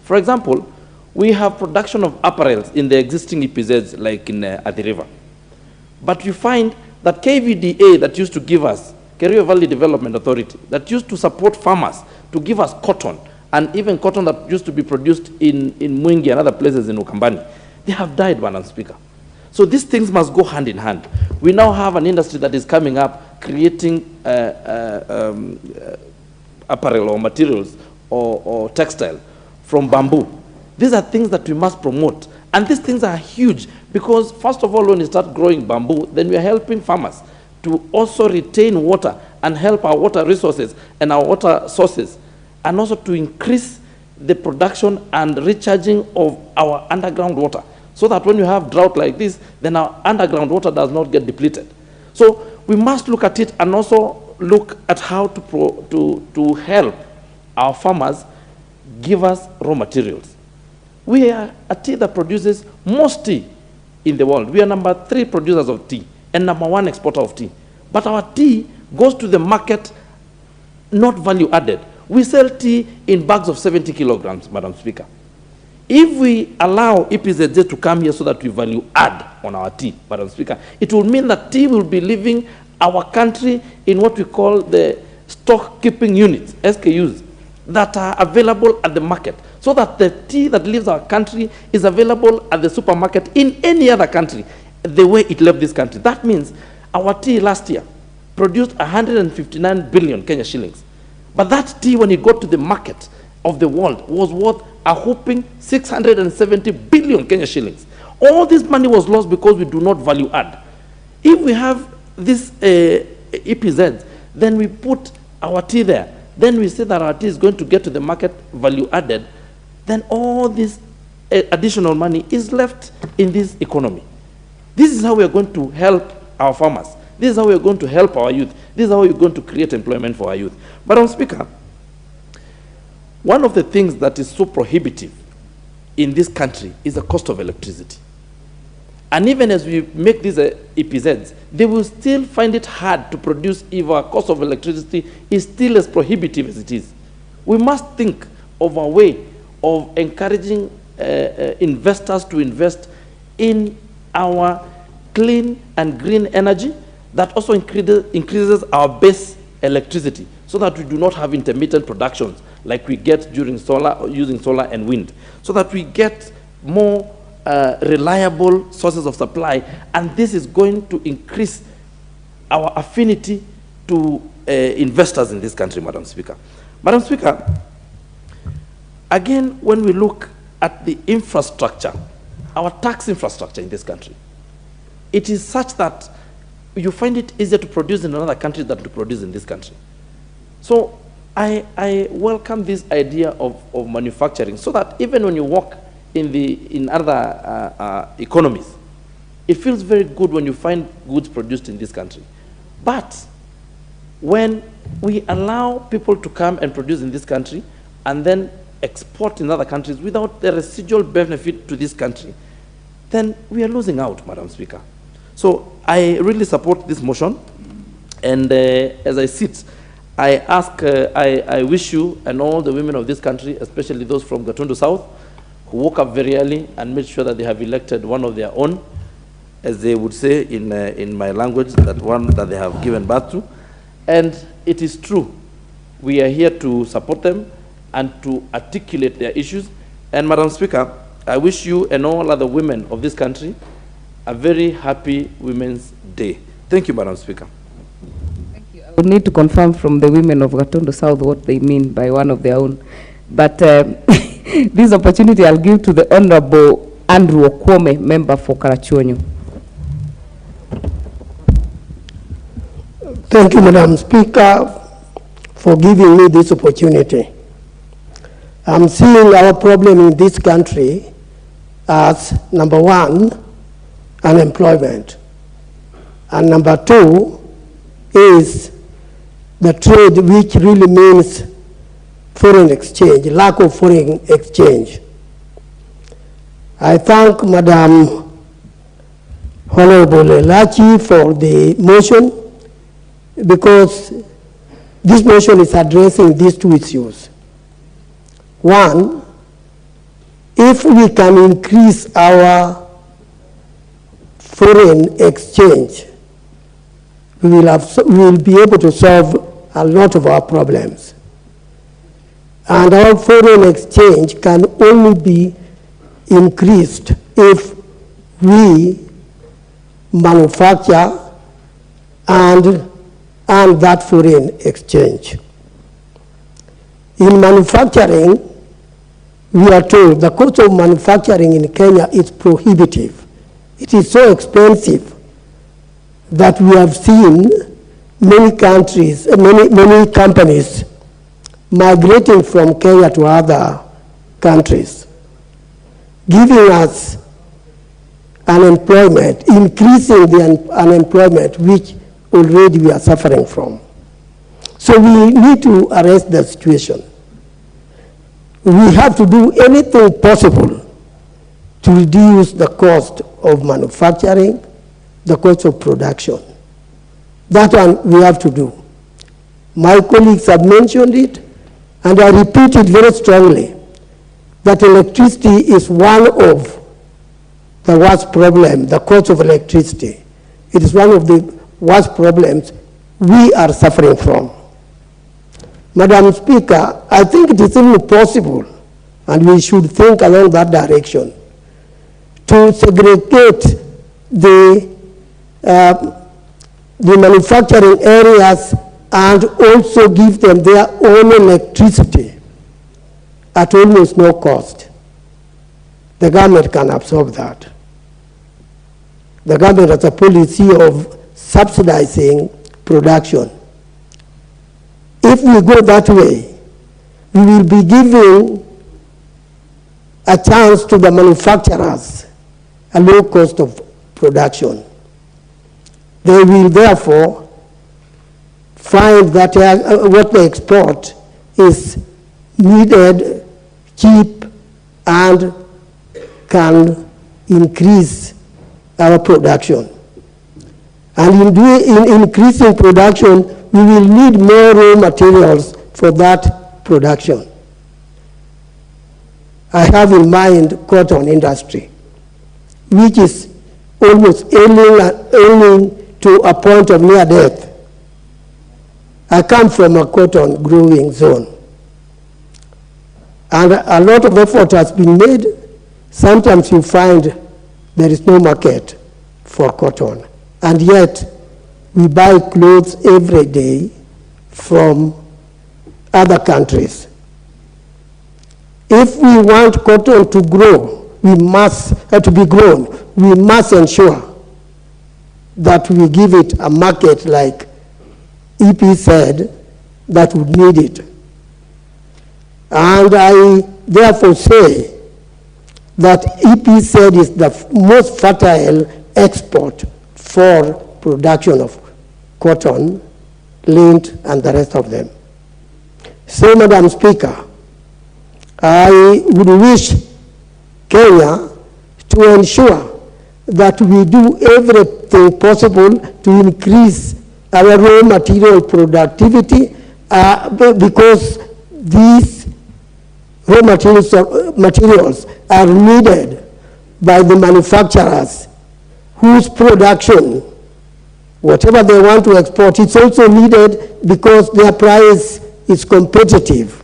For example, we have production of apparels in the existing EPZs like in Athi River. But you find that KVDA that used to give us, Kerio Valley Development Authority, that used to support farmers to give us cotton, and even cotton that used to be produced in Mwingi and other places in Ukambani, they have died, Madam Speaker. So these things must go hand in hand. We now have an industry that is coming up, creating apparel or materials or textile from bamboo. These are things that we must promote. And these things are huge because, first of all, when you start growing bamboo, then we are helping farmers to also retain water and help our water resources and our water sources, and also to increase the production and recharging of our underground water, so that when you have drought like this, then our underground water does not get depleted. So we must look at it and also look at how to help our farmers give us raw materials. We are a tea that produces most tea in the world. We are number 3 producers of tea and number 1 exporter of tea. But our tea goes to the market not value added. We sell tea in bags of 70 kilograms, Madam Speaker. If we allow EPZJ to come here so that we value add on our tea, Madam Speaker, it will mean that tea will be leaving our country in what we call the stock keeping units, SKUs, that are available at the market, so that the tea that leaves our country is available at the supermarket in any other country, the way it left this country. That means our tea last year produced 159 billion Kenya shillings. But that tea, when it got to the market of the world, was worth a whopping 670 billion Kenya shillings. All this money was lost because we do not value add. If we have this EPZ, then we put our tea there. Then we say that our tea is going to get to the market value added. Then all this additional money is left in this economy. This is how we are going to help our farmers. This is how we are going to help our youth. This is how we are going to create employment for our youth. Madam Speaker, one of the things that is so prohibitive in this country is the cost of electricity. And even as we make these EPZs, they will still find it hard to produce if our cost of electricity is still as prohibitive as it is. We must think of a way of encouraging investors to invest in our clean and green energy that also increases our base electricity so that we do not have intermittent productions like we get during using solar and wind, so that we get more reliable sources of supply, and this is going to increase our affinity to investors in this country, Madam Speaker. Madam Speaker, again, when we look at the infrastructure, our tax infrastructure in this country, it is such that you find it easier to produce in another country than to produce in this country. So I welcome this idea of manufacturing, so that even when you walk in other economies, it feels very good when you find goods produced in this country. But when we allow people to come and produce in this country and then export in other countries without the residual benefit to this country, then we are losing out, Madam Speaker. So I really support this motion, and as I sit, I ask, I wish you and all the women of this country, especially those from Gatundu South, who woke up very early and made sure that they have elected one of their own, as they would say in my language, that one that they have given birth to. And it is true, we are here to support them and to articulate their issues. And Madam Speaker, I wish you and all other women of this country a very happy Women's Day. Thank you, Madam Speaker. Thank you. I would need to confirm from the women of Gatundu South what they mean by one of their own. But this opportunity I'll give to the Honorable Andrew Okwome, member for Karachuonyo. Thank you, Madam Speaker, for giving me this opportunity. I'm seeing our problem in this country as, number one, unemployment. And number two is the trade, which really means foreign exchange, lack of foreign exchange. I thank Madam Honorable Elachi for the motion, because this motion is addressing these two issues. One, if we can increase our foreign exchange, we will be able to solve a lot of our problems. And our foreign exchange can only be increased if we manufacture and that foreign exchange. In manufacturing, we are told the cost of manufacturing in Kenya is prohibitive. It is so expensive that we have seen many countries, many companies migrating from Kenya to other countries, giving us unemployment, increasing the unemployment which already we are suffering from. So we need to arrest the situation. We have to do anything possible to reduce the cost of manufacturing, the cost of production. That one we have to do. My colleagues have mentioned it, and I repeat it very strongly, that electricity is one of the worst problems, the cost of electricity. It is one of the worst problems we are suffering from. Madam Speaker, I think it is even possible, and we should think along that direction, to segregate the manufacturing areas and also give them their own electricity at almost no cost. The government can absorb that. The government has a policy of subsidizing production. If we go that way, we will be giving a chance to the manufacturers, a low cost of production. They will therefore find that what they export is needed, cheap, and can increase our production. And in increasing production, we will need more raw materials for that production. I have in mind cotton industry, which is almost ailing to a point of near death. I come from a cotton growing zone. And a lot of effort has been made. Sometimes you find there is no market for cotton. And yet, we buy clothes every day from other countries. If we want cotton to grow, we must ensure that we give it a market like EP said that would need it. And I therefore say that EP said is the most fertile export for production of cotton, lint, and the rest of them. So, Madam Speaker, I would wish Kenya to ensure that we do everything possible to increase our raw material productivity because these raw materials are needed by the manufacturers whose production, whatever they want to export, it's also needed because their price is competitive.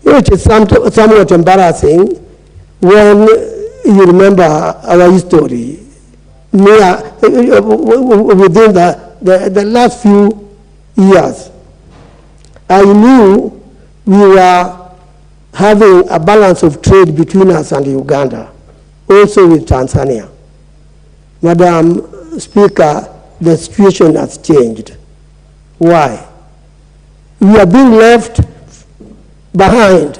It is somewhat embarrassing when you remember our history. Within the last few years, I knew we were having a balance of trade between us and Uganda, also with Tanzania. Madam Speaker, the situation has changed. Why? We are being left behind.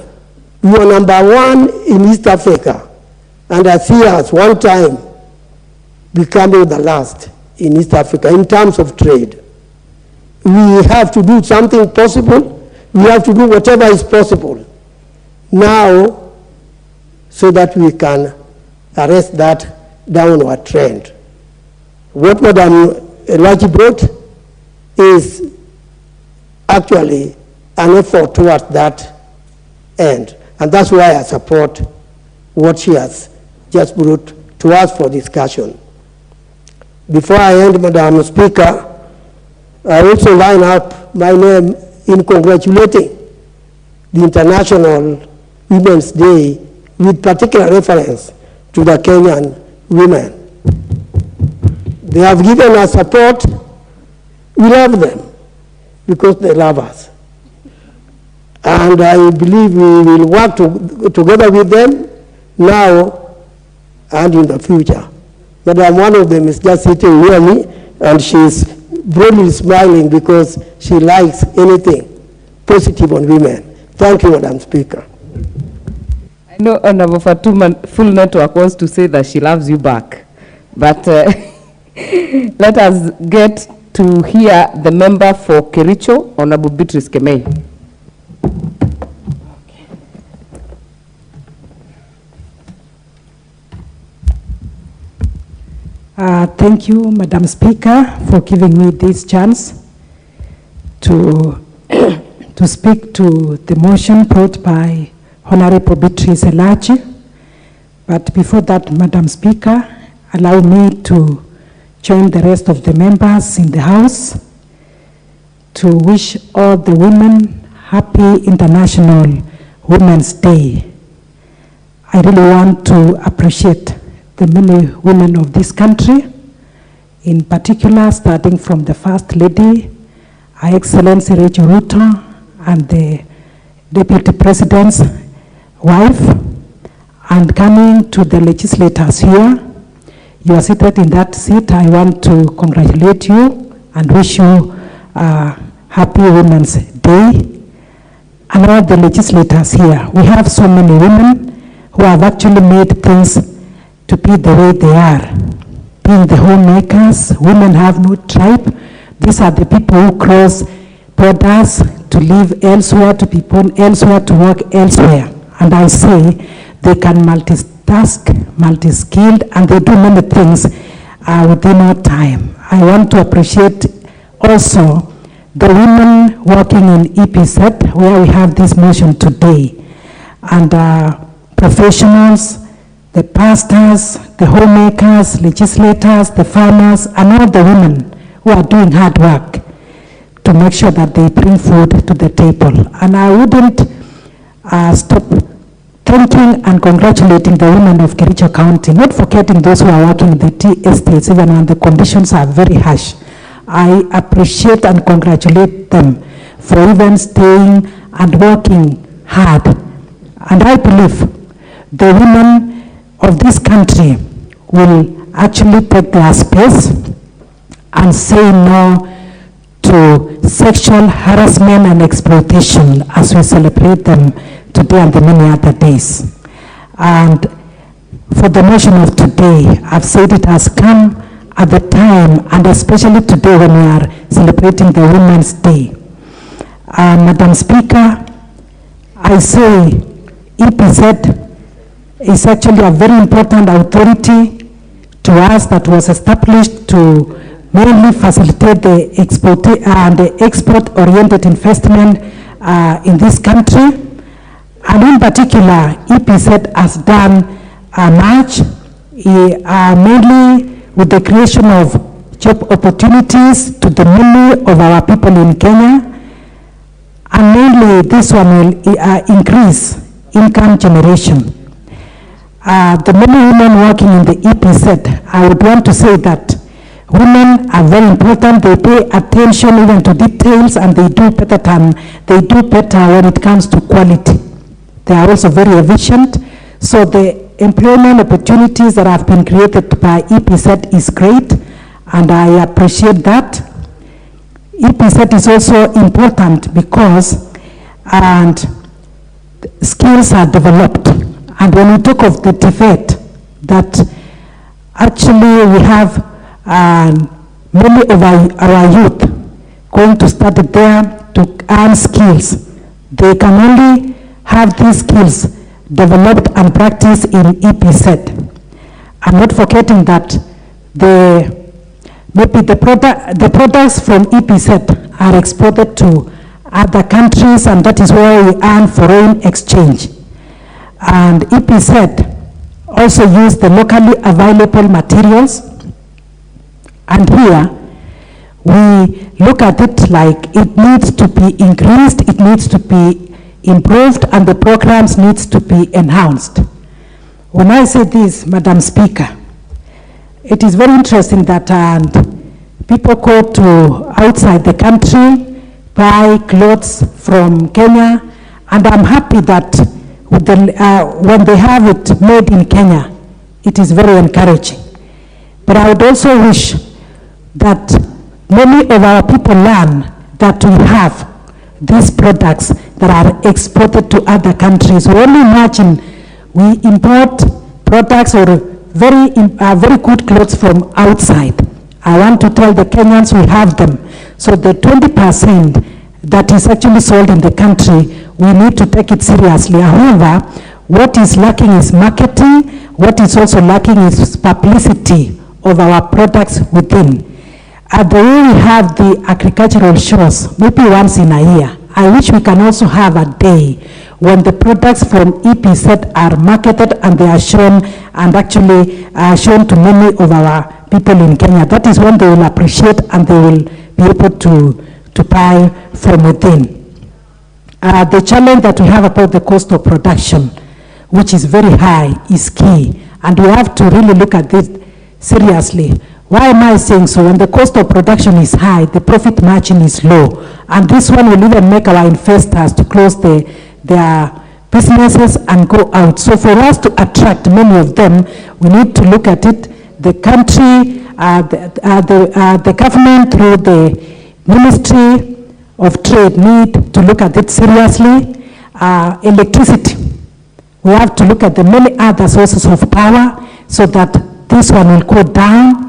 We were #1 in East Africa, and I see us one time becoming the last in East Africa in terms of trade. We have to do something possible. We have to do whatever is possible now so that we can arrest that downward trend. What Madam Elachi brought is actually an effort towards that end. And that's why I support what she has just brought to us for discussion. Before I end, Madam Speaker, I also line up my name in congratulating the International Women's Day with particular reference to the Kenyan women. They have given us support. We love them because they love us. And I believe we will work together with them now and in the future. Madam, one of them is just sitting near me, and she's broadly smiling because she likes anything positive on women. Thank you, Madam Speaker. I know Honorable Fatuma Full Network wants to say that she loves you back, but let us get to hear the member for Kericho, Honorable Beatrice Kemei. Thank you, Madam Speaker, for giving me this chance to speak to the motion brought by Honorable Beatrice Elachi. But before that, Madam Speaker, allow me to join the rest of the members in the House to wish all the women happy International Women's Day. I really want to appreciate the many women of this country, in particular starting from the First Lady, Her Excellency Rachel RUTO, and the Deputy President's wife, and coming to the legislators here. You are seated in that seat. I want to congratulate you and wish you a happy Women's Day. And all the legislators here, we have so many women who have actually made things to be the way they are. Being the homemakers, women have no tribe. These are the people who cross borders to live elsewhere, to be born elsewhere, to work elsewhere. And I say they can multitask, multi-skilled, and they do many things within our time. I want to appreciate also the women working in EPZ, where we have this motion today, and professionals the pastors, the homemakers, legislators, the farmers, and all the women who are doing hard work to make sure that they bring food to the table. And I wouldn't stop thanking and congratulating the women of Kericho County, not forgetting those who are working in the tea estates, even when the conditions are very harsh. I appreciate and congratulate them for even staying and working hard. And I believe the women of this country will actually take their space and say no to sexual harassment and exploitation as we celebrate them today and the many other days. And for the motion of today, I've said it has come at the time, and especially today when we are celebrating the Women's Day. Madam Speaker, I say EPZ is actually a very important authority to us that was established to mainly facilitate the export-oriented investment in this country. And in particular, EPZ has done much, mainly with the creation of job opportunities to the many of our people in Kenya. And mainly this one will increase income generation. The many women working in the EPZ, I would want to say that women are very important. They pay attention even to details, and they do better when it comes to quality. They are also very efficient. So the employment opportunities that have been created by EPZ is great, and I appreciate that. EPZ is also important because skills are developed. And when we talk of the debate, that actually we have many of our youth going to study there to earn skills. They can only have these skills developed and practiced in EPZ. I'm not forgetting that maybe the products from EPZ are exported to other countries, and that is where we earn foreign exchange. And EPZ also use the locally available materials, and here we look at it like it needs to be increased, it needs to be improved, and the programs needs to be enhanced. When I say this, Madam Speaker, it is very interesting that people go to outside the country, buy clothes from Kenya, and I'm happy that when they have it made in Kenya, it is very encouraging. But I would also wish that many of our people learn that we have these products that are exported to other countries. We only imagine we import products or very good clothes from outside. I want to tell the Kenyans we have them. So the 20% that is actually sold in the country, we need to take it seriously. However, what is lacking is marketing. What is also lacking is publicity of our products within. The way we have the agricultural shows, maybe once in a year, I wish we can also have a day when the products from EPZ are marketed and they are shown, and actually shown to many of our people in Kenya. That is when they will appreciate and they will be able to buy from within. The challenge that we have about the cost of production, which is very high, is key. And we have to really look at this seriously. Why am I saying so? When the cost of production is high, the profit margin is low. And this one will even make our investors to close their businesses and go out. So for us to attract many of them, we need to look at it. The country, the government through the Ministry of Trade need to look at it seriously. Electricity, we have to look at the many other sources of power so that this one will go down.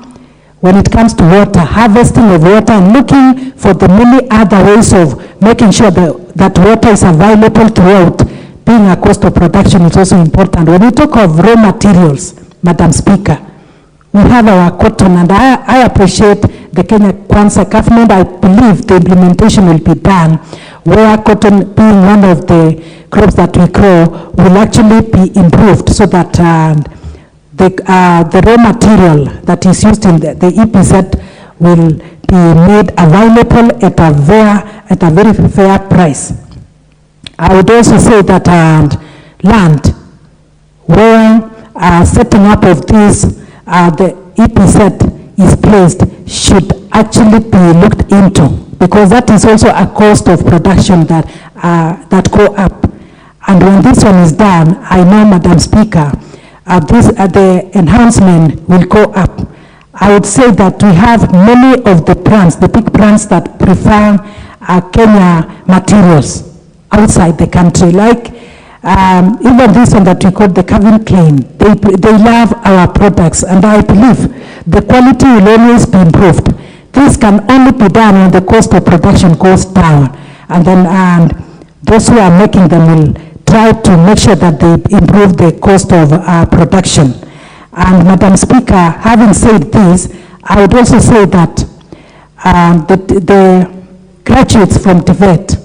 When it comes to water, harvesting of water, and looking for the many other ways of making sure that water is available throughout, being a cost of production is also important. When we talk of raw materials, Madam Speaker, we have our cotton, and I appreciate the Kenya Kwanza government. I believe the implementation will be done where cotton, being one of the crops that we grow, will actually be improved so that the raw material that is used in the EPZ will be made available at a very fair price. I would also say that land where setting up of this, the EPZ is placed should actually be looked into, because that is also a cost of production that go up. And when this one is done, I know, Madam Speaker, the enhancement will go up. I would say that we have many of the brands, the big brands that prefer Kenya materials outside the country, like even this one that we call the Calvin Klein. They love our products, and I believe the quality will always be improved. This can only be done when the cost of production goes down, and then those who are making them will try to make sure that they improve the cost of production. And Madam Speaker, having said this, I would also say that the graduates from Tibet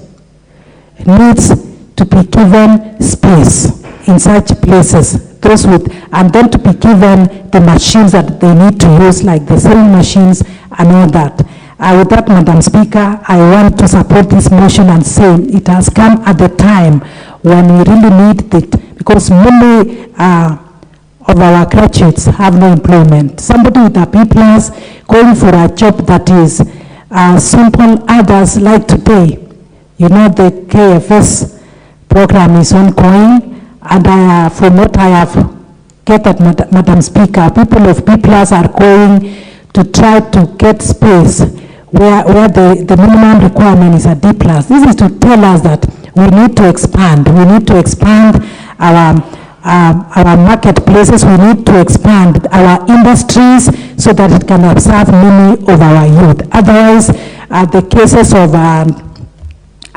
needs to be given space in such places, those with, and then to be given the machines that they need to use, like the sewing machines and all that. With that, Madam Speaker, I want to support this motion and say it has come at the time when we really need it, because many of our graduates have no employment. Somebody with a B+ going for a job that is simple, others like today. You know, the KFS program is ongoing, and from what I have gathered, Madam Speaker, people of B+ are going to try to get space where the minimum requirement is a D+. This is to tell us that we need to expand. We need to expand our marketplaces. We need to expand our industries so that it can absorb many of our youth. Otherwise, the cases of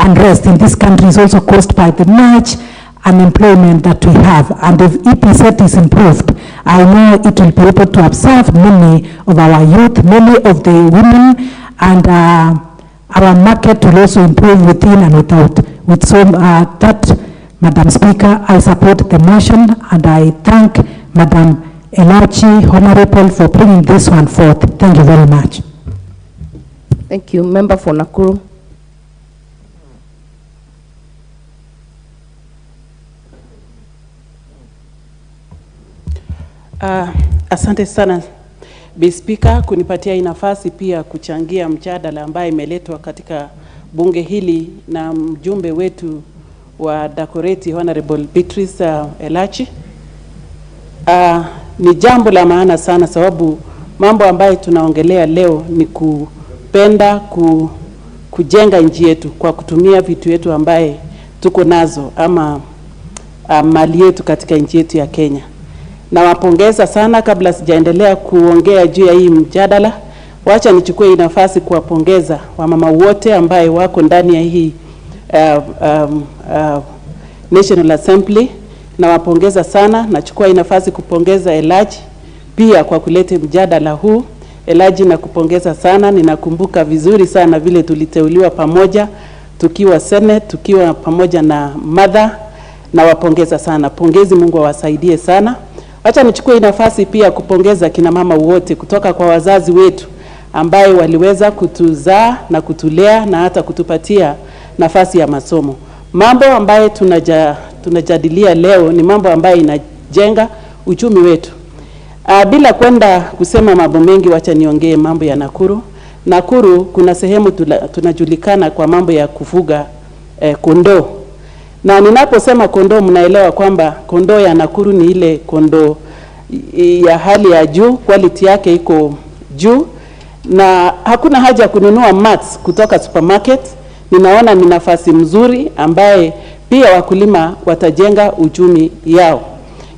unrest in this country is also caused by the much unemployment that we have. And if EPZ is improved, I know it will be able to absorb many of our youth, many of the women, and our market will also improve within and without. With so that, Madam Speaker, I support the motion, and I thank Madam Elachi, Honorable, for bringing this one forth. Thank you very much. Thank you. Member for Nakuru. Asante sana Bi Speaker kunipatia hii nafasi pia kuchangia mjadala ambaye imeletwa katika bunge hili na mjumbe wetu wa Dakoreti Honorable Beatrice Elachi. Ni jambo la maana sana, sababu mambo ambayo tunaongelea leo ni kupenda kujenga nchi yetu kwa kutumia vitu yetu ambaye tuko nazo ama mali yetu katika nchi yetu ya Kenya. Na wapongeza sana. Kabla sijaendelea kuongea juu ya hii mjadala, wacha nichukue hii nafasi kuwapongeza wamama wote ambaye wako ndani ya hii National Assembly. Na wapongeza sana. Nachukua hii nafasi kupongeza Elachi pia kwa kuleta mjadala huu. Elachi, na kupongeza sana. Ninakumbuka vizuri sana vile tuliteuliwa pamoja tukiwa Senate, tukiwa pamoja na mother. Na wapongeza sana. Pongezi, Mungu awasaidie sana. Wacha nichukue hii nafasi pia kupongeza kina mama wote kutoka kwa wazazi wetu ambaye waliweza kutuzaa na kutulea na hata kutupatia nafasi ya masomo. Mambo ambaye tunajadilia leo ni mambo ambaye inajenga uchumi wetu. Bila kwenda kusema mambo mengi, wacha niongee mambo ya Nakuru. Nakuru kuna sehemu tunajulikana kwa mambo ya kufuga kondoo. Na ninaposema kondoo, mnaelewa kwamba kondoo ya Nakuru ni ile kondoo ya hali ya juu, quality yake iko juu, na hakuna haja kununua mats kutoka supermarket. Ninaona ni nafasi mzuri ambaye pia wakulima watajenga uchumi yao.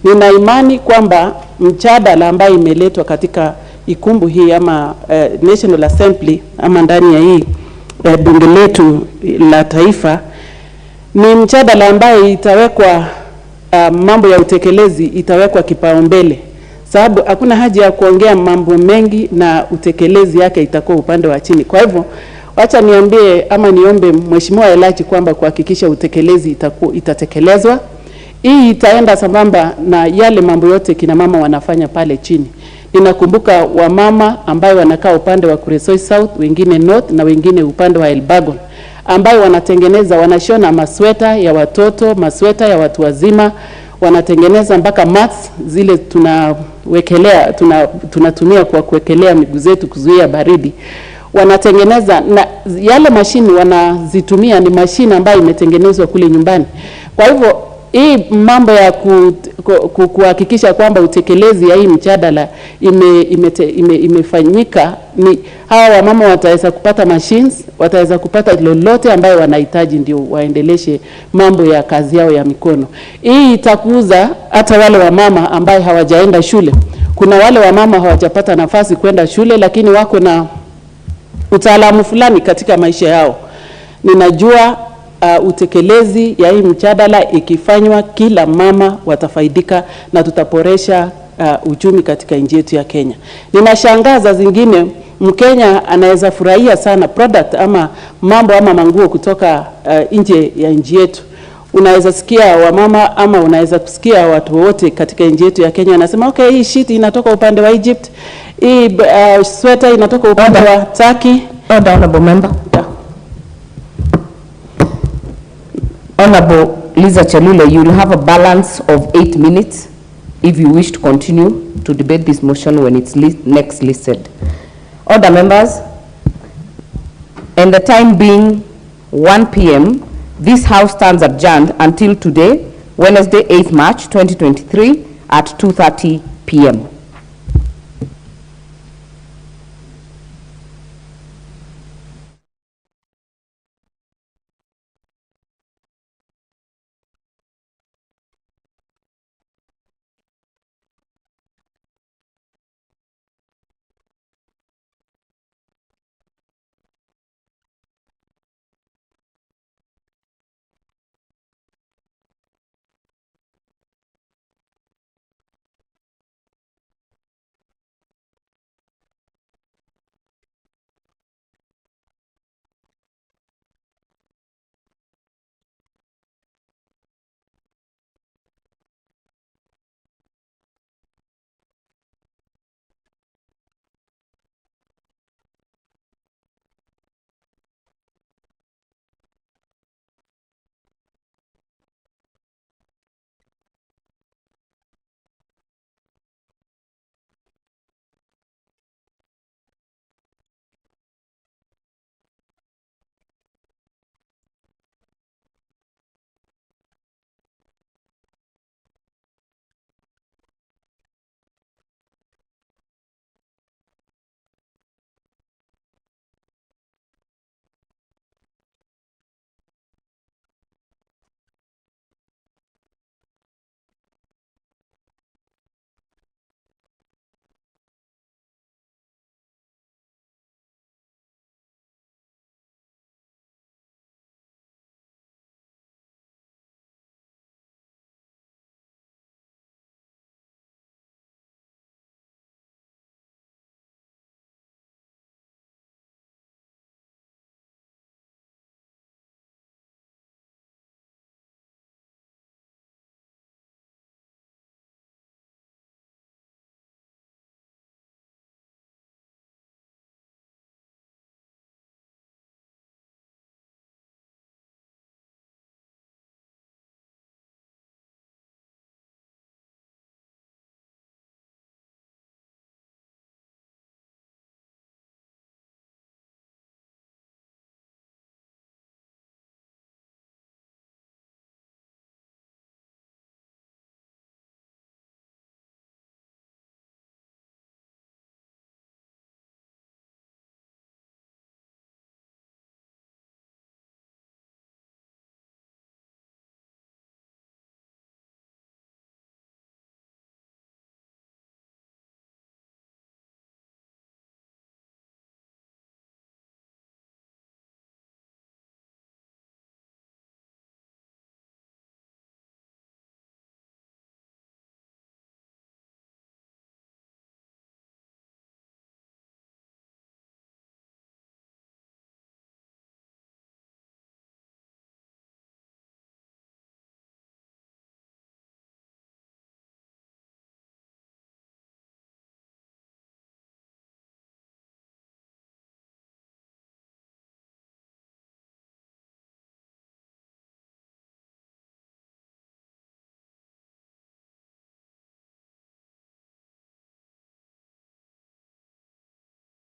Nina imani kwamba mjadala ambaye imeletwa katika ikumbu hii ama National Assembly ama ndani ya hii bunge letu la taifa ni mjadala ambaye itawekwa mambo ya utekelezi itawekwa kipaumbele, sababu hakuna haja ya kuongea mambo mengi na utekelezi yake itakuwa upande wa chini. Kwa hivyo wacha niambie ama niombe Mheshimiwa Elachi kwamba kuhakikisha utekelezi itatekelezwa Hii itaenda sambamba na yale mambo yote kina mama wanafanya pale chini. Ninakumbuka wamama ambayo wanakaa upande wa Kuresoi South, wengine North na wengine upande wa Elbagon, ambayo wanatengeneza, wanashona masweta ya watoto, masweta ya watu wazima, wanatengeneza mpaka mats zile tunawekelea, tunatumia kwa kuwekelea miguu zetu kuzuia baridi. Wanatengeneza, na yale mashini wanazitumia ni mashini ambayo imetengenezwa kule nyumbani. Kwa hivyo hii mambo ya kuhakikisha kwamba utekelezi ya hii mjadala imefanyika, ni hawa wamama wataweza kupata machines, wataweza kupata lolote ambayo wanahitaji ndio waendeleshe mambo ya kazi yao ya mikono. Hii itakuza hata wale wamama ambao hawajaenda shule. Kuna wale wamama hawajapata nafasi kwenda shule lakini wako na utaalamu fulani katika maisha yao. Ninajua utekelezi ya hii mjadala ikifanywa, kila mama watafaidika na tutaboresha uchumi katika nchi yetu ya Kenya. Ninashangaza zingine Mkenya anaweza furahia sana product ama mambo ama manguo kutoka nje ya nchi yetu. Unaweza sikia wamama ama unaweza kusikia watu wote katika nchi yetu ya Kenya wanasema okay, hii shiti inatoka upande wa Egypt, hii sweater inatoka upande wa Turkey. Order, honorable member. Yeah. Honorable Liza Chelule, you will have a balance of 8 minutes if you wish to continue to debate this motion when it's next listed. Order, members. And the time being 1 p.m., this House stands adjourned until today, Wednesday, 8th March 2023 at 2:30 p.m.